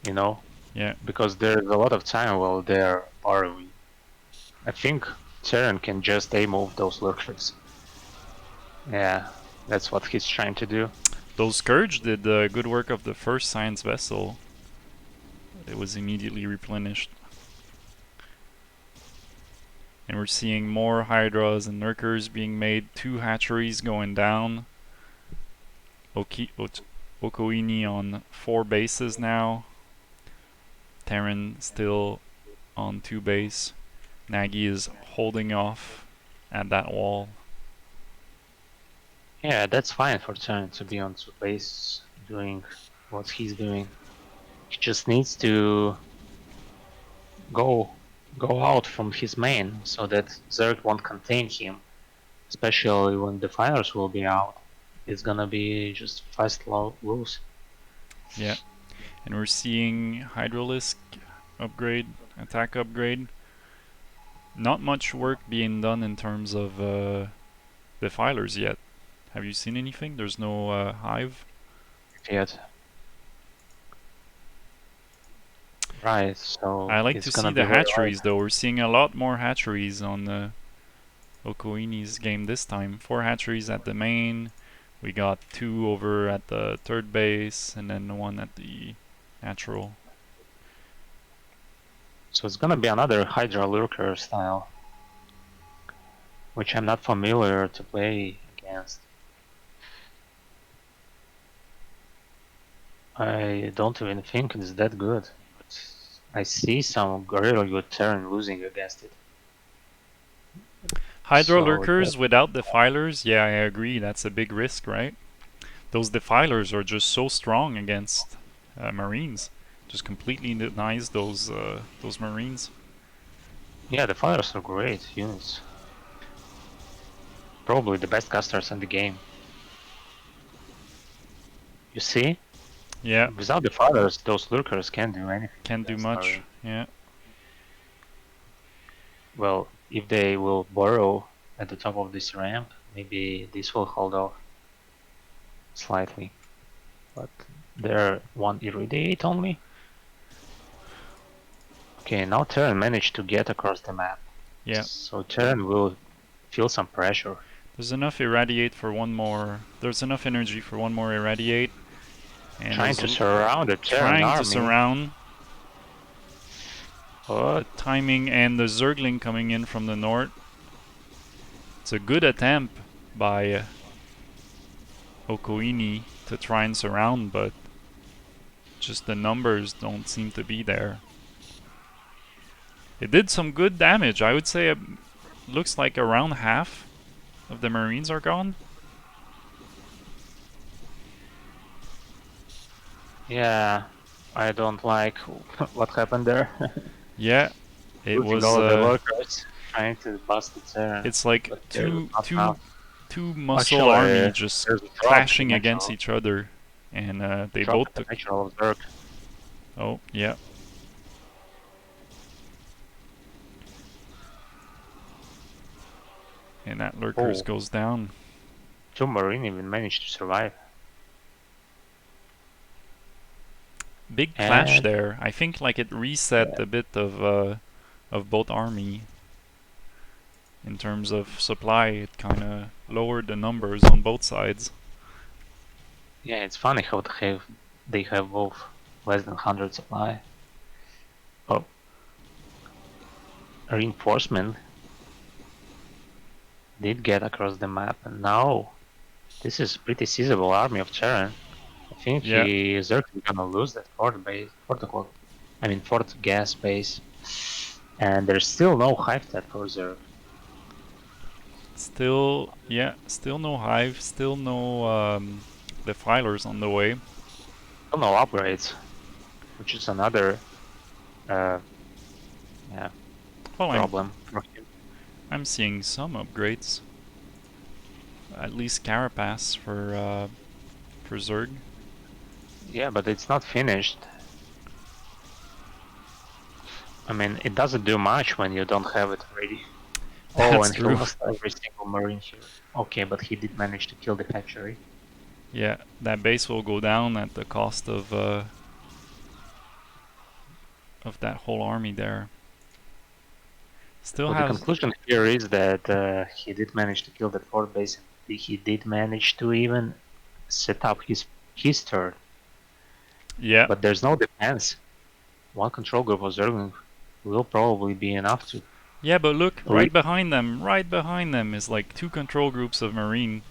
you know?
Yeah.
Because there's a lot of time while they're borrowing. I think Terran can just A-move those lurkers. Yeah, that's what he's trying to do.
Those Scourge did the good work of the first science vessel. It was immediately replenished. And we're seeing more Hydras and Lurkers being made. 2 hatcheries going down. Okowini on 4 bases now. Terran still on 2 base. Nagi is holding off at that wall.
Yeah, that's fine for Terran to be on 2 base doing what he's doing. He just needs to go out from his main so that Zerg won't contain him, especially when the fighters will be out. It's gonna be just fast lose.
Yeah, and we're seeing Hydralisk upgrade, attack upgrade. Not much work being done in terms of defilers yet. Have you seen anything? There's no hive
yet. Right, so
I like to see the hatcheries though. We're seeing a lot more hatcheries on the Okowini's game this time. 4 hatcheries at the main. We got 2 over at the third base, and then 1 at the natural.
So it's gonna be another Hydra Lurker style, which I'm not familiar to play against. I don't even think it's that good, but I see some really good Terran losing against it.
Hydra
So
lurkers without defilers, yeah, I agree. That's a big risk, right? Those defilers are just so strong against Marines. Just completely denies those Marines.
yeah, the fighters are great units. Probably the best casters in the game. You see?
Yeah,
Without the fighters, those lurkers can't do anything
can't do
against
much.
Marine.
Yeah.
Well, if they will burrow at the top of this ramp, maybe this will hold off slightly. But they're one irradiate only. Okay, now Terran managed to get across the map.
Yeah.
So Terran will feel some pressure.
There's enough irradiate for one more. There's enough energy for one more irradiate. And
Trying to surround the Terran
trying to
army.
surround.
But
The timing and the Zergling coming in from the north. It's a good attempt by Okowini to try and surround, but just the numbers don't seem to be there. It did some good damage. I would say it looks like around half of the Marines are gone.
yeah, I don't like what happened there.
Yeah, it
Losing
was.
all the workers, trying to bust the Terran.
It's like
But there's not enough.
two muscle
Actually,
army just
there's a drop
clashing
in
against
natural,
each other, and they
drop
both
in the
took.
natural Zerg.
Oh yeah. And that lurkers
Oh,
goes down.
2 Marine even managed to survive.
Big clash
And
there. I think like it reset a bit of both army. In terms of supply, it kind of lowered the numbers on both sides.
yeah, it's funny how they have both less than 100 supply. Oh, reinforcement did get across the map, and now this is pretty sizable army of Terran. I think
Yeah.
Zerg is gonna lose that fourth gas base, and there's still no hive tech for Zerg.
Still, yeah, still no hive, still no defilers on the way.
Still no upgrades, which is another yeah,
Well,
problem for him.
I'm seeing some upgrades. At least Carapace for Zerg.
Yeah, but it's not finished. I mean, it doesn't do much when you don't have it ready. Oh,
That's
and he
true.
lost every single Marine here. Okay, but he did manage to kill the hatchery.
Yeah, that base will go down at the cost of that whole army there. Still
So the
has.
conclusion here is that he did manage to kill that fourth base, and he did manage to even set up his turn.
Yeah.
But there's no defense. One control group of Zergling will probably be enough to.
Yeah, but look, right behind them is like 2 control groups of Marine.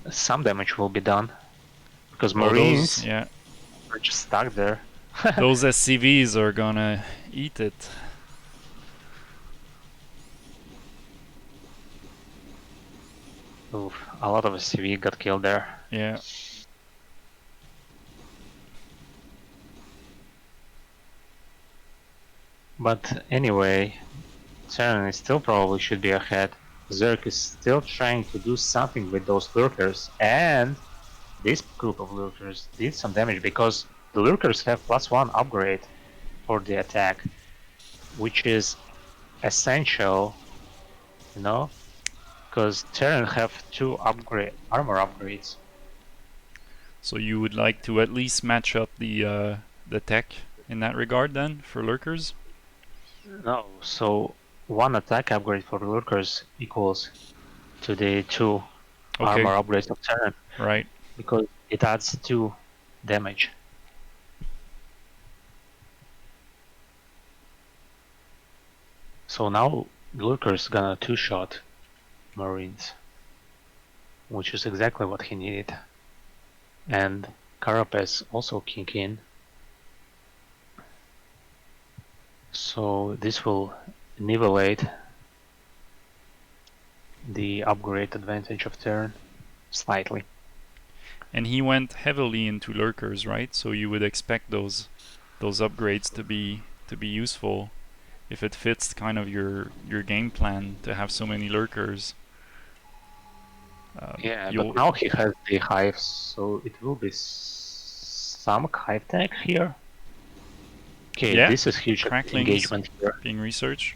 Some damage will be done. Because Marines
Yeah.
are just stuck there.
Those SCVs are gonna eat it.
Oof, a lot of CV got killed there.
Yeah.
But anyway, Terran still probably should be ahead. Zerg is still trying to do something with those lurkers, and this group of lurkers did some damage because the lurkers have +1 upgrade for the attack, which is essential, you know, because Terran have 2 armor upgrades.
So you would like to at least match up the tech in that regard then for lurkers?
No, so 1 attack upgrade for lurkers equals to the 2 armor upgrades of Terran.
Right.
Because it adds 2 damage. So now Lurker's gonna 2-shot Marines, which is exactly what he needed. And Carapace also kick in. So this will nivellate the upgrade advantage of Terran slightly.
And he went heavily into lurkers, right? So you would expect those upgrades to be useful if it fits kind of your game plan to have so many lurkers.
Yeah, but now he has the hive, so it will be some hive tech here. Okay,
yeah,
this is huge engagement here.
being researched.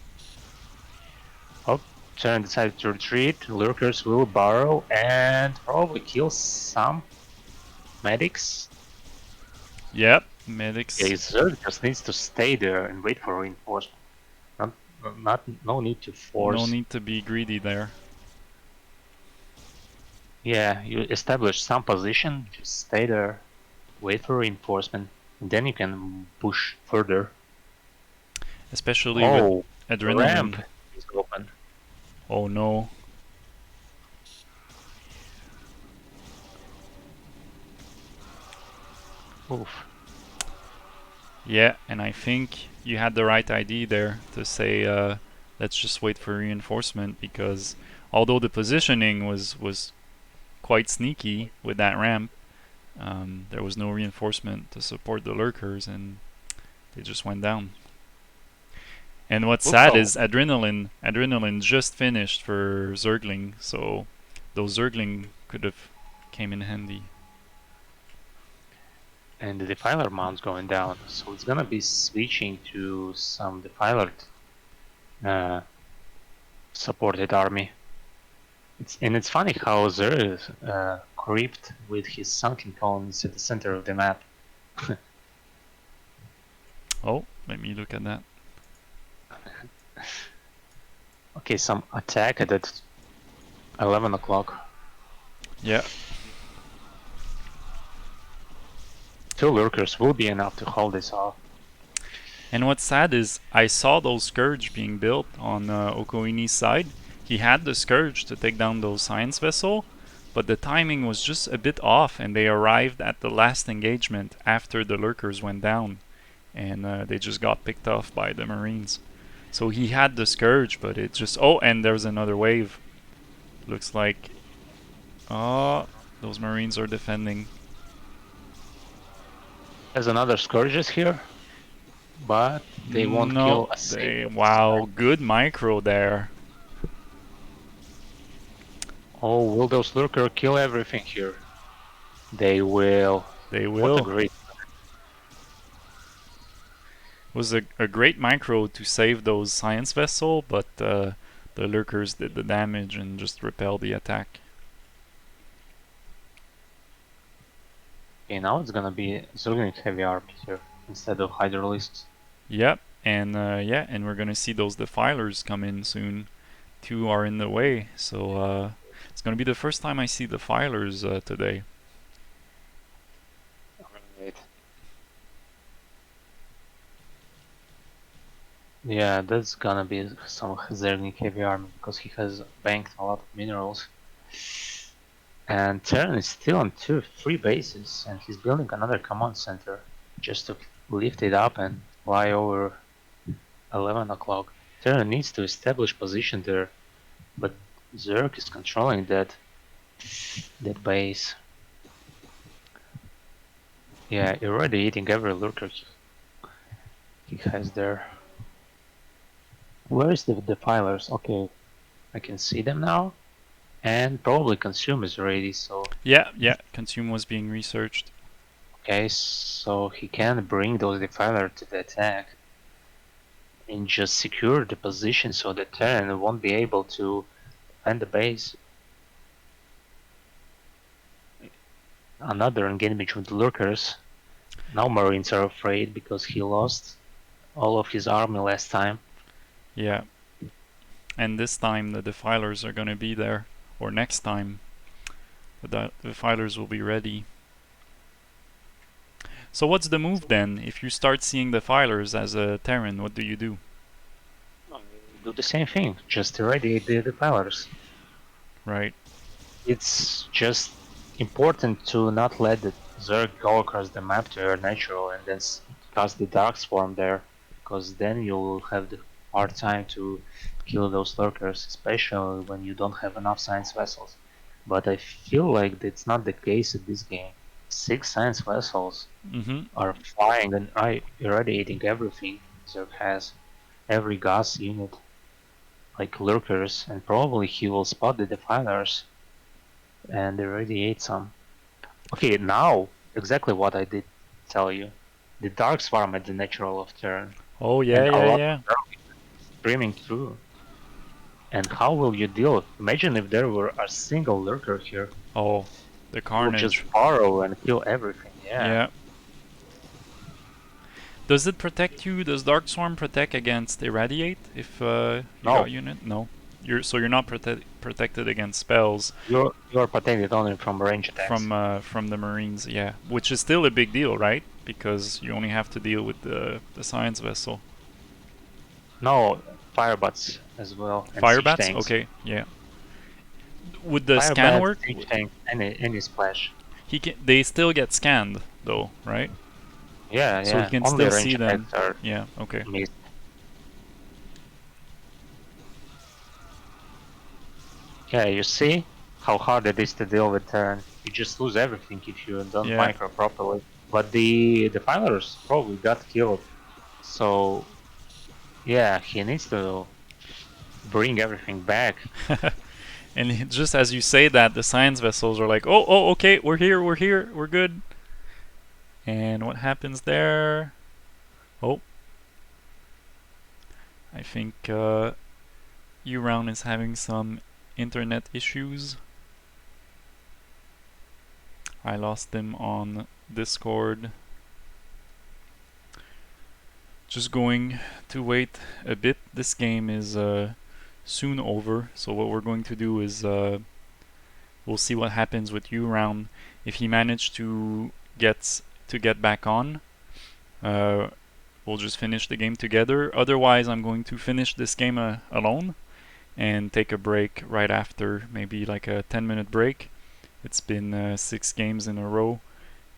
Oh, Terran decided to retreat. Lurkers will burrow and probably kill some medics.
Yep, medics.
Yeah, Zerg just needs to stay there and wait for reinforcement. No need to force.
No need to be greedy there.
Yeah, you establish some position, just stay there, wait for reinforcement, and then you can push further.
Especially with adrenaline.
Ramp is open.
Oh no.
Oof.
Yeah, and I think you had the right idea there to say let's just wait for reinforcement, because although the positioning was quite sneaky with that ramp, there was no reinforcement to support the lurkers, and they just went down. And what's sad is adrenaline just finished for Zergling, so those Zergling could have came in handy.
And the defiler mount's going down, so it's gonna be switching to some defiler supported army. It's funny how Zer creeped with his sunken columns at the center of the map.
Oh, let me look at that.
Okay, some attack at that 11 o'clock.
Yeah.
2 lurkers will be enough to hold this off.
And what's sad is I saw those Scourge being built on Okowini's side. He had the Scourge to take down those science vessel, but the timing was just a bit off, and they arrived at the last engagement after the lurkers went down, and they just got picked off by the Marines. So he had the Scourge, but it just... Oh, and there's another wave. Looks like... Oh, those Marines are defending.
There's another Scourges here, but they won't kill a single.
Wow, good micro there.
Oh, will those lurker kill everything here? They will.
They will.
What a great...
Was a great micro to save those science vessel, but the lurkers did the damage and just repelled the attack.
Okay, now it's gonna be Zerglings heavy army here instead of Hydralisks.
Yep, and and we're gonna see those defilers come in soon. 2 are in the way, so it's gonna be the first time I see defilers today.
Right. Yeah, that's gonna be some Zergling heavy army because he has banked a lot of minerals. And Terran is still on 3 bases, and he's building another command center just to lift it up and fly over 11 o'clock. Terran needs to establish position there, but Zerg is controlling that base. Yeah, irradiating every lurker he has there. Where is the defilers? Okay, I can see them now. And probably Consume is ready, so...
Yeah, Consume was being researched.
Okay, so he can bring those defilers to the attack and just secure the position so that Terran won't be able to defend the base. Another engagement with lurkers. Now Marines are afraid because he lost all of his army last time.
Yeah. And this time the defilers are gonna be there. Or next time, the defilers will be ready. So what's the move then? If you start seeing defilers as a Terran, what do you do?
Do the same thing, just irradiate the defilers.
Right.
It's just important to not let the Zerg go across the map to your natural and then cast the Dark Swarm there, because then you'll have the hard time to kill those lurkers, especially when you don't have enough science vessels. But I feel like that's not the case in this game. 6 science vessels
Mm-hmm.
are flying and irradiating everything. Zerg has every gas unit, like lurkers, and probably he will spot the defilers and irradiate some. Okay, now exactly what I did tell you. The dark swarm at the natural of turn,
Oh yeah,
and a
yeah,
lot
yeah.
of streaming through. And how will you deal? Imagine if there were a single lurker here.
Oh, the
He will just
carnage.
burrow and kill everything. Yeah.
Yeah. Does it protect you? Does Dark Swarm protect against Irradiate if you got
No,
unit? No. You're not protected against spells
you're protected only from range attacks.
from the Marines, yeah. Which is still a big deal, right? Because you only have to deal with the science vessel.
No, firebots as well and siege
Firebats?
tanks.
Okay, yeah. Would the scan
Firebats,
work?
siege tanks, any splash.
They still get scanned though, right?
Yeah,
So he
yeah.
can
Only
still
range
see them.
attacks are
Yeah, okay.
missed. Yeah, you see how hard it is to deal with turn. You just lose everything if you don't
Yeah.
micro properly. But the defilers probably got killed. So yeah, he needs to bring everything back.
And just as you say that, the science vessels are like, oh, okay, we're here, we're good. And what happens there? Oh, I think U-Round is having some internet issues. I lost them on Discord. Just going to wait a bit. This game is soon over, so what we're going to do is we'll see what happens with U-Round. If he managed to get back on, we'll just finish the game together. Otherwise, I'm going to finish this game alone and take a break right after, maybe like a 10-minute break. It's been 6 games in a row,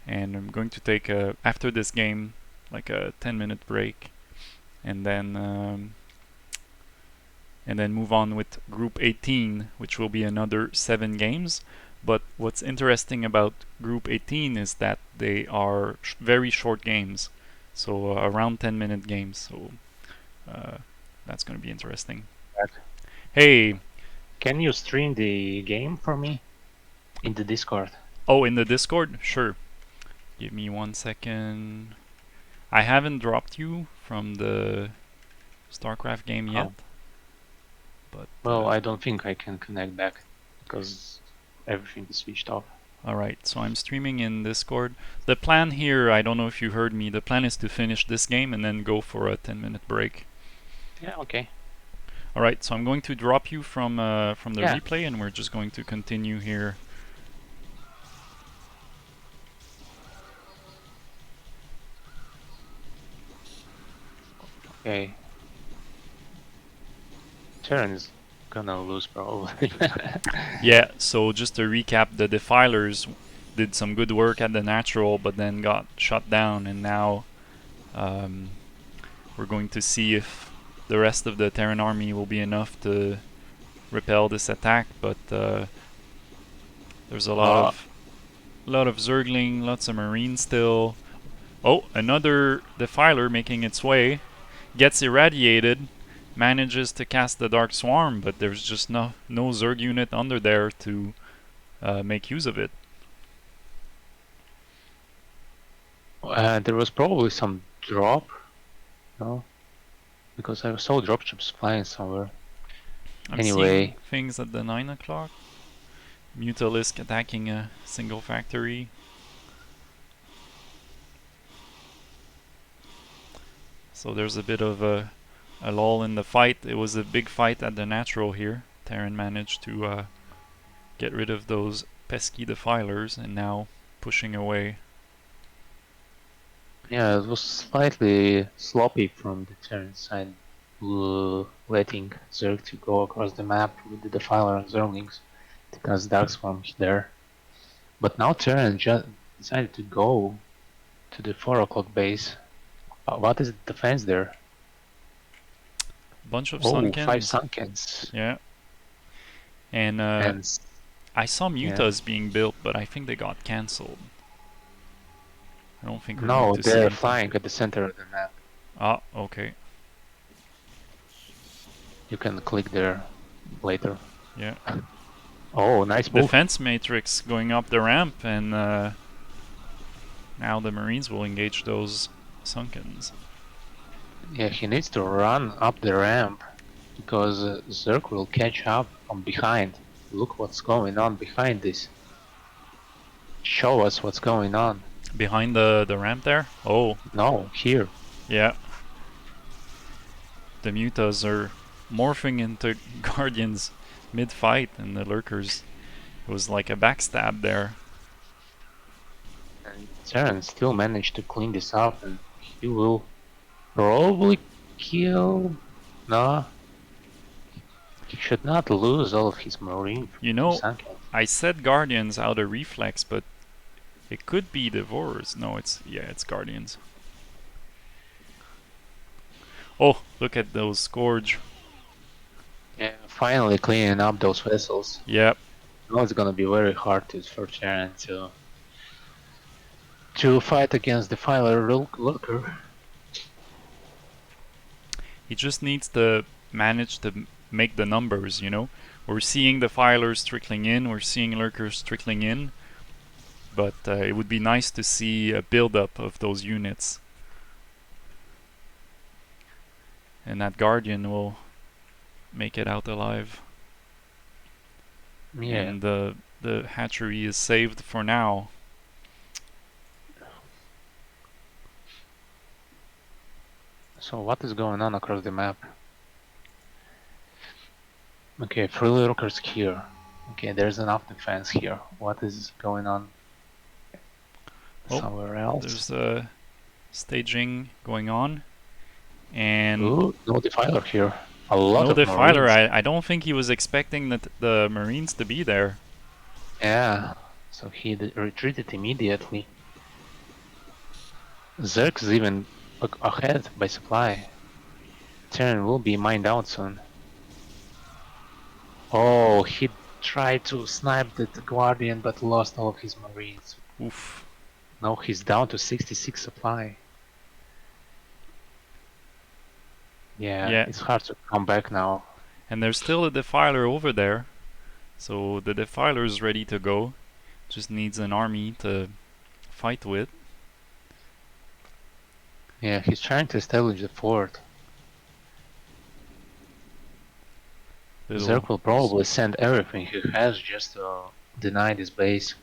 and I'm going to take after this game like a 10-minute break, and then move on with Group 18, which will be another 7 games. But what's interesting about Group 18 is that they are very short games, so around 10-minute games. So that's going to be interesting. Hey,
Can you stream the game for me in the Discord?
oh, in the Discord? Sure. Give me 1 second. I haven't dropped you from the StarCraft game yet.
Oh.
But
Well, I don't think I can connect back because everything is switched off.
alright, so I'm streaming in Discord. The plan here, I don't know if you heard me, the plan is to finish this game and then go for a 10-minute break.
Yeah, okay.
Alright, so I'm going to drop you from the
Yeah.
replay, and we're just going to continue here.
Okay. Terran is gonna lose probably.
Yeah, so just to recap, the Defilers did some good work at the natural, but then got shut down, and now we're going to see if the rest of the Terran army will be enough to repel this attack. But there's a lot of Zergling, lots of Marines still. Oh, another Defiler making its way, gets irradiated, manages to cast the Dark Swarm, but there's just no Zerg unit under there to make use of it.
There was probably some drop, no? Because I saw dropships flying somewhere.
I'm
Anyway.
seeing things at the 9 o'clock. Mutalisk attacking a single factory. So there's a bit of a lull in the fight. It was a big fight at the natural here. Terran managed to get rid of those pesky defilers, and now pushing away.
Yeah, it was slightly sloppy from the Terran side, letting Zerg to go across the map with the Defiler and Zerglings because Dark Swarm's there. But now Terran just decided to go to the 4 o'clock base. What is the defense there?
bunch of
Oh, 5
Sunkens.
Sunkens.
Yeah. And I saw
Yeah.
Mutas being built, but I think they got cancelled. I don't think we're going
No,
to see
they're
anything.
flying at the center of the map.
Ah, okay.
You can click there later.
Yeah.
Oh, nice move.
Defense matrix going up the ramp, and now the Marines will engage those Sunkens.
Yeah, he needs to run up the ramp because Zerk will catch up from behind. Look what's going on behind this. Show us what's going on.
Behind the ramp there? Oh.
No, here.
Yeah. The Mutas are morphing into Guardians mid-fight, and the Lurkers, it was like a backstab there.
And Terran still managed to clean this up, and he will probably kill... No. He should not lose all of his Marine.
You know, I said Guardians out of reflex, but it could be Devourers. No, it's Guardians. Oh, look at those Scourge.
Yeah, finally cleaning up those vessels.
Yep.
Now it's gonna be very hard for Terran to fight against the Filer Lurker.
He just needs to manage to make the numbers, you know? We're seeing the Filers trickling in, we're seeing Lurkers trickling in, but it would be nice to see a build-up of those units. And that Guardian will make it out alive.
Yeah.
And the hatchery is saved for now.
So what is going on across the map? Okay, 3 Lurkers here. Okay, there's enough defense here. What is going on somewhere else?
There's staging going on. And
ooh, no Defiler here. A lot
no
of
Defiler.
Marines.
I don't think he was expecting the Marines to be there.
Yeah, so he retreated immediately. Zerk is even ahead by supply. Terran will be mined out soon. Oh, he tried to snipe the Guardian but lost all of his Marines.
Oof.
Now he's down to 66 supply. Yeah, it's hard to come back now.
And there's still a Defiler over there. So the Defiler is ready to go. Just needs an army to fight with.
Yeah, he's trying to establish the fort. Zerk will probably send everything he has just to deny this base.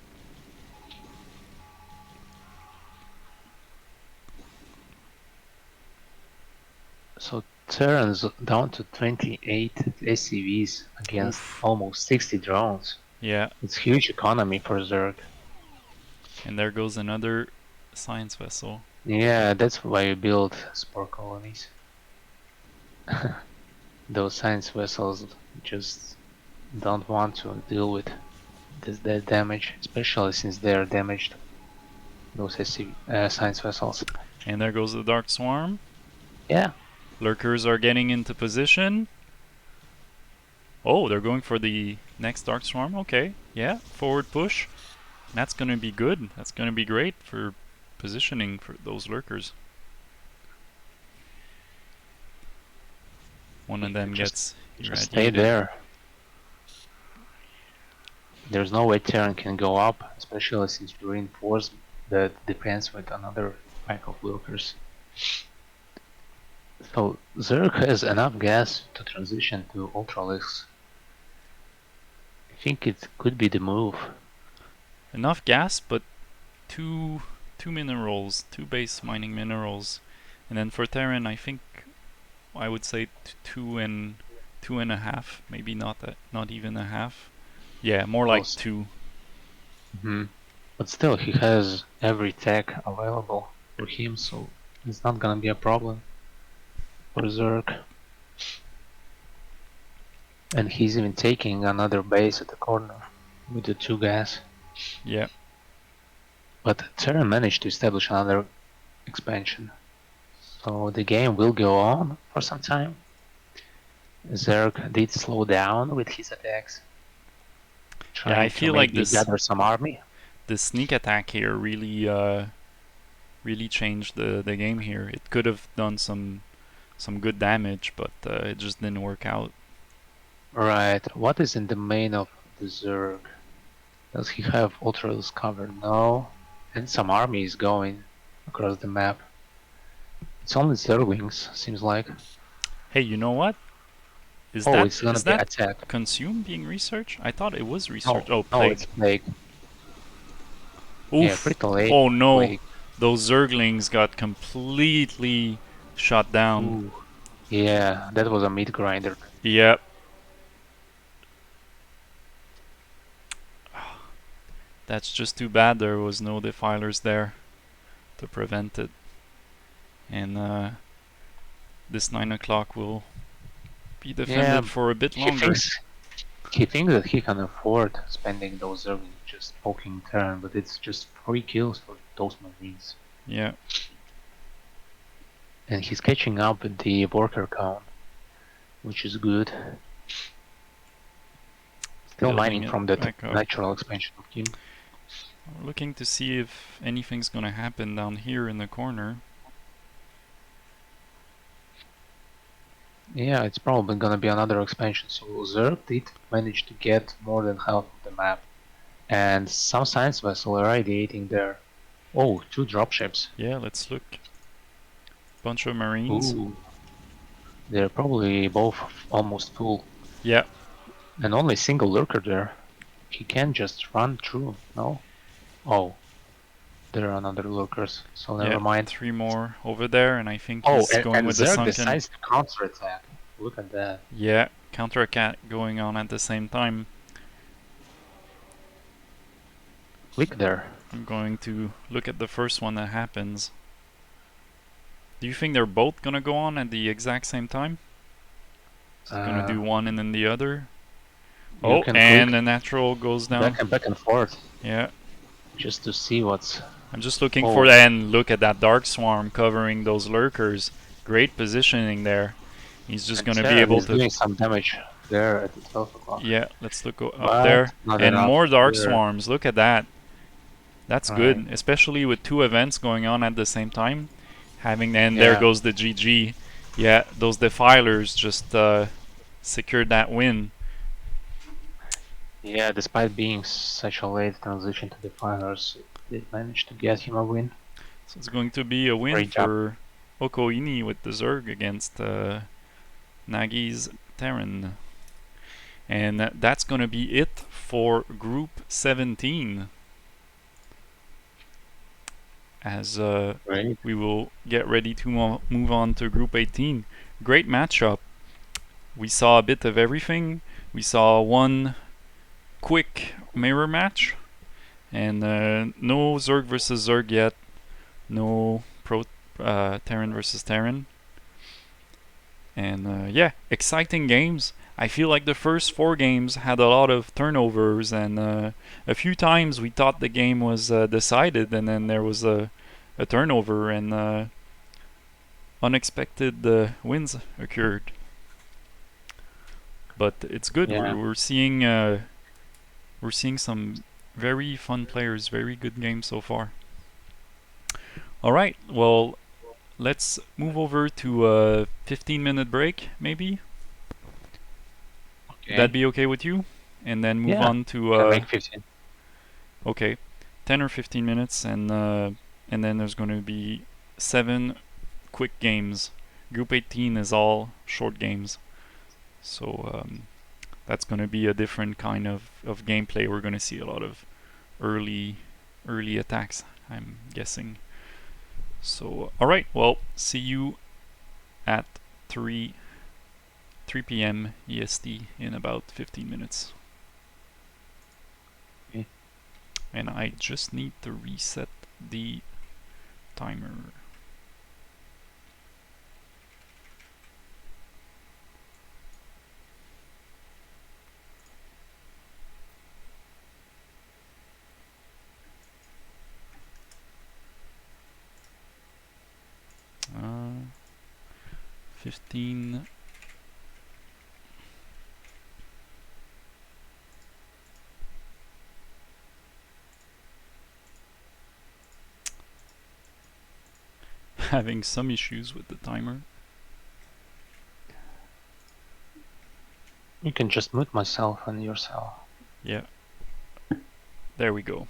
So Terran's down to 28 SCVs against almost 60 drones.
Yeah.
It's huge economy for Zerk.
And there goes another science vessel.
Yeah, that's why you build spore colonies. Those science vessels just don't want to deal with that damage, especially since they are damaged. Those science vessels.
And there goes the Dark Swarm.
Yeah.
Lurkers are getting into position. Oh, they're going for the next Dark Swarm. Okay, yeah, forward push. That's gonna be good. That's gonna be great for positioning for those Lurkers. One of them gets irradiated.
Just stay there. There's no way Terran can go up, especially since you reinforce the defense with another pack of Lurkers. So Zerk has enough gas to transition to Ultralisk. I think it could be the move.
Enough gas, but two minerals, 2 base mining minerals, and then for Terran, I think I would say 2.5, maybe not even a half. Yeah, more like 2.
But still, he has every tech available for him, so it's not gonna be a problem for Zerk. And he's even taking another base at the corner with the 2 gas.
Yeah.
But Terran managed to establish another expansion. So the game will go on for some time. Zerg did slow down with his attacks,
Yeah, I
trying to
feel like
maybe
this
gather some army.
sneak attack here really changed the game here. It could have done some good damage, but it just didn't work out.
Right, what is in the main of the Zerg? Does he have Ultra's cover? No. And some army is going across the map. It's only Zerglings, seems like.
Hey, you know what? Is
Oh,
that
it's gonna be attack.
consume being researched? I thought it was research.
No,
Oh,
no, it's
plague.
Plague. Yeah,
Oof.
pretty late.
Oh no.
Plague.
Those Zerglings got completely shot down.
Ooh. Yeah, that was a meat grinder.
Yep. That's just too bad there was no defilers there to prevent it. And this 9 o'clock will be
Yeah,
defended for a bit
he
longer.
thinks that he can afford spending those Zerglings just poking turn, but it's just 3 kills for those Marines.
Yeah.
And he's catching up with the worker count, which is good. Still
Building
mining
it
from that
back up.
natural expansion of Kim.
We're looking to see if anything's gonna happen down here in the corner.
Yeah, it's probably gonna be another expansion. So Zerg did manage to get more than half of the map. And some science vessel are radiating there. Oh, 2 dropships.
Yeah, let's look. Bunch of Marines.
Ooh. They're probably both almost full.
Yeah.
And only single lurker there. He can just run through, no? Oh, there are another lurkers, so
Yeah.
never mind.
3 more over there, and I think
Oh,
he's going
and
with the
Zerg
sunken.
decides to counterattack. Look at that.
Yeah, counterattack going on at the same time.
Click there.
I'm going to look at the first one that happens. Do you think they're both gonna go on at the exact same time? Is it gonna do one and then the other?
You
Oh,
can
and
click
the natural goes down.
back and forth
Yeah.
just to see what's.
I'm just looking
Oh.
for that, and look at that Dark Swarm covering those lurkers. Great positioning there. He's just gonna be able
Is
to.
doing some damage there at the 12 o'clock.
Yeah, let's look up
But
there.
not
And
enough
more Dark
here.
Swarms. Look at that. That's
Right.
good, especially with 2 events going on at the same time. And
Yeah.
there goes the GG. Yeah, those defilers just secured that win.
Yeah, despite being such a late transition to the finals, they managed to get him a win.
So it's going to be a win
Great job.
for Okowini with the Zerg against Nagi's Terran. And that's going to be it for Group 17. As we will get ready to move on to Group 18. Great matchup. We saw a bit of everything. We saw one quick mirror match, and no Zerg versus Zerg yet. No Terran versus Terran. And yeah, exciting games. I feel like the first 4 games had a lot of turnovers, and a few times we thought the game was decided, and then there was a turnover, and unexpected wins occurred. But it's good.
Yeah.
We're seeing some very fun players, very good games so far. All right, well, let's move over to a 15-minute break, maybe.
Okay.
That'd be okay with you? And then move on to
can make 15.
Okay, 10 or 15 minutes, and then there's going to be 7 quick games. Group 18 is all short games, so that's going to be a different kind of gameplay. We're going to see a lot of early attacks, I'm guessing. So all right, well, see you at 3 p.m. EST in about 15 minutes.
Okay.
And I just need to reset the timer. Uh, 15 having some issues with the timer.
You can just mute myself and yourself.
Yeah. There we go.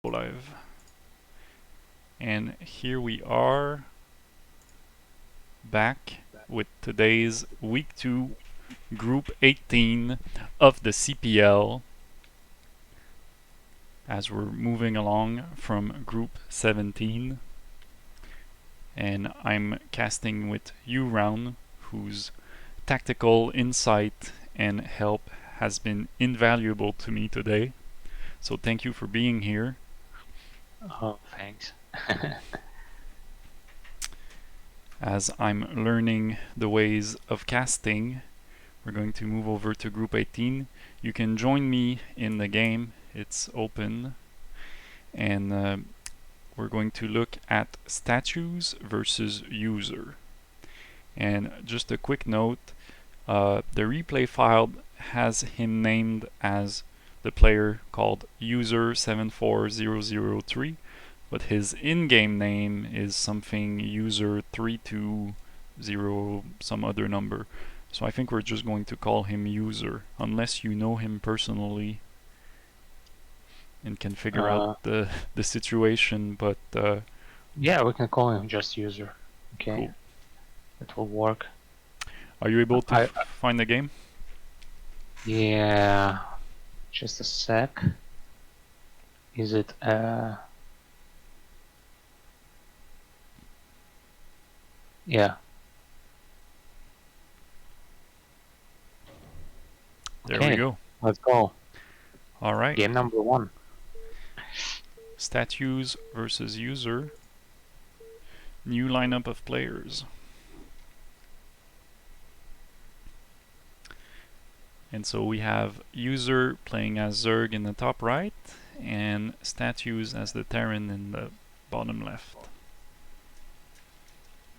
live. And here we are back with today's week 2 group 18 of the CPL as we're moving along from group 17. And I'm casting with you, Round, whose tactical insight and help has been invaluable to me today. So thank you for being here.
Oh, thanks.
As I'm learning the ways of casting, we're going to move over to group 18. You can join me in the game. It's open. And we're going to look at statues versus user. And just a quick note, the replay file has him named as the player called user74003, but his in-game name is something user320 some other number. So I think we're just going to call him user, unless you know him personally and can figure out the situation, but
yeah, we can call him just user. Okay,
cool.
That will work.
Are you able to find the game?
Yeah, just a sec. Is it yeah.
There we go.
Let's go.
All right.
Game number 1.
Statues versus user. New lineup of players. And so we have user playing as Zerg in the top right, and statues as the Terran in the bottom left.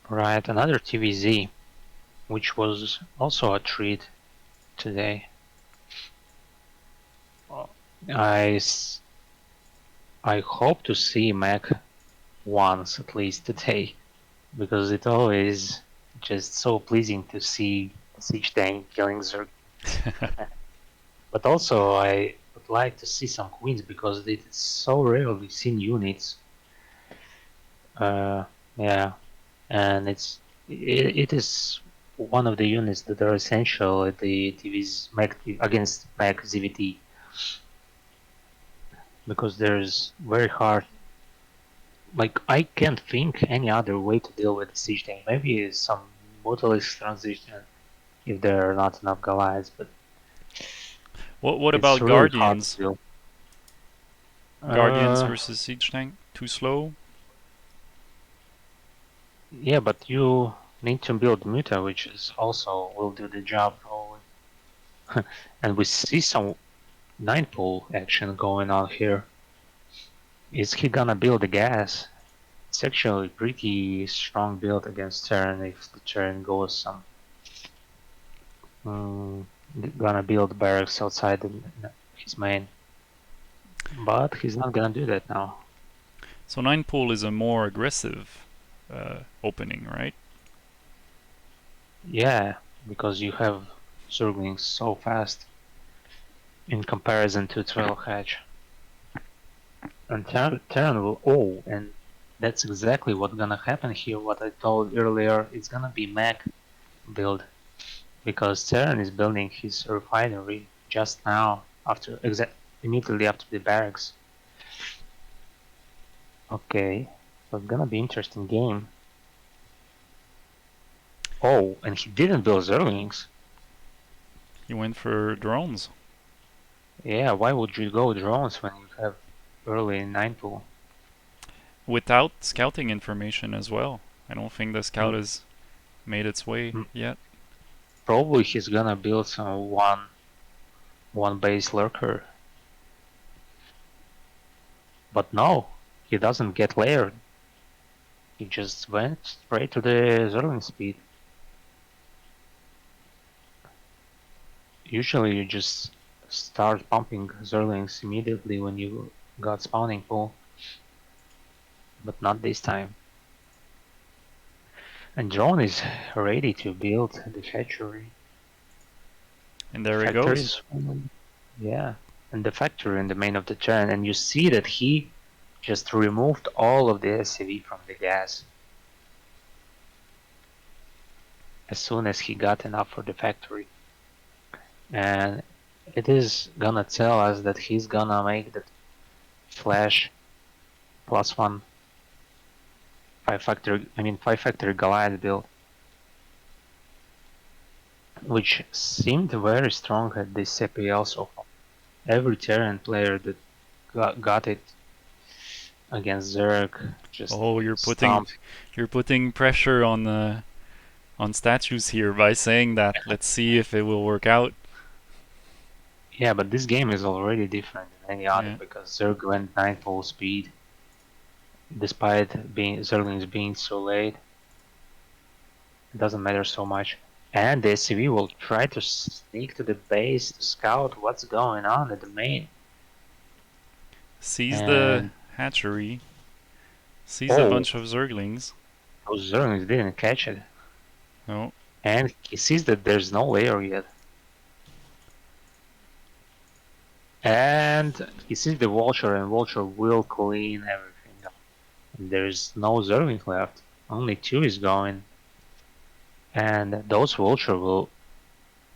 Right, another TVZ, which was also a treat today. I hope to see Mac once at least today, because it always just so pleasing to see Siege Tank killing Zerg. But also I would like to see some queens, because it's so rarely seen units. Yeah, and it is one of the units that are essential at the TV's against Mac ZVT, because there's very hard. Like, I can't think any other way to deal with the siege tank. Maybe some Mutalist transition if there are not enough Goliaths, but
what
it's
about
really
Guardians?
hard to deal.
Guardians versus Siege Tank? Too slow?
Yeah, but you need to build Muta, which is also will do the job probably. And we see some 9-pull action going on here. Is he gonna build the gas? It's actually pretty strong build against Terran if the Terran goes some. Gonna build barracks outside his main. But he's not gonna do that now.
So 9-pull is a more aggressive opening, right?
Yeah, because you have Zerglings so fast in comparison to Trailhatch. And Terran will. Oh, and that's exactly what's gonna happen here. What I told earlier, it's gonna be Mac build, because Terran is building his refinery just now, immediately after the barracks. Okay, so it's gonna be interesting game. Oh, and he didn't build Zerglings.
He went for drones.
Yeah, why would you go drones when you have early 9-pull?
Without scouting information as well. I don't think the scout has made its way yet.
Probably he's gonna build some one base lurker. But no, he doesn't get layered. He just went straight to the Zerling speed. Usually you just start pumping Zerlings immediately when you got spawning pool. But not this time. And Drone is ready to build the factory.
And there it goes.
Yeah, and the factory in the main of the turn, and you see that he just removed all of the SCV from the gas as soon as he got enough for the factory. And it is gonna tell us that he's gonna make the flash +1 5-factor Goliath build, which seemed very strong at this CPL so far. Every Terran player that got it against Zerg just stomped.
You're putting pressure on statues here by saying that. Let's see if it will work out.
Yeah, but this game is already different than any other because Zerg went 9 full speed, despite Zerglings being so late. It doesn't matter so much. And the SCV will try to sneak to the base to scout what's going on at the main.
Sees the hatchery. Sees a bunch of Zerglings.
Those Zerglings didn't catch it.
No.
And he sees that there's no layer yet. And he sees the Vulture, and Vulture will clean everything up. And there's no Zergling left. Only 2 is going. And those Vulture will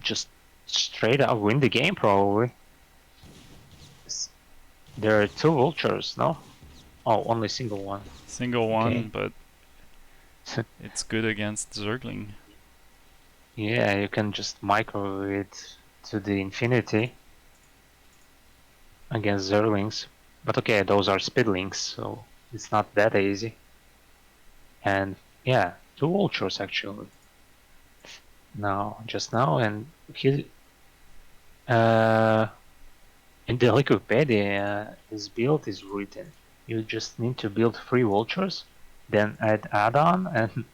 just straight up win the game, probably. There are 2 Vultures, no? Oh, only single one.
Single one, but it's good against Zergling.
Yeah, you can just micro it to the infinity against Zerglings. But okay, those are speedlings, so it's not that easy. And yeah, 2 Vultures actually. Just now, and he in the Wikipedia, his build is written. You just need to build 3 Vultures, then add add-on, and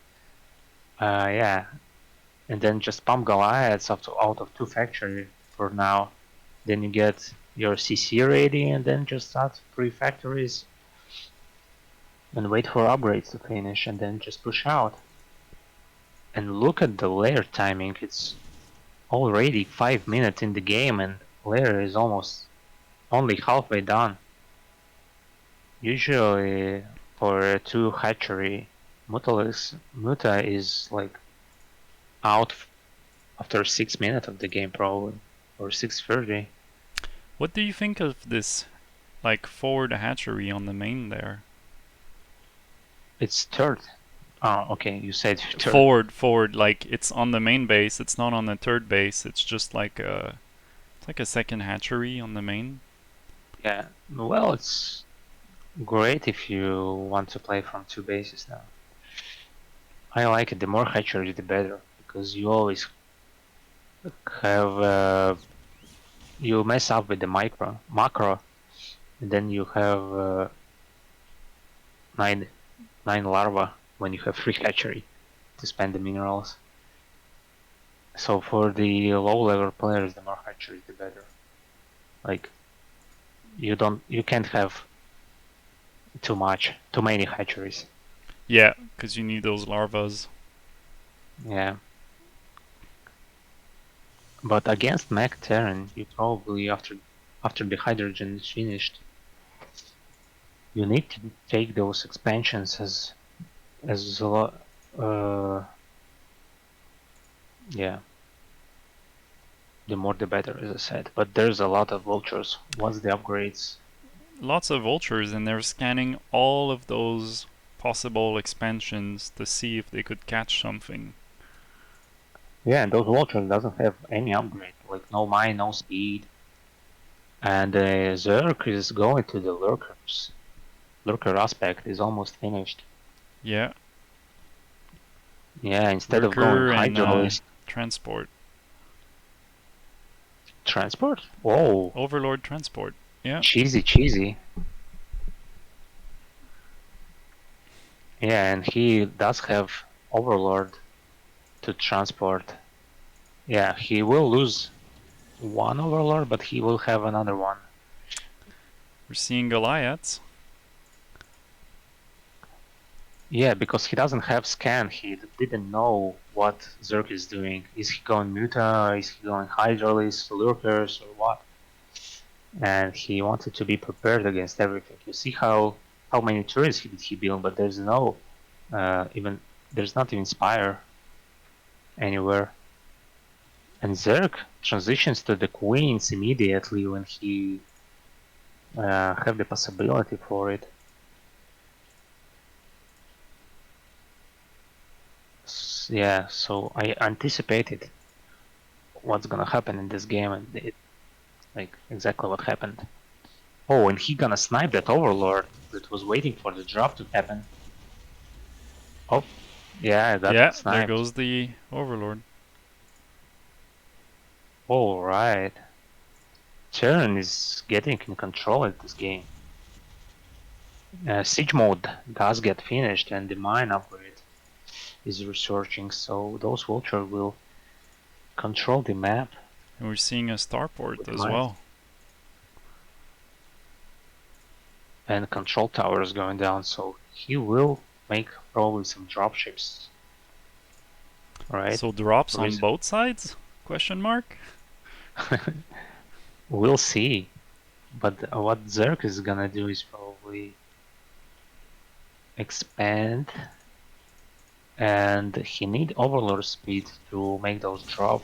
yeah, and then just pump Goliaths out of 2 factory for now. Then you get your CC ready, and then just start 3 factories and wait for upgrades to finish, and then just push out. And look at the layer timing. It's already 5 minutes in the game, and layer is almost only halfway done. Usually for a 2 hatchery, Muta is like out after 6 minutes of the game probably, or 6:30.
What do you think of this, like, forward hatchery on the main there?
It's third. Oh, okay, you said third.
Forward, like it's on the main base, it's not on the third base, it's just like a second hatchery on the main.
Yeah, well, it's great if you want to play from 2 bases now. I like it. The more hatcheries, the better, because you always have you mess up with the macro, and then you have 9 larvae when you have 3 hatchery to spend the minerals. So for the low level players, the more hatcheries, the better. Like you can't have too many hatcheries.
Yeah, because you need those larvas.
Yeah. But against Mech Terran, you probably after the hydrogen is finished, you need to take those expansions as yeah. The more the better, as I said. But there's a lot of vultures. What's the upgrades?
Lots of vultures, and they're scanning all of those possible expansions to see if they could catch something.
Yeah, and those vultures doesn't have any upgrade, like no mine, no speed. And Zerg is going to the lurkers. Lurker aspect is almost finished.
Yeah.
Yeah, instead
Lurker
of going Hydralist.
Transport.
Transport? Whoa.
Overlord Transport. Yeah.
Cheesy. Yeah, and he does have Overlord to transport. Yeah, he will lose 1 Overlord, but he will have another one.
We're seeing Goliaths.
Yeah, because he doesn't have scan, he didn't know what Zerg is doing. Is he going Muta, is he going Hydralist, Lurkers, or what? And he wanted to be prepared against everything. You see how how many turrets did he build, but there's no there's not even Spire anywhere. And Zerg transitions to the Queens immediately when he have the possibility for it. Yeah, so I anticipated what's gonna happen in this game, and it like exactly what happened. Oh, and he gonna snipe that Overlord that was waiting for the drop to happen. Oh, yeah, I got
there
sniped.
goes the Overlord.
All right, Terran is getting in control of this game. Siege mode does get finished, and the mine upgrade is researching, so those vulture will control the map.
And we're seeing a starport as
Mines.
well.
And control tower is going down, so he will make probably some dropships. Right?
So drops on both sides? Question mark?
We'll see. But what Zerk is gonna do is probably expand, and he need Overlord speed to make those drop,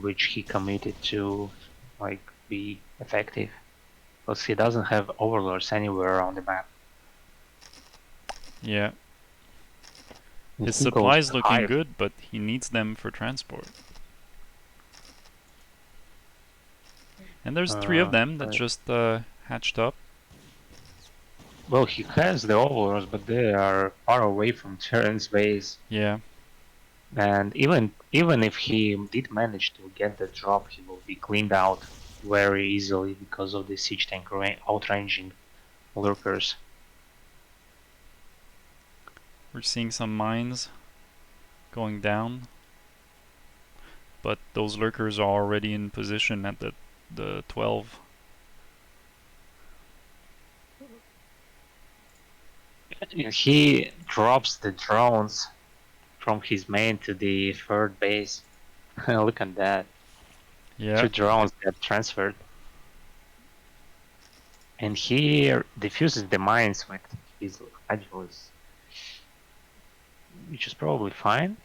which he committed to like be effective, because he doesn't have Overlords anywhere on the map.
Yeah.
And
His
he goes
supply's looking
high.
good, but he needs them for transport. And there's 3 of them that just hatched up.
Well, he has the Overlords, but they are far away from Terran's base.
Yeah.
And even if he did manage to get the drop, he will be cleaned out very easily because of the siege tank outranging lurkers.
We're seeing some mines going down, but those lurkers are already in position at the 12.
He drops the drones from his main to the third base. Look at that.
Yeah.
2 drones get transferred. And he diffuses the mines with his hydraulics, which is probably fine.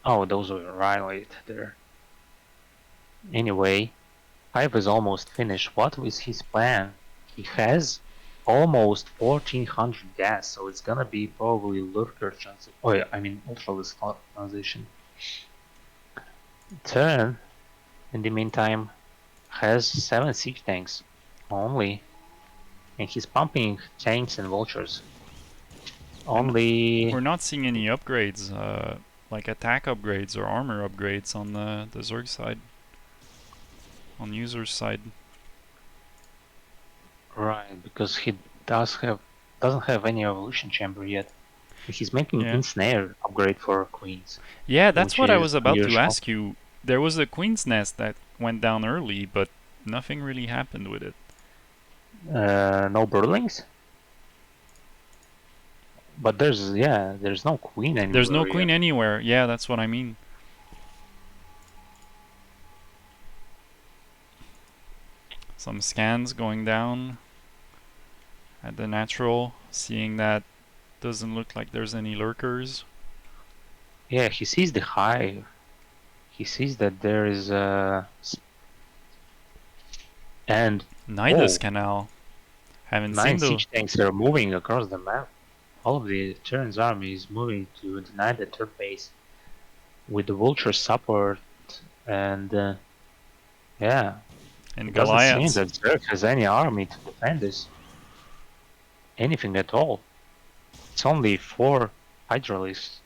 Oh, those were right there. Anyway, 5 is almost finished. What was his plan? He has almost 1400 gas, so it's gonna be probably lurker transition. Oh yeah, I mean ultralisk transition. Turn, in the meantime, has 7 siege tanks only, and he's pumping tanks and vultures. Only
we're not seeing any upgrades, like attack upgrades or armor upgrades on the Zerg side, on user's side.
Right, because he doesn't have any evolution chamber yet. He's making ensnare upgrade for queens.
Yeah, that's what I was about to ask you. There was a queen's nest that went down early, but nothing really happened with it.
No burlings? But there's no queen anywhere.
There's no queen anywhere. Yeah, that's what I mean. Some scans going down at the natural, seeing that doesn't look like there's any lurkers.
Yeah, he sees the hive. He sees that there is and
Nidus Canal. Haven't
9
seen those.
siege tanks are moving across the map. All of the Terran's army is moving to deny the third base with the vulture support, and yeah.
And
It doesn't seem
Goliaths.
that Zerg has any army to defend this. Anything at all. It's only 4 hydralisks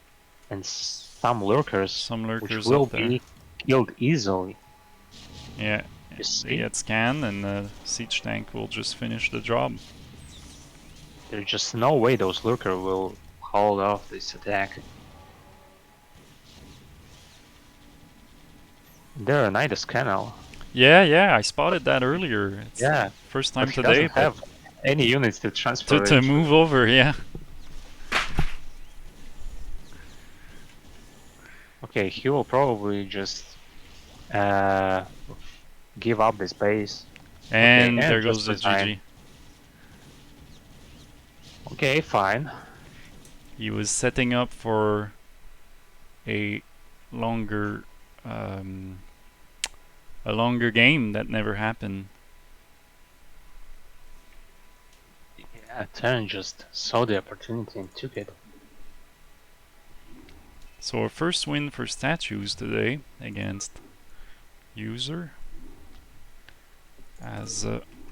and some lurkers, which will be killed easily.
Yeah, they get scanned and the siege tank will just finish the job.
There's just no way those lurkers will hold off this attack. They're a Nidus Canal.
Yeah, I spotted that earlier. It's first time today.
But have any units to transfer
to move over, yeah.
Okay, he will probably just give up the space.
And there goes the GG.
Okay, fine.
He was setting up for a longer um, a longer game that never happened.
Yeah, Terran just saw the opportunity and took it.
So our first win for statues today against user. As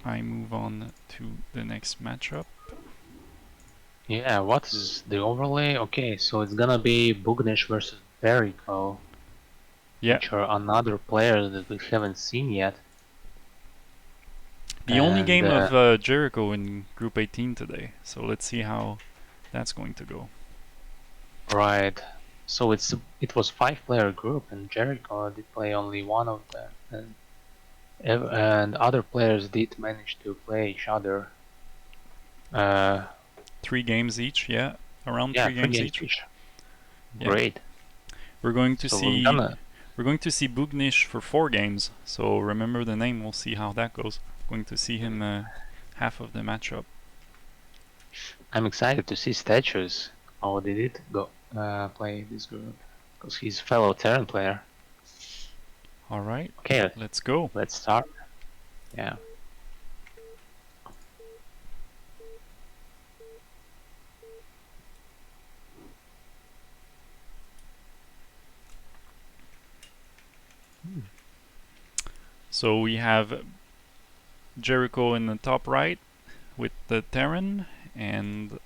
I move on to the next matchup.
Yeah, what is the overlay? Okay, so it's gonna be Bugnish versus Verico,
Yeah,
which are another player that we haven't seen yet.
the only
And
game of Jericho in Group 18 today. So let's see how that's going to go.
right, so it was 5-player group, and Jericho did play only one of them, and other players did manage to play each other. Uh,
3 games each, yeah, around
yeah,
3
three
games
games
each.
each.
Yeah,
Great.
we're going to
So we're
see
gonna.
Bugnish for 4 games. So remember the name. We'll see how that goes. Going to see him half of the matchup.
I'm excited to see statues. How did it go? Play this group because he's a fellow Terran player.
All right,
Okay,
let's go.
let's start. Yeah.
So we have Jericho in the top right with the Terran and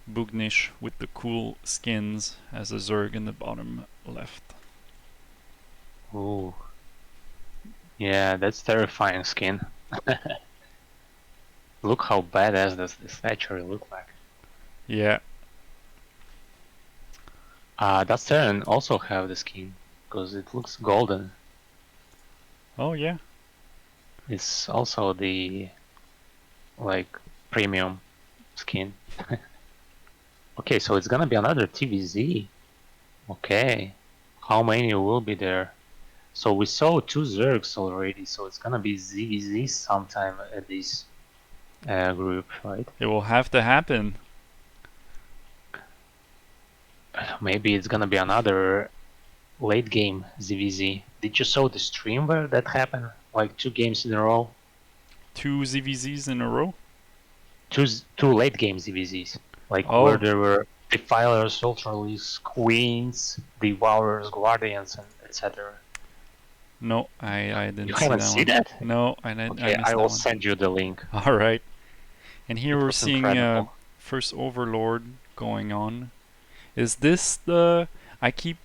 Bugnish with the cool skins as a Zerg in the bottom left.
Ooh. Yeah, that's terrifying skin. Look how badass does this statue look like.
Yeah.
Does Terran also have the skin? Because it looks golden.
Oh yeah.
It's also the like premium skin. Okay, so it's gonna be another TVZ. Okay. How many will be there? So we saw 2 Zergs already, so it's gonna be ZVZ sometime at this group, right?
It will have to happen.
Maybe it's gonna be another late game ZVZ. Did you saw the stream where that happened? Like 2 games in a row?
2 ZVZs in a row?
Two late game ZVZs. Like where
Oh,
there were Defilers, Ultralights, Queens, Devourers, Guardians, and etc.
no, I
You
didn't see
haven't
that
seen
one.
that?
No, I
Okay,
missed
I
that
will
one.
send you the link.
All right. And here
It
we're
was
seeing
incredible.
first Overlord going on. Is this the I keep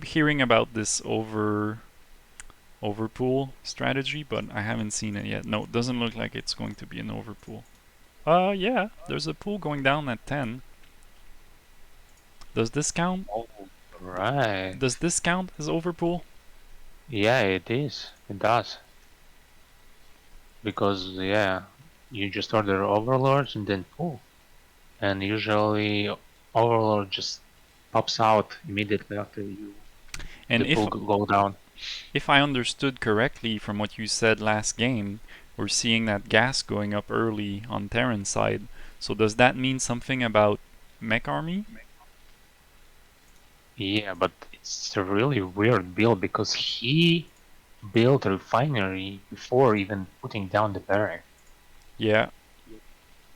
hearing about this overpool strategy, but I haven't seen it yet. No, it doesn't look like it's going to be an overpool. Yeah, there's a pool going down at 10. Does this count?
Oh, right.
Does this count as overpool?
Yeah, it is. It does. Because, yeah, you just order overlords and then pull. And usually overlord just pops out immediately after
And
the pull go down.
if I understood correctly from what you said last game, we're seeing that gas going up early on Terran's side. So does that mean something about Mech Army?
Yeah, but it's a really weird build because he built a refinery before even putting down the barrack.
Yeah.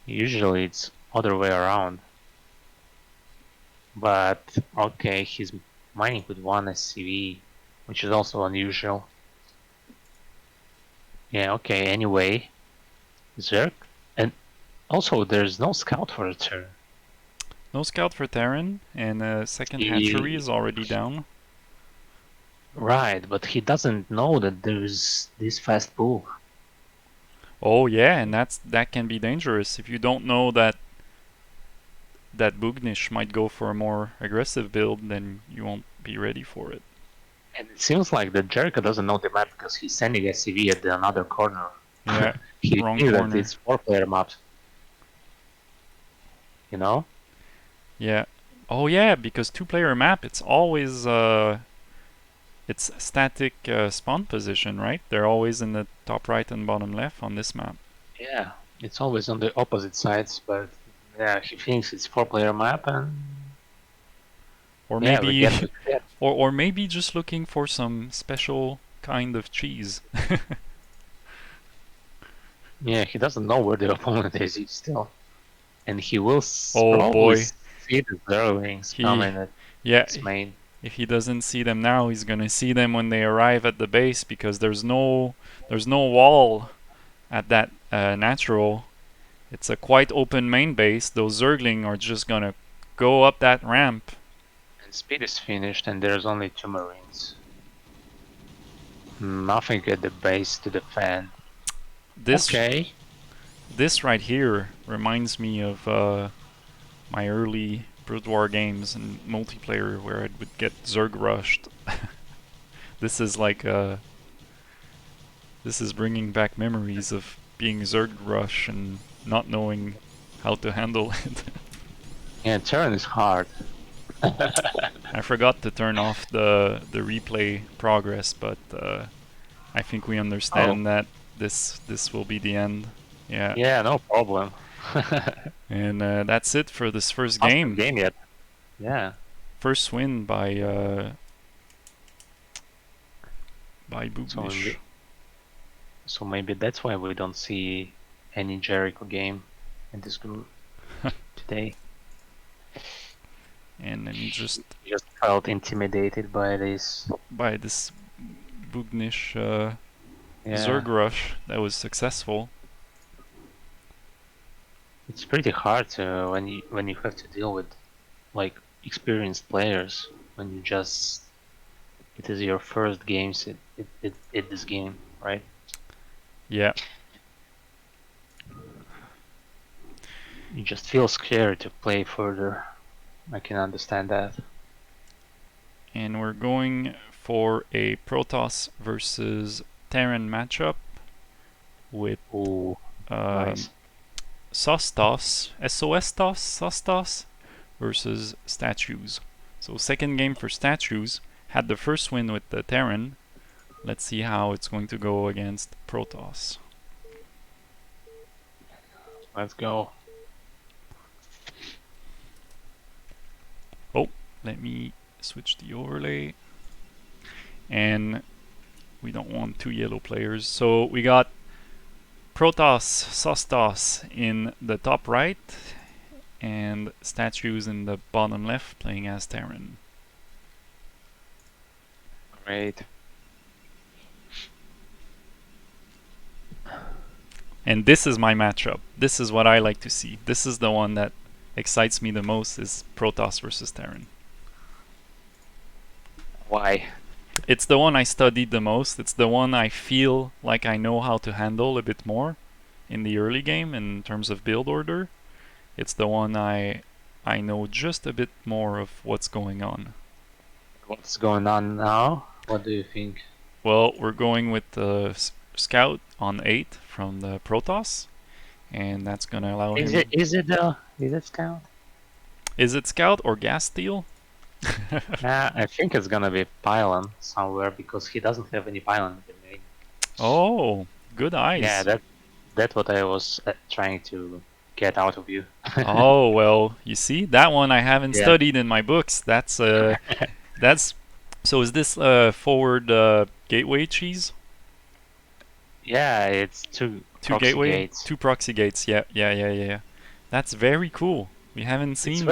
Usually it's other way around. But okay, he's mining with 1 SCV, which is also unusual. Yeah, okay, anyway. Zerk. And also there's no scout for the turn.
No scout for Terran, and second hatchery
He,
is already down.
right, but he doesn't know that there's this fast pull.
Oh yeah, and that can be dangerous if you don't know that Bugnish might go for a more aggressive build, then you won't be ready for it.
And it seems like the Jericho doesn't know the map because he's sending SCV at the another corner.
Yeah,
He
wrong
thinks that
corner.
it's 4-player maps, you know?
Yeah. Oh yeah, because two-player map, it's always it's static spawn position, right? They're always in the top right and bottom left on this map.
Yeah, it's always on the opposite sides, but Yeah, he thinks it's 4-player map, and
Or
yeah, we
maybe
get what we get.
or maybe just looking for some special kind of cheese.
Yeah, he doesn't know where the opponent is still, and he will
Oh
probably
boy.
see the Zerlings
He
coming at
yeah,
its main.
if he doesn't see them now, he's gonna see them when they arrive at the base because there's no wall at that natural. It's a quite open main base. Those Zergling are just gonna go up that ramp.
And speed is finished, and there's only 2 Marines. Nothing at the base to defend.
This
Okay.
this right here reminds me of my early Brood War games and multiplayer where I would get Zerg rushed. This is like this is bringing back memories of being Zerg rush and not knowing how to handle it.
Yeah, turn is hard.
I forgot to turn off the replay progress, but I think we understand that this will be the end. Yeah.
Yeah, no problem.
And that's it for this first
Awesome
game.
game yet. Yeah.
First win by
So
Bugnish.
maybe, so maybe that's why we don't see any Jericho game in this group today.
And then he just
Just felt intimidated by this.
by this Bugnish
Yeah.
Zerg rush that was successful.
It's pretty hard to when you have to deal with like experienced players when you just it is your first games in this game, right?
Yeah.
You just feel scared to play further. I can understand that.
And we're going for a Protoss versus Terran matchup with
Ooh, nice.
Sostos, SOS-TOS, Sostos versus Statues. So second game for Statues. Had the first win with the Terran. Let's see how it's going to go against Protoss.
Let's go.
Oh, let me switch the overlay. And we don't want 2 yellow players. So we got Protoss, Sostos in the top right, and Statues in the bottom left, playing as Terran.
Great.
And this is my matchup. This is what I like to see. This is the one that excites me the most, is Protoss versus Terran.
Why?
It's the one I studied the most. It's the one I feel like I know how to handle a bit more in the early game in terms of build order. It's the one I know just a bit more of what's going on.
What's going on now? What do you think?
Well, we're going with the Scout on 8 from the Protoss, and that's gonna allow
Is
him.
it Scout?
Is it Scout or Gas Steel?
I think it's gonna be Pylon somewhere because he doesn't have any Pylon in the main.
Oh, good eyes.
Yeah, that's what I was trying to get out of you.
Oh well, you see that one I haven't
Yeah.
studied in my books. That's so. Is this forward gateway cheese?
Yeah, it's two proxy
Gateway,
gates.
2 proxy gates. Yeah. That's very cool. We haven't seen.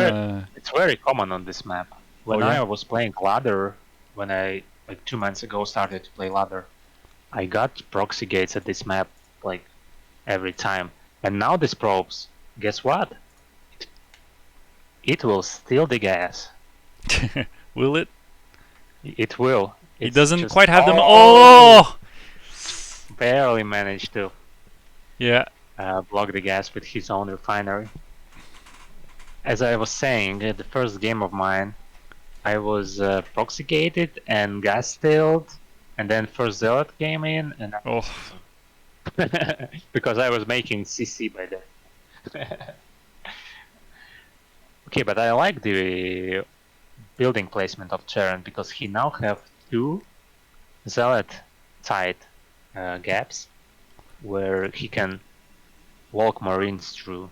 It's very common on this map. When
Oh, yeah?
I was playing ladder, when I like 2 months ago started to play ladder, I got proxy gates at this map like every time. And now this probes, guess what? It will steal the gas.
Will it?
It will.
He
It's
doesn't
just,
quite have them.
oh!
Oh!
Barely managed to
Yeah.
block the gas with his own refinery. As I was saying, at the first game of mine, I was proxy gated and gas stealed, and then first zealot came in, and
Oh.
because I was making CC by then. Okay, but I like the building placement of Charon because he now have 2 zealot tight gaps where he can walk marines through.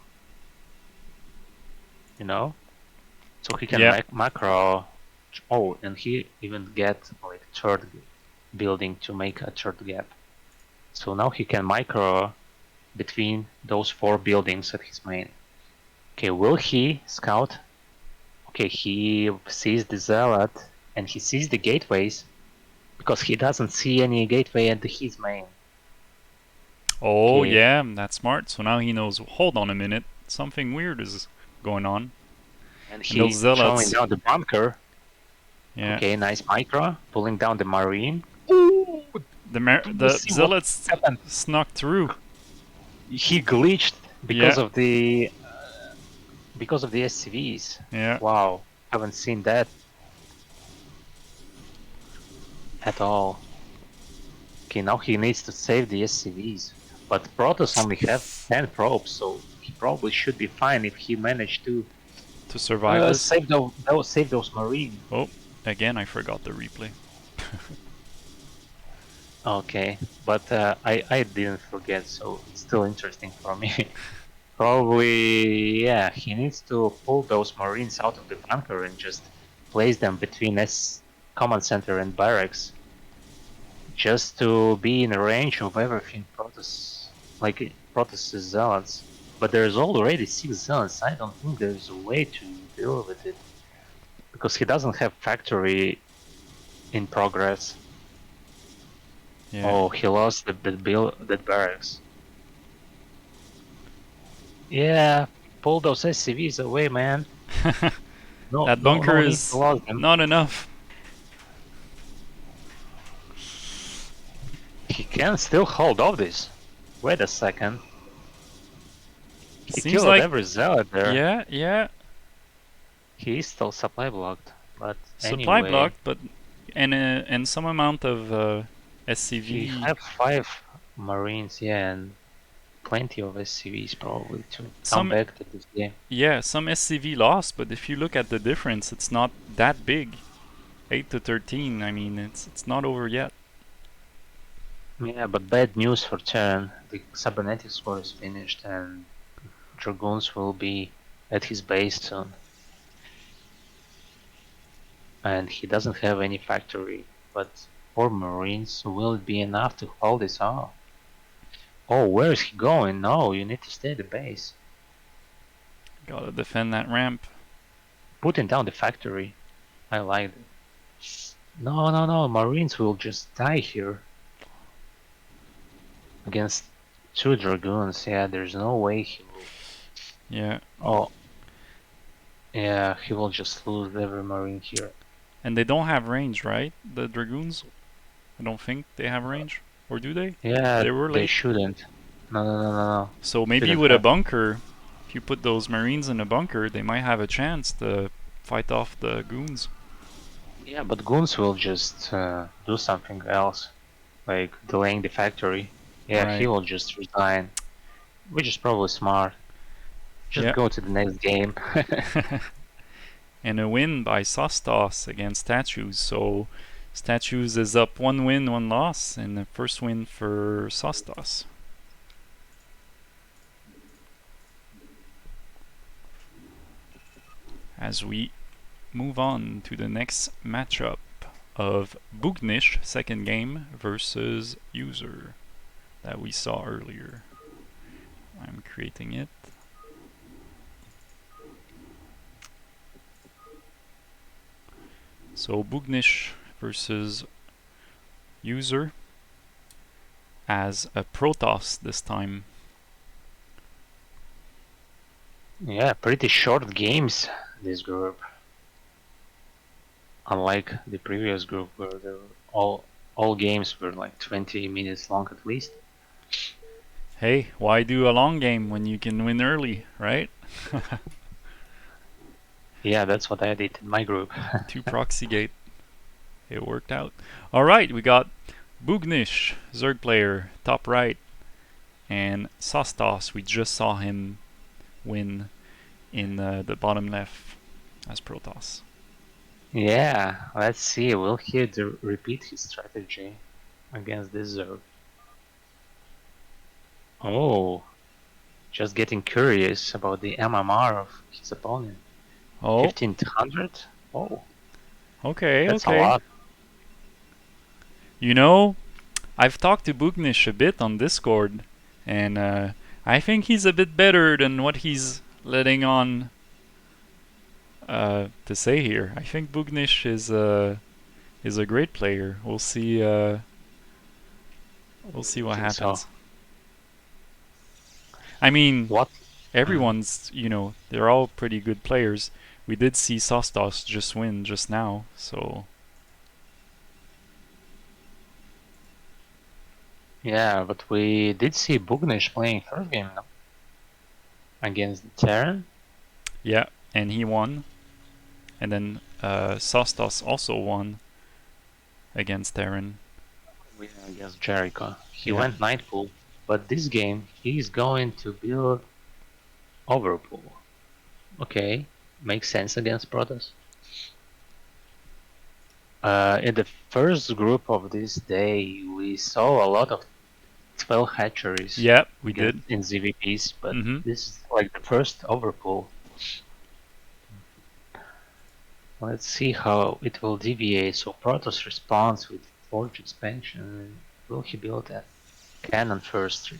you know? So he can
Yeah.
make macro. Oh, and he even get like third building to make a third gap. So now he can micro between those 4 buildings at his main. Okay, will he scout? Okay, he sees the zealot and he sees the gateways because he doesn't see any gateway at his main.
Oh,
Okay,
yeah, that's smart. So now he knows, hold on a minute, something weird is going on.
and
And those
he throwing
zealots,
down the bunker.
yeah.
Okay, nice micro, pulling down the marine. Ooh, do you
The
see what
zealots
happened?
snuck through.
He glitched
Yeah,
because of the SCVs.
yeah.
Wow, haven't seen that at all. Okay, now he needs to save the SCVs. But Protoss only have 10 probes, so he probably should be fine if he managed to
To survive this.
save those marine.
Oh, again, I forgot the replay.
Okay, but I didn't forget, so it's still interesting for me. Probably, yeah, he needs to pull those marines out of the bunker and just place them between S command center and barracks, just to be in range of everything Protoss, like Protoss zealots. But there's already 6 zealots. I don't think there's a way to deal with it because he doesn't have factory in progress.
Yeah.
Oh, he lost that barracks. Yeah, pull those SCVs away, man. No,
That
no,
bunker
no need to
is
lose them.
not enough.
He can still hold off this. Wait a second. He
Seems
killed
like,
every zealot there.
yeah, yeah.
He is still supply blocked, but
Supply
anyway,
blocked, but and some amount of
he
SCV.
have 5 marines, yeah, and plenty of SCVs probably to come
Some,
back to this game.
yeah, some SCV lost, but if you look at the difference, it's not that big. 8 to 13. I mean, it's not over yet.
Yeah, but bad news for Terran. The cybernetics score is finished and Dragoons will be at his base soon. And he doesn't have any factory, but 4 marines will be enough to hold this off. Oh, where is he going? No, you need to stay at the base.
Gotta defend that ramp.
Putting down the factory. I like it. No, no, no, marines will just die here. Against 2 dragoons, yeah, there's no way he will.
Yeah.
Oh, yeah, he will just lose every marine here.
And they don't have range, right? The Dragoons? I don't think they have range. Or do they?
Yeah,
They were
they
late.
shouldn't. No, no, no, no, no.
So maybe
Shouldn't
with a
have.
bunker, if you put those Marines in a bunker, they might have a chance to fight off the goons.
Yeah, but goons will just do something else, like delaying the factory. Yeah, he
Right.
will just resign, which is probably smart. Just
Yeah.
go to the next game.
And a win by Sostos against Statues. So Statues is up 1 win, 1 loss, and the first win for Sostos. As we move on to the next matchup of Bugnish, second game, versus User that we saw earlier. I'm creating it. So Bugnish versus User as a Protoss this time.
Yeah, pretty short games, this group. Unlike the previous group where all games were like 20 minutes long at least.
Hey, why do a long game when you can win early, right?
Yeah, that's what I did in my group.
2 proxy gate. It worked out. Alright, we got Bugnish, Zerg player, top right. And Sostos, we just saw him win in the bottom left as Protoss.
Yeah, let's see, will he repeat his strategy against this Zerg? Oh, just getting curious about the MMR of his opponent.
Oh,
1500? Oh,
okay,
that's a
okay.
lot.
You know, I've talked to Bugnish a bit on Discord, and I think he's a bit better than what he's letting on to say here. I think Bugnish is a great player. We'll see. We'll see
I
what
think so.
happens. I mean,
What? Mm.
everyone's, they're all pretty good players. We did see Sostos just win just now, so
Yeah, but we did see Bugnish playing first game, no? Against the Terran.
yeah, and he won. And then Sostos also won against Terran.
Against Jericho. He
Yeah,
went Nightpool, but this game he's going to build Overpool. Okay, makes sense against Protoss. In the first group of this day, we saw a lot of 12 hatcheries
yeah, we
against
did.
in ZVPs, but
Mm-hmm.
this is like the first Overpool. Let's see how it will deviate. So Protoss responds with Forge expansion. Will he build a cannon first?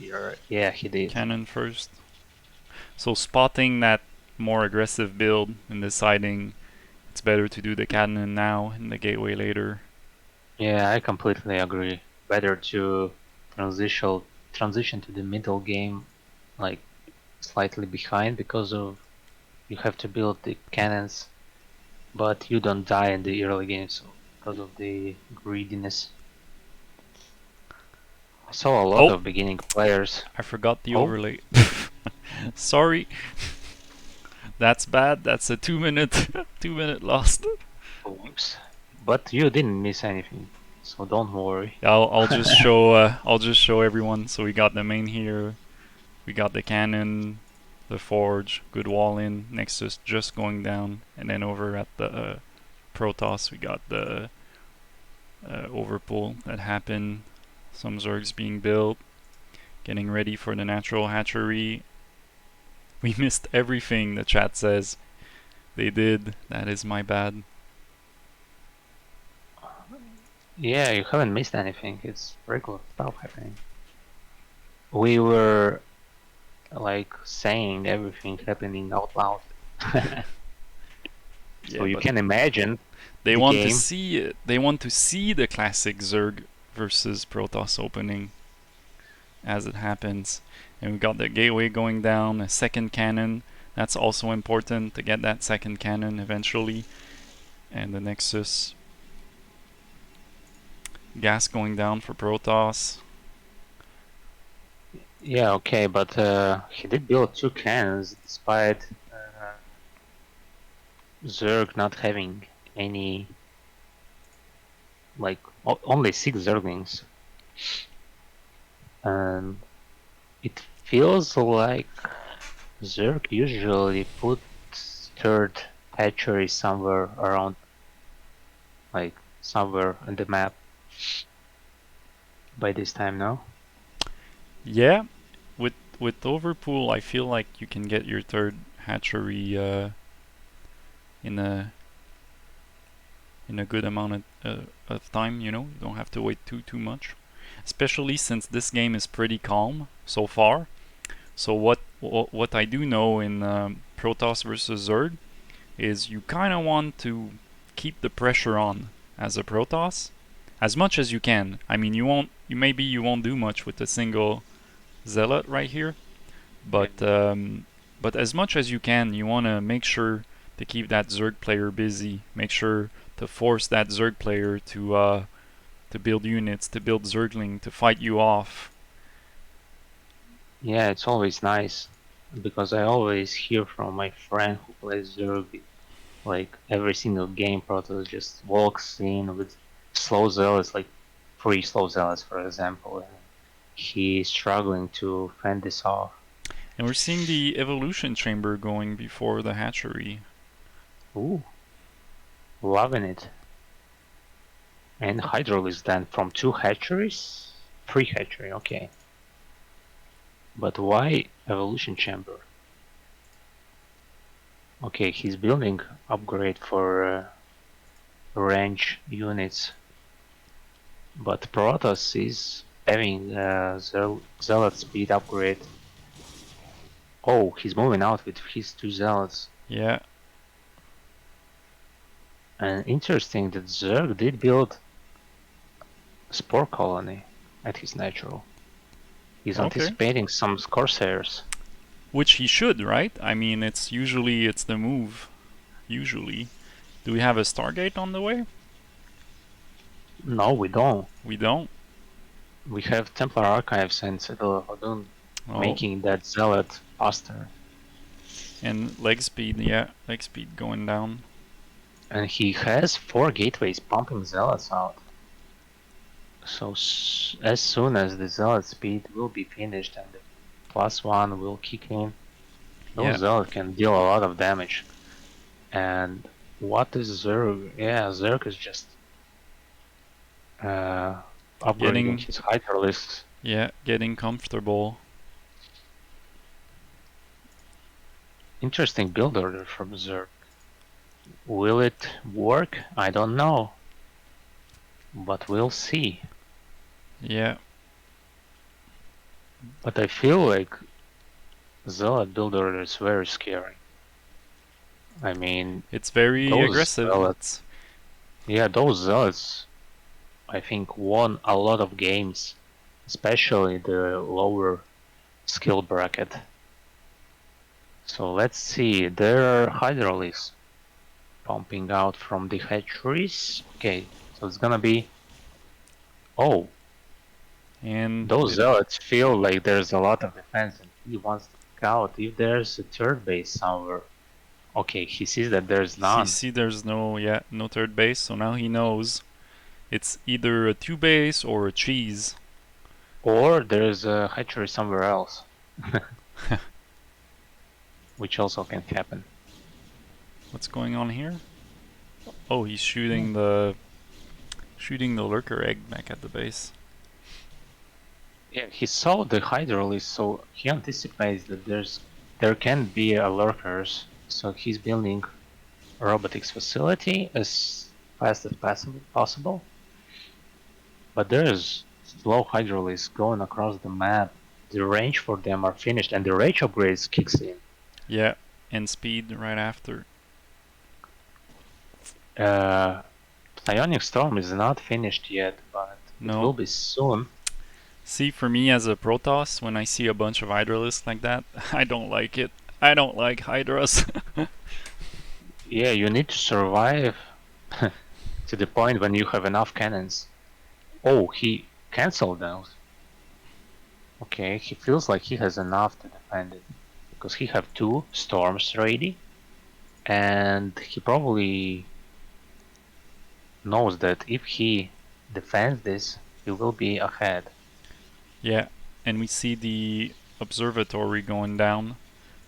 Yeah, he did.
Cannon first. So spotting that more aggressive build and deciding it's better to do the cannon now and the gateway later.
Yeah, I completely agree. Better to transition to the middle game, like slightly behind because of you have to build the cannons, but you don't die in the early game, so because of the greediness. I saw a lot
Oh,
of beginning players.
I forgot the
Oh,
overlay. Sorry, that's bad. That's a 2 minute 2 minute lost.
whoops! But you didn't miss anything, so don't worry.
I'll just show everyone. So we got the main here. We got the cannon, the forge, good wall in, Nexus just going down, and then over at the Protoss we got the overpull that happened. Some Zergs being built, getting ready for the natural hatchery. We missed everything, the chat says. They did. That is my bad.
Yeah, you haven't missed anything. It's regular stuff happening. We were like saying everything happening out loud. So
Yeah,
you
but
can imagine
they
the
want to
game.
see it. They want to see the classic Zerg versus Protoss opening as it happens. And we got the gateway going down, a second cannon. That's also important to get that second cannon eventually. And the Nexus. Gas going down for Protoss.
Yeah, okay, but he did build two cannons despite Zerg not having any, like, only 6 Zerglings. And it feels like Zerg usually puts third hatchery somewhere around, like, somewhere on the map by this time now.
Yeah, with Overpool, I feel like you can get your third hatchery in a good amount of time. You don't have to wait too much, especially since this game is pretty calm so far. So what I do know in Protoss versus Zerg is you kind of want to keep the pressure on as a Protoss as much as you can. I mean, you won't do much with a single Zealot right here, but as much as you can, you want to make sure to keep that Zerg player busy. Make sure to force that Zerg player to build units, to build Zergling, to fight you off.
Yeah, it's always nice because I always hear from my friend who plays Zerg, like every single game Protoss just walks in with slow zealots, like 3 slow zealots for example, and he's struggling to fend this off.
And we're seeing the evolution chamber going before the hatchery.
Ooh, loving it. And Hydraulics then from 2 hatcheries? 3 hatchery, okay. But why evolution chamber? Okay, he's building upgrade for range units, but Protoss is having zealot speed upgrade. Oh, he's moving out with his 2 zealots.
Yeah.
And interesting that Zerg did build Spore Colony at his natural. He's
Okay.
anticipating some Corsairs.
Which he should, right? I mean, it's the move. Usually. Do we have a Stargate on the way?
No, we don't.
We don't.
We have Templar Archives and Citadel of Odun
Oh,
making that Zealot faster.
and leg speed, yeah, leg speed going down.
And he has 4 gateways pumping Zealots out. So as soon as the Zealot speed will be finished and the +1 will kick in, those
Yeah.
Zealots can deal a lot of damage. And what is Zerg? Yeah, Zerg is just upgrading his Hydralisks.
Yeah, getting comfortable.
Interesting build order from Zerg. Will it work? I don't know. But we'll see.
Yeah.
But I feel like Zealot build order is very scary. I mean,
It's very aggressive.
Zealots, yeah, those Zealots, I think, won a lot of games, especially the lower skill bracket. So let's see, there are Hydralisks pumping out from the hatcheries. Okay, so it's gonna be... Oh,
And
those Zealots feel like there's a lot of defense and he wants to scout if there's a third base somewhere. Okay, he sees that there's none.
see there's no third base, so now he knows it's either a 2 base or a cheese.
Or there's a hatchery somewhere else. Which also can happen.
What's going on here? Oh, he's shooting the lurker egg back at the base.
Yeah, he saw the Hydralisk, so he anticipates that there can be a lurkers, so he's building a robotics facility as fast as possible. But there's slow Hydralisk going across the map. The range for them are finished, and the range upgrades kicks in.
Yeah, and speed right after.
Psionic Storm is not finished yet, but it will be soon.
See, for me as a Protoss, when I see a bunch of Hydralisks like that, I don't like it. I don't like Hydras.
Yeah, you need to survive to the point when you have enough cannons. Oh, he cancelled those. Okay, he feels like he has enough to defend it. Because he have 2 storms ready. And he probably knows that if he defends this, he will be ahead.
Yeah, and we see the observatory going down.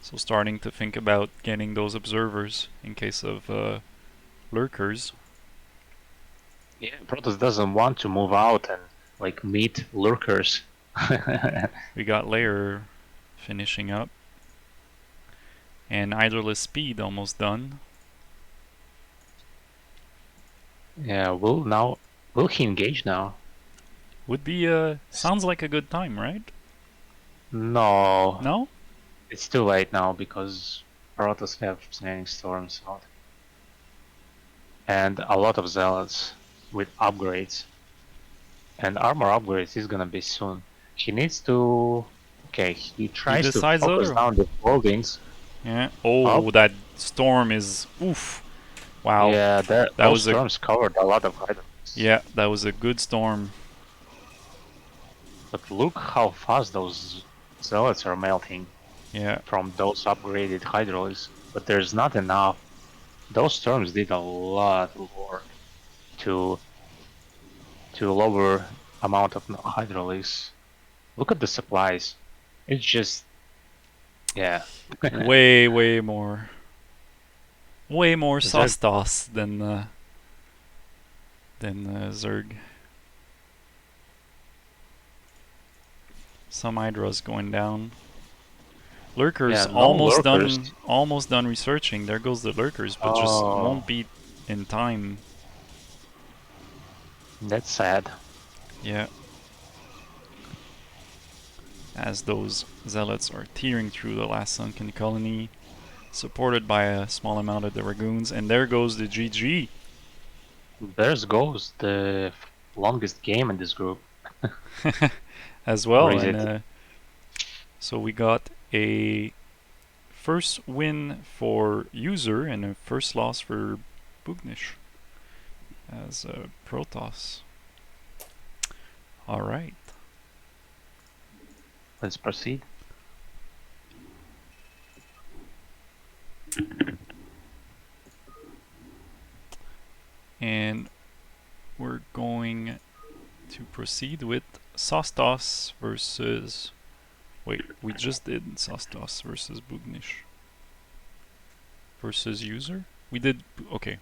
So starting to think about getting those observers in case of lurkers.
Yeah, Protoss doesn't want to move out and like meet lurkers.
We got layer finishing up. And Idlerless speed almost done.
Yeah, will he engage now?
Would be sounds like a good time, right?
No.
No?
It's too late now because Protoss have Sending Storms out. And a lot of Zealots with upgrades. And armor upgrades is gonna be soon. He needs to... Okay, he tries to focus down the buildings.
Yeah. Oh, that storm is... Oof. Wow.
Yeah, those storms covered a lot of items.
Yeah, that was a good storm.
But look how fast those Zealots are melting.
Yeah.
From those upgraded Hydralisks. But there's not enough. Those storms did a lot of work to lower amount of Hydralisks. Look at the supplies. It's just... Yeah.
way more. Way more Sostos than Zerg. Some Hydras going down. Lurkers
Yeah, no lurkers.
almost done researching. There goes the lurkers, but just
Oh,
won't be in time.
that's sad.
Yeah. As those zealots are tearing through the last sunken colony, supported by a small amount of the Dragoons, and there goes the GG.
There goes the longest game in this group.
As
Or
well,
is
and
it?
so we got a first win for User and a first loss for Bugnish as Protoss. All right.
Let's proceed.
And we're going to proceed with Sostos versus... Wait, we just did Sostos versus Bugnish. Versus User? We did... Okay.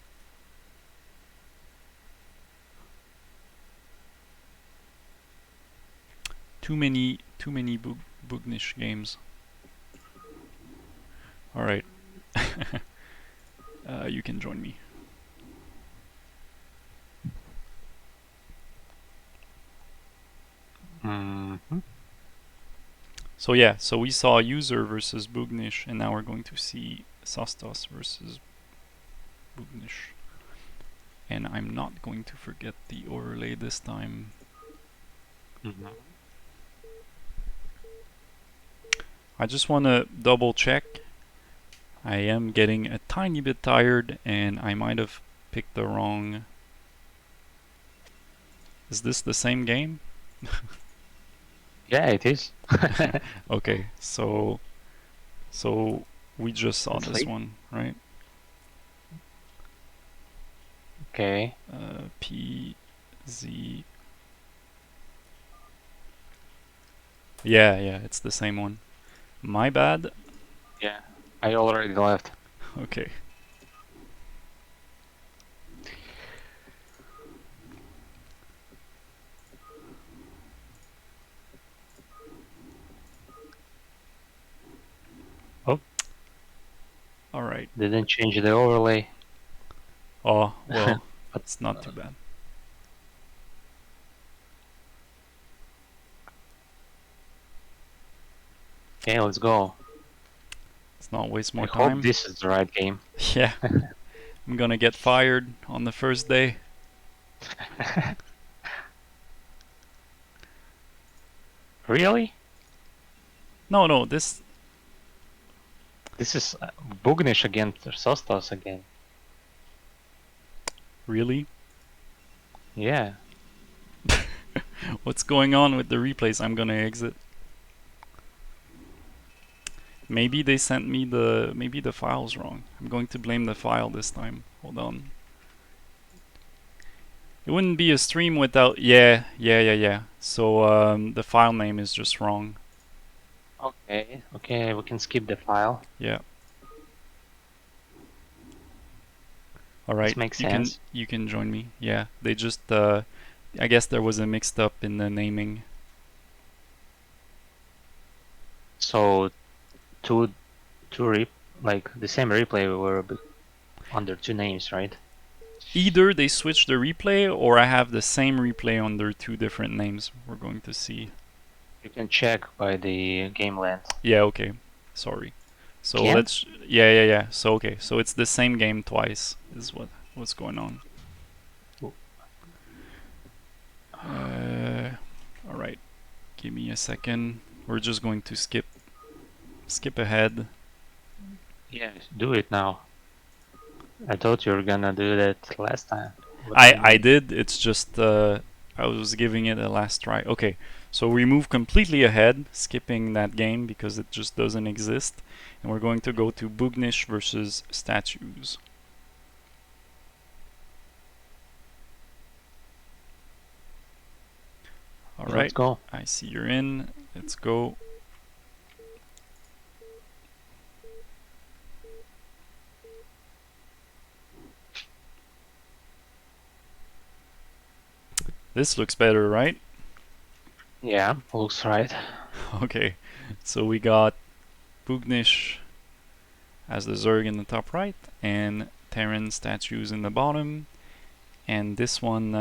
Too many Bugnish games. Alright. You can join me.
Mm-hmm.
So yeah, so we saw User versus Bugnish, and now we're going to see Sostos versus Bugnish. And I'm not going to forget the overlay this time.
Mm-hmm.
I just want to double check. I am getting a tiny bit tired, and I might have picked the wrong... Is this the same game?
Yeah, it is.
Okay, so we just saw
Let's
this
see.
one, right?
Okay.
P Z. Yeah, it's the same one. My bad.
Yeah, I already left.
Okay.
Oh.
All right.
Didn't change the overlay.
Oh, well,
But
it's not too bad.
okay, let's go.
Let's not waste more
I hope
time.
this is the right game.
Yeah. I'm gonna get fired on the first day.
Really?
No, this...
This is Bugnish against Sostos again.
Really?
Yeah.
What's going on with the replays? I'm gonna exit. Maybe they sent me maybe the file's wrong. I'm going to blame the file this time. Hold on. It wouldn't be a stream without... Yeah. So the file name is just wrong.
Okay, we can skip the file.
Yeah. All right.
This makes sense.
You can join me. Yeah. They just I guess there was a mixed up in the naming.
So like the same replay were under two names, right?
Either they switched the replay or I have the same replay under two different names. We're going to see.
You can check by the game length.
Yeah, okay. Sorry. So
Can?
let's... Yeah. So okay. So it's the same game twice is what's going on. All right. Give me a second. We're just going to skip ahead.
Yeah, do it now. I thought you were gonna do that last time.
I did. It's just I was giving it a last try. Okay. So we move completely ahead, skipping that game because it just doesn't exist. And we're going to go to Bugnish versus Statues. Alright.
Let's go.
I see you're in. Let's go. This looks better, right?
Yeah, looks right.
Okay. So we got Bugnish has the Zerg in the top right, and Terran statues in the bottom. And this one,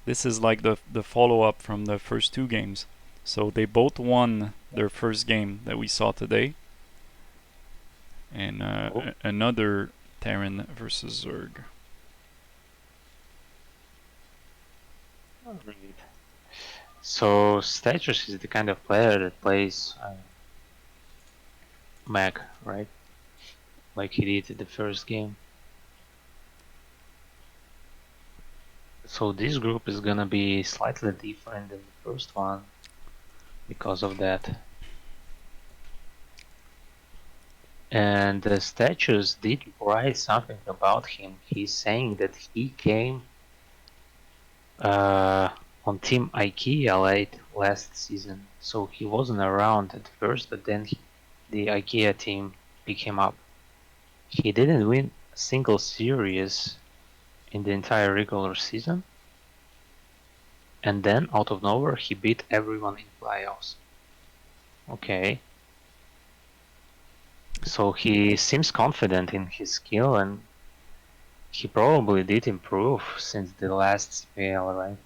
this is like the follow-up from the first two games. So they both won their first game that we saw today. And another Terran versus Zerg.
So Status is the kind of player that plays Mac, right? Like he did in the first game. So this group is gonna be slightly different than the first one because of that. And the statues did write something about him. He's saying that he came on Team IKEA late last season, so he wasn't around at first, but then the IKEA team picked him up. He didn't win a single series in the entire regular season, and then out of nowhere he beat everyone in playoffs. Okay. So he seems confident in his skill, and he probably did improve since the last CPL, right?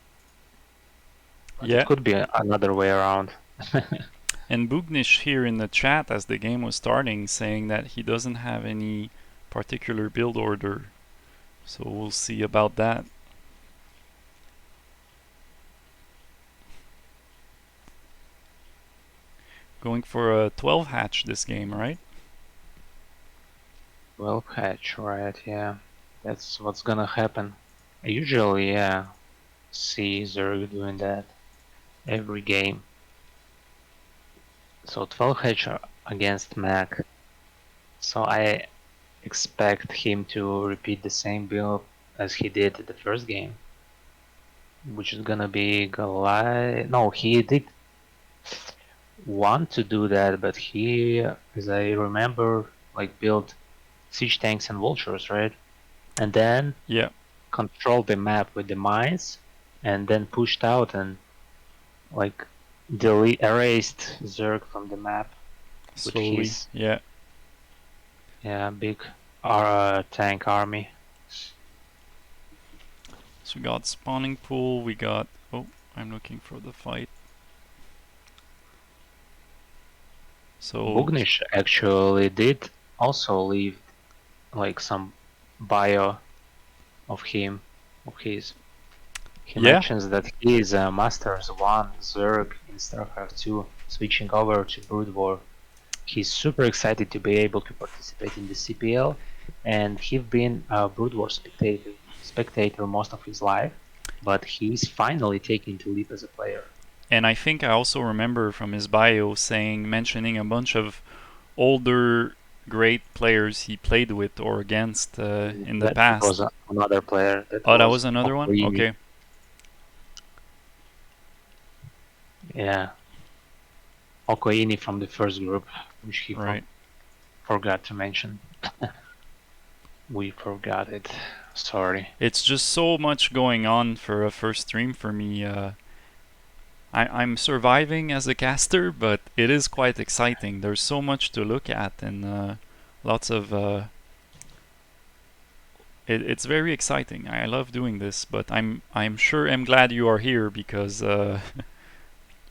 But
Yeah.
it could be another way around.
And Bugnish here in the chat as the game was starting saying that he doesn't have any particular build order. So we'll see about that. Going for a 12 hatch this game, right?
12 hatch, right? Yeah, that's what's gonna happen. Usually, yeah, see Zerg doing that every game. So 12 hatch against Mac. So I expect him to repeat the same build as he did the first game, which is gonna be Goliath. No, he did want to do that, but he, as I remember, like built siege tanks and vultures, right? And then
Yeah.
controlled the map with the mines, and then pushed out and like erased Zerg from the map with
Slowly.
his
Yeah.
big tank army.
So we got spawning pool, we got... Oh, I'm looking for the fight. So...
Bugnish actually did also leave like some bio of him, of his. He
Yeah.
mentions that he is a Masters 1 Zerg in StarCraft 2, switching over to Brood War. He's super excited to be able to participate in the CPL, and he's been a Brood War spectator most of his life, but he's finally taking to leap as a player.
And I think I also remember from his bio mentioning a bunch of older great players he played with or against in the
That
past.
was another player.
That was another one?
Okowini.
Okay.
Yeah. Okowini from the first group, which he forgot to mention. We forgot it. Sorry.
It's just so much going on for a first stream for me. I'm surviving as a caster, but it is quite exciting. There's so much to look at and lots of... it's very exciting. I love doing this, but I'm glad you are here because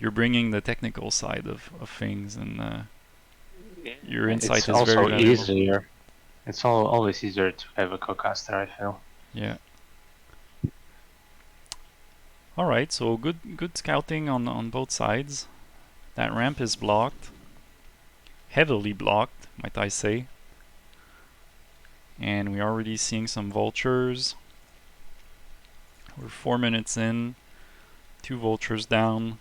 you're bringing the technical side of things, and your insight is very valuable.
It's also easier. It's always easier to have a co-caster, I feel.
Yeah. All right, so good scouting on both sides. That ramp is blocked, heavily blocked, might I say. And we're already seeing some vultures. We're 4 minutes in, 2 vultures down.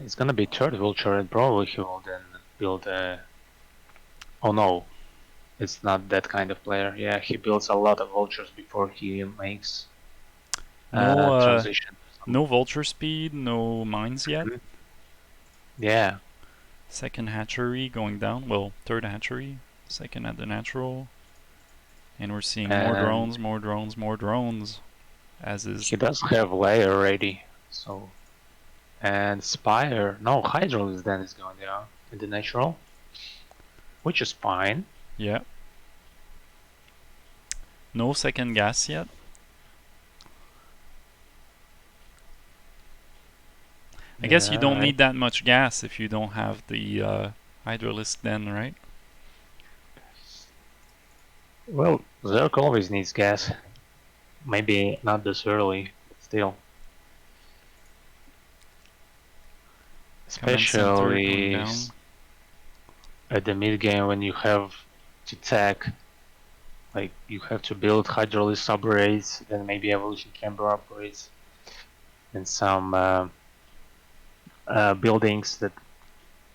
It's gonna be third vulture, and probably he will then build a... Oh no, it's not that kind of player. Yeah, he builds a lot of vultures before he makes transition.
No vulture speed, no mines yet.
Yeah.
Second hatchery going down. Well, third hatchery, second at the natural. And we're seeing more drones, more drones, more drones. As is...
He does have layer ready, so... And Spire, no, Hydrolis then is going down in the natural, which is fine.
Yeah. No second gas yet. I guess you don't need that much gas if you don't have the Hydralisk then, right?
Well, Zerk always needs gas. Maybe not this early, but still.
Command center going
Especially
down.
at the mid game when you have to tech, like you have to build Hydralisk upgrades, then maybe Evolution Camber upgrades, and some buildings that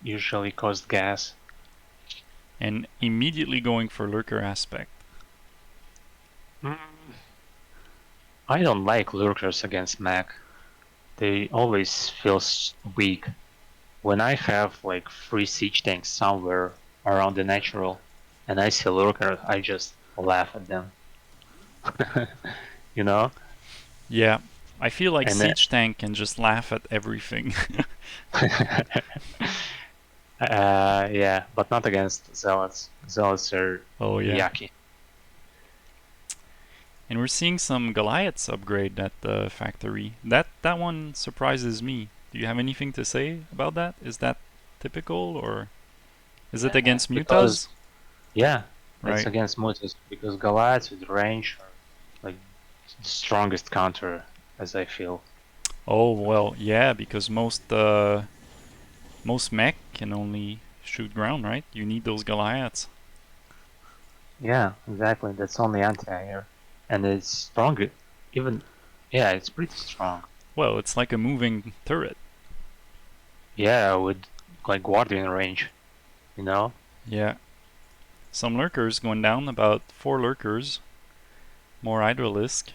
usually cost gas.
And immediately going for Lurker aspect.
I don't like lurkers against mech. They always feel weak. When I have like 3 siege tanks somewhere around the natural and I see a lurker, I just laugh at them. You know?
Yeah. I feel like
And
Siege Tank can just laugh at everything.
yeah, but not against Zealots. Zealots are yucky.
And we're seeing some Goliaths upgrade at the factory. That one surprises me. Do you have anything to say about that? Is that typical or is it against Mutas?
Yeah,
right.
It's against Mutas because Goliaths with range are like the strongest counter, as I feel.
Oh well, yeah, because most mech can only shoot ground, right? You need those Goliaths.
Yeah, exactly. That's only anti-air, and it's stronger. Even, yeah, it's pretty strong.
Well, it's like a moving turret.
Yeah, with like guardian range, you know.
Yeah. Some lurkers going down, about 4 lurkers. More Hydralisk.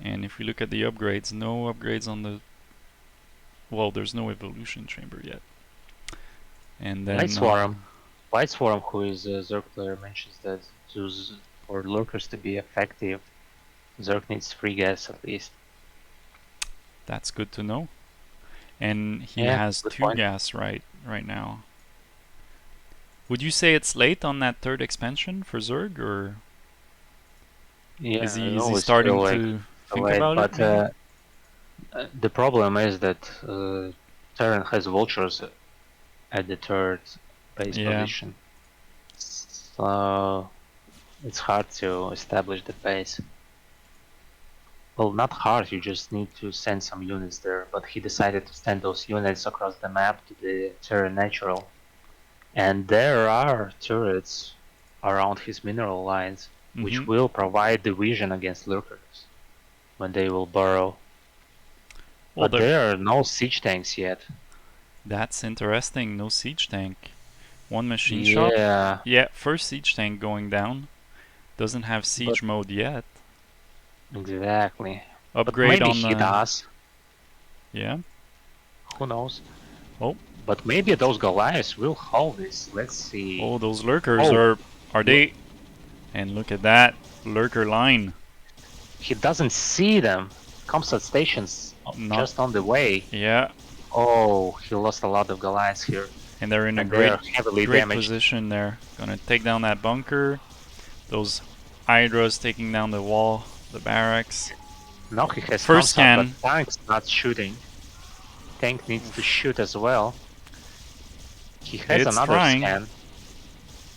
And if we look at the upgrades, no upgrades on the... Well, there's no evolution chamber yet. And then...
White Swarm, who is a Zerg player, mentions that for lurkers to be effective, Zerg needs 3 gas at least.
That's good to know. And he has 2 gas right now. Would you say it's late on that 3rd expansion for Zerg, or is he starting to think about it?
The problem is that Terran has vultures at the 3rd base position, so it's hard to establish the base. Well, not hard, you just need to send some units there, but he decided to send those units across the map to the Terra Natural. And there are turrets around his mineral lines, which will provide the vision against lurkers when they will burrow. Well, but there are no siege tanks yet.
That's interesting, no siege tank. One machine shop? Yeah, first siege tank going down. Doesn't have siege mode yet.
Exactly.
Upgrade
but maybe
on
he does.
Yeah.
Who knows?
Oh.
But maybe those Goliaths will hold this. Let's see.
Oh, those lurkers are they? And look at that lurker line.
He doesn't see them. Comsat stations just on the way.
Yeah.
Oh, he lost a lot of Goliaths here.
And they're in a great position there. Gonna take down that bunker. Those Hydras taking down the wall, the barracks.
Now he has
first scan.
But tank's not shooting. Tank needs to shoot as well. He has another scan.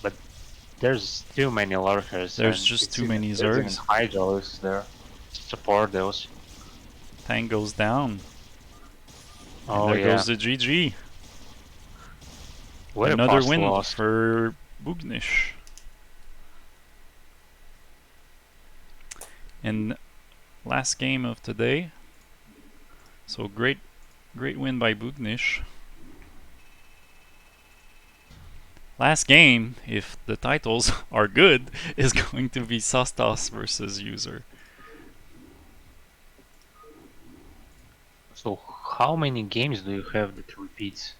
But there's too many lurkers.
There's just too many Zergs.
Hydras there to support those.
Tank goes down.
Oh,
and there goes the GG. Another win for Bugnish. And last game of today. So great win by Bugnish. Last game, if the titles are good, is going to be Sostas versus User.
So how many games do you have that repeats?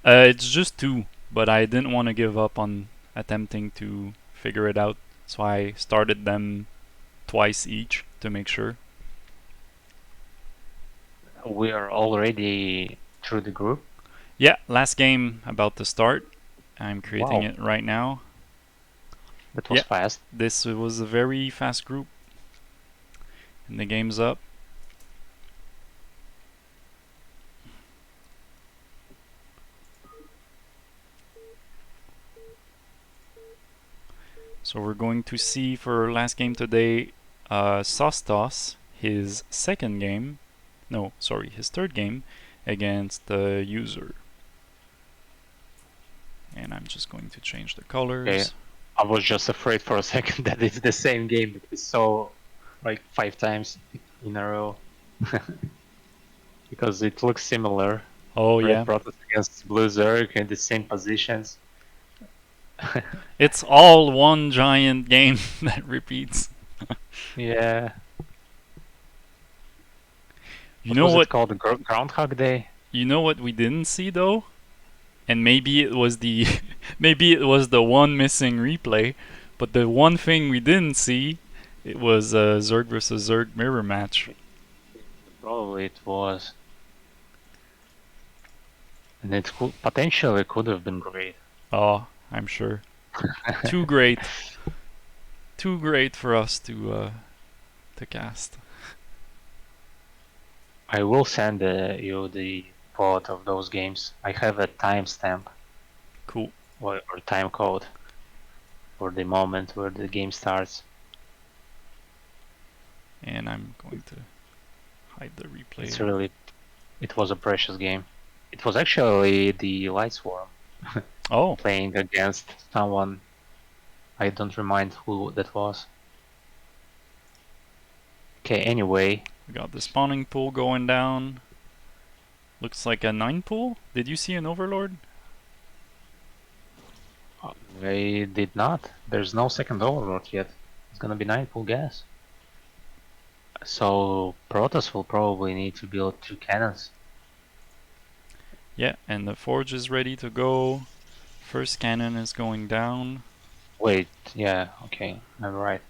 It's just 2, but I didn't want to give up on attempting to figure it out, so I started them twice each to make sure.
We are already through the group?
Yeah, last game about to start. I'm creating
Wow,
it right now.
that was
Yeah,
fast.
this was a very fast group. And the game's up. So we're going to see for last game today, Sostos, his second game, no, sorry, his third game against the user. And I'm just going to change the
Okay,
colors.
I was just afraid for a second that it's the same game that we saw like 5 times in a row. Because it looks similar.
Oh
Red
yeah,
Protoss against Blue Zerg in the same positions.
it's all one giant game that repeats.
Yeah.
You
What
know
was it
what?
called? Groundhog Day?
You know what we didn't see though, and maybe it was the maybe it was the one missing replay, but the one thing we didn't see, it was a Zerg versus Zerg mirror match.
Probably it was. And it potentially could have been great.
Oh, I'm sure. Too great. Too great for us to cast.
I will send you the plot of those games. I have a timestamp
Cool.
or time code for the moment where the game starts.
And I'm going to hide the replay.
It was a precious game. It was actually the Light Swarm
Oh,
playing against someone. I don't remind who that was. Okay, anyway.
we got the spawning pool going down. Looks like a 9 pool. Did you see an Overlord?
I did not. There's no second Overlord yet. It's gonna be 9 full gas. So Protoss will probably need to build 2 cannons.
Yeah, and the forge is ready to go. First cannon is going down.
Wait, yeah, okay, I'm right.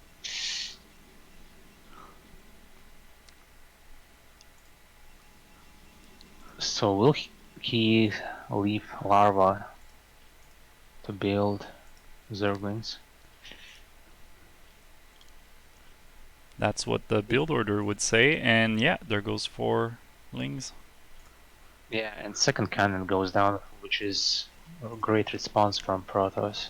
So will he leave larva to build Zerglings?
That's what the build order would say. And yeah, there goes 4 lings.
Yeah, and second cannon goes down, which is a great response from Protoss.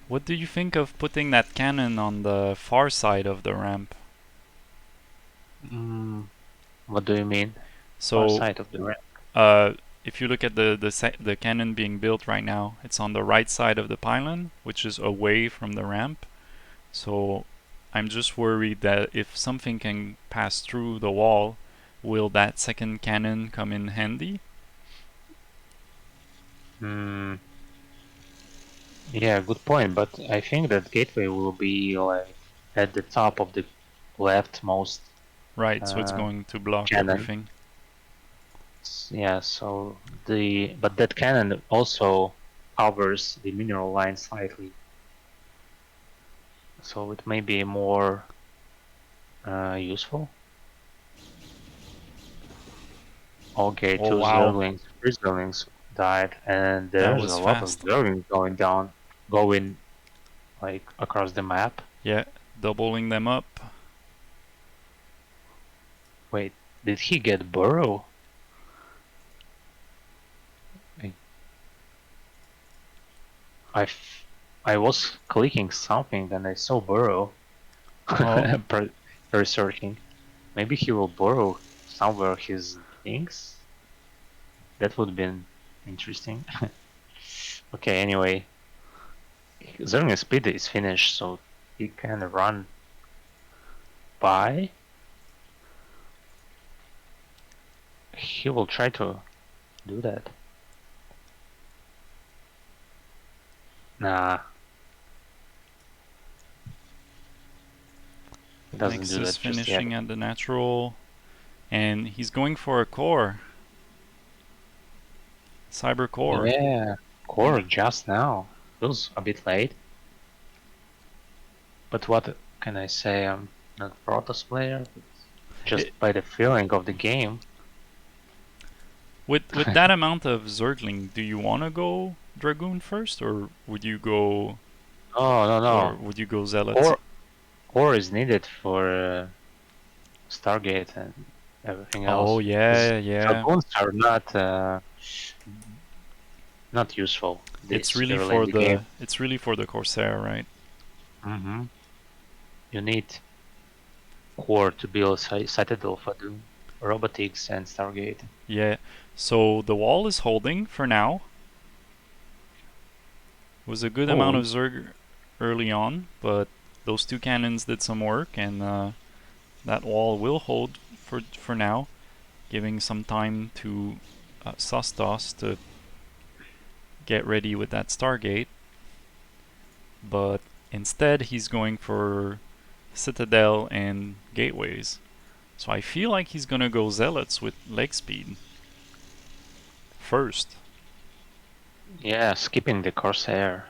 What do you think of putting that cannon on the far side of the ramp?
What do you mean? Far
So,
side of the ramp?
uh, if you look at the cannon being built right now, it's on the right side of the pylon, which is away from the ramp. So, I'm just worried that if something can pass through the wall, will that second cannon come in handy?
Yeah, good point. But I think that gateway will be like at the top of the leftmost
Right, so it's going to block
cannon.
everything.
Yeah, so but that cannon also covers the mineral line slightly, so it may be more useful. Okay,
Oh
two
wow,
Zerglings, 3 Zerglings died, and
that
there's a
was
lot of
fast.
Zerglings going like across the map.
Yeah, doubling them up.
Wait, did he get Burrow? I, I was clicking something and I saw Burrow
Oh,
researching. Maybe he will borrow somewhere his things? That would have been interesting. Okay, anyway. Zerling speed is finished, so he can run by. He will try to do that. Nah. He doesn't
Nyx
do
is
that just yet.
finishing at the natural, and he's going for a core. Cyber core.
Yeah, core just now. Feels a bit late. But what can I say? I'm not a Protoss player, but just
It,
by the feeling of the game.
With that amount of Zergling, do you want to go Dragoon first, or would you go
No.
Zealots?
Or Ore is needed for Stargate and everything
Oh
else. 'Cause
yeah.
Dragoons are not useful this early in the game.
It's really for the Corsair, right?
Hmm. You need core to build Citadel for the robotics and Stargate.
Yeah. So the wall is holding for now. Was a good amount
Oh,
of Zerg early on, but those two cannons did some work, and that wall will hold for now, giving some time to Sostos to get ready with that Stargate. But instead, he's going for Citadel and Gateways. So I feel like he's gonna go Zealots with leg speed first.
yeah, skipping the Corsair.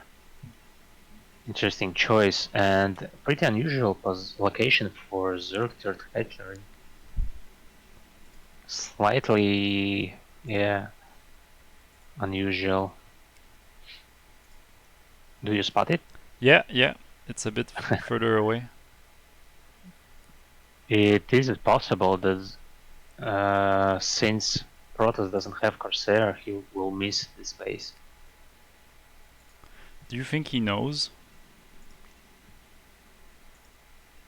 Interesting choice and pretty unusual location for Zerg third hatchery. Slightly, yeah, unusual. Do you spot it?
Yeah. It's a bit further away.
It is possible that since Protoss doesn't have Corsair, he will miss the space.
Do you think he knows?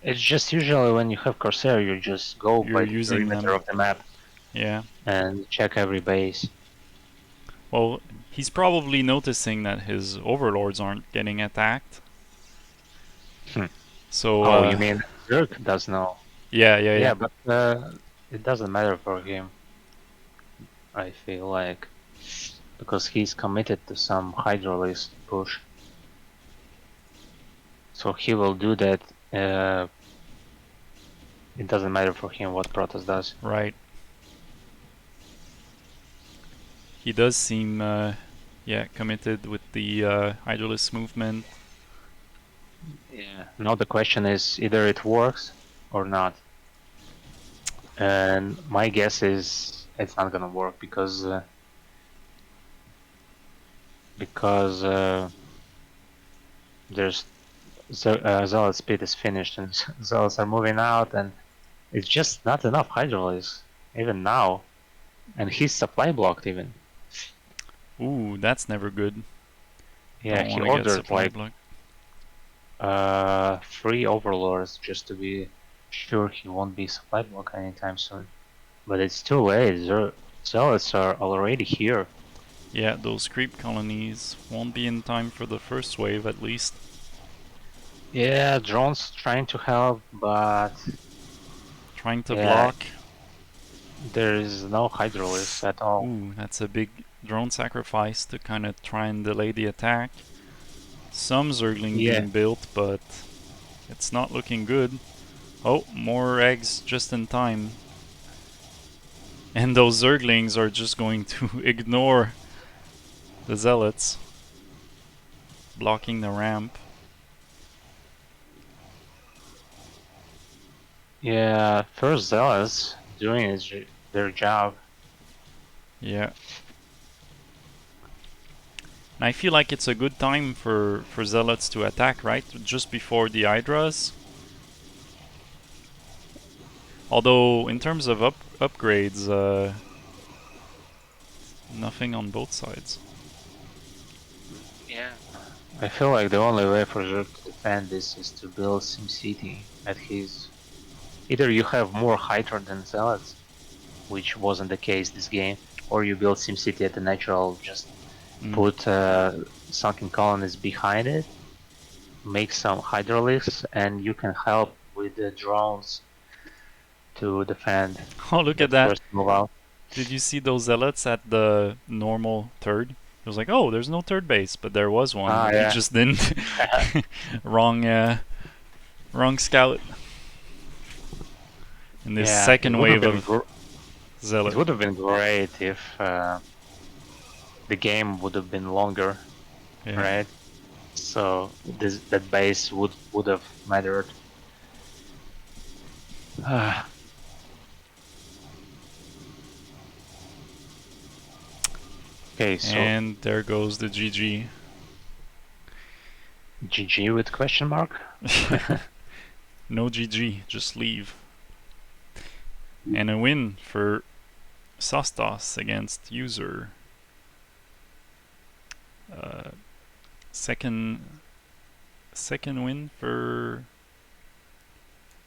It's just usually when you have Corsair, you just go
You're
by the
using
perimeter
them.
of the map
Yeah.
and check every base.
Well, he's probably noticing that his overlords aren't getting attacked.
Hmm.
So,
Oh, you mean Zerg does know?
yeah.
Yeah, but it doesn't matter for him, I feel like, because he's committed to some Hydralisk push. So he will do that. It doesn't matter for him what Protoss does.
Right. He does seem, committed with the Hydralisk movement.
Yeah. Now the question is either it works or not. And my guess is it's not gonna work because there's Zealot speed is finished and Zealots are moving out and it's just not enough Hydralisks even now. And he's supply blocked even.
Ooh, that's never good.
Yeah,
Don't
he
want to get
ordered
supply
like
block.
3 overlords just to be sure he won't be supply blocked anytime soon. But it's too late. Zealots are already here.
Yeah, those creep colonies won't be in time for the first wave at least.
Yeah, drones trying to help, but
Trying to
yeah,
block.
there is no Hydralisk at all.
Ooh, that's a big drone sacrifice to kind of try and delay the attack. Some Zergling
Yeah,
being built, but it's not looking good. Oh, more eggs just in time. And those Zerglings are just going to ignore the Zealots, blocking the ramp.
yeah. First Zealots doing their job.
Yeah. And I feel like it's a good time for Zealots to attack, right? Just before the Hydras. Although, in terms of upgrades, nothing on both sides.
Yeah. I feel like the only way for Zerg to defend this is to build SimCity at his. Either you have more Hydra than Zealots, which wasn't the case this game, or you build SimCity at the natural, just put sunken colonies behind it, make some Hydralisks, and you can help with the drones to defend
Oh, look at
that
that.
first move out.
Did you see those Zealots at the normal third? It was like, oh, there's no third base, but there was one,
Ah,
but he
yeah.
just didn't. Wrong scout. In this
Yeah,
second wave of
it
Zealot.
would have been great if the game would have been longer,
Yeah.
right? So that base would have mattered. Okay, so
And there goes the GG.
GG with question mark?
No GG, just leave. And a win for Sostos against User. Second win for...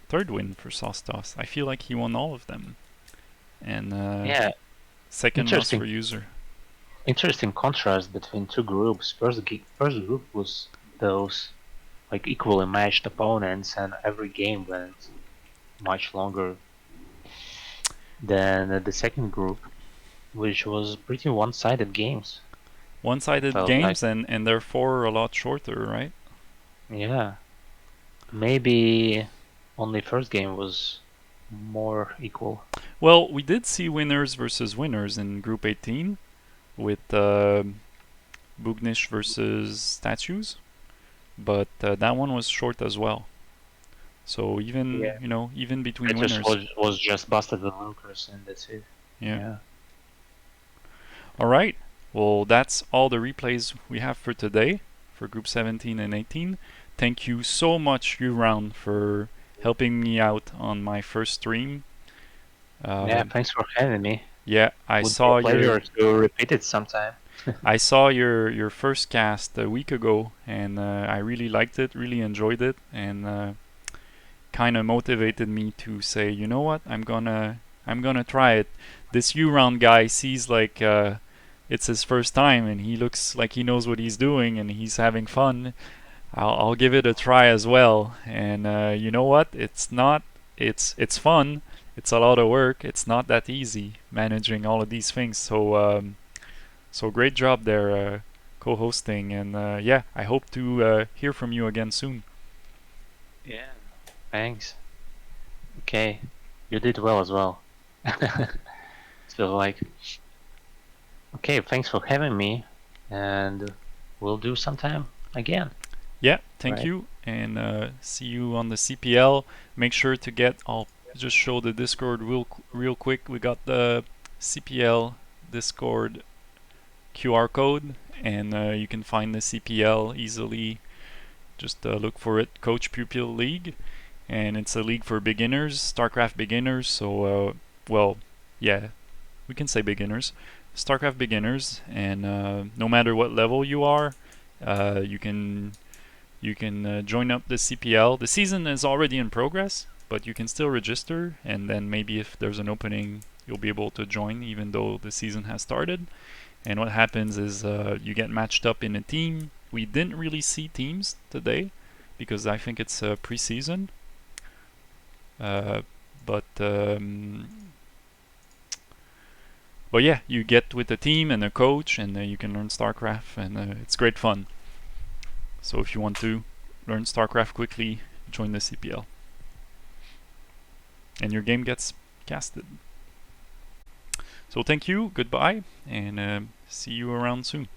Third win for Sostos. I feel like he won all of them. And
Yeah,
second loss for User.
Interesting contrast between two groups. First group was those like equally matched opponents, and every game went much longer than the second group, which was pretty one-sided games.
One-sided games, like. and therefore a lot shorter, right?
Yeah. Maybe only first game was more equal.
Well, we did see winners versus winners in Group 18 with Bugnish versus Statues, but that one was short as well. So even even between
it
winners,
was just busted with Lucas, and that's it. Yeah.
All right. Well, that's all the replays we have for today for Group 17 and 18. Thank you so much, U-Round, for helping me out on my first stream.
Yeah, thanks for having me.
Yeah, I saw
your pleasure to repeat it sometime.
I saw your first cast a week ago, and I really liked it, really enjoyed it, and kind of motivated me to say, you know what, I'm gonna try it. This U-Round guy sees like it's his first time, and he looks like he knows what he's doing, and he's having fun. I'll give it a try as well. And you know what? It's fun. It's a lot of work. It's not that easy managing all of these things. So great job there, co-hosting, and yeah, I hope to hear from you again soon.
Yeah, thanks. Okay, you did well as well. So like, okay, thanks for having me, and we'll do sometime again.
Yeah, thank you, and see you on the CPL. Make sure to get, I'll just show the Discord real quick. We got the CPL Discord QR code, and you can find the CPL easily. Just look for it, Coach-Pupil League, and it's a league for beginners, StarCraft beginners. So, well, yeah, we can say beginners, StarCraft beginners, and no matter what level you are, you can join up the CPL. The season is already in progress, but you can still register, and then maybe if there's an opening, you'll be able to join even though the season has started. And what happens is you get matched up in a team. We didn't really see teams today because I think it's preseason. But yeah, you get with a team and a coach, and you can learn StarCraft, and it's great fun. So if you want to learn StarCraft quickly, join the CPL. And your game gets casted. So thank you, goodbye, and see you around soon.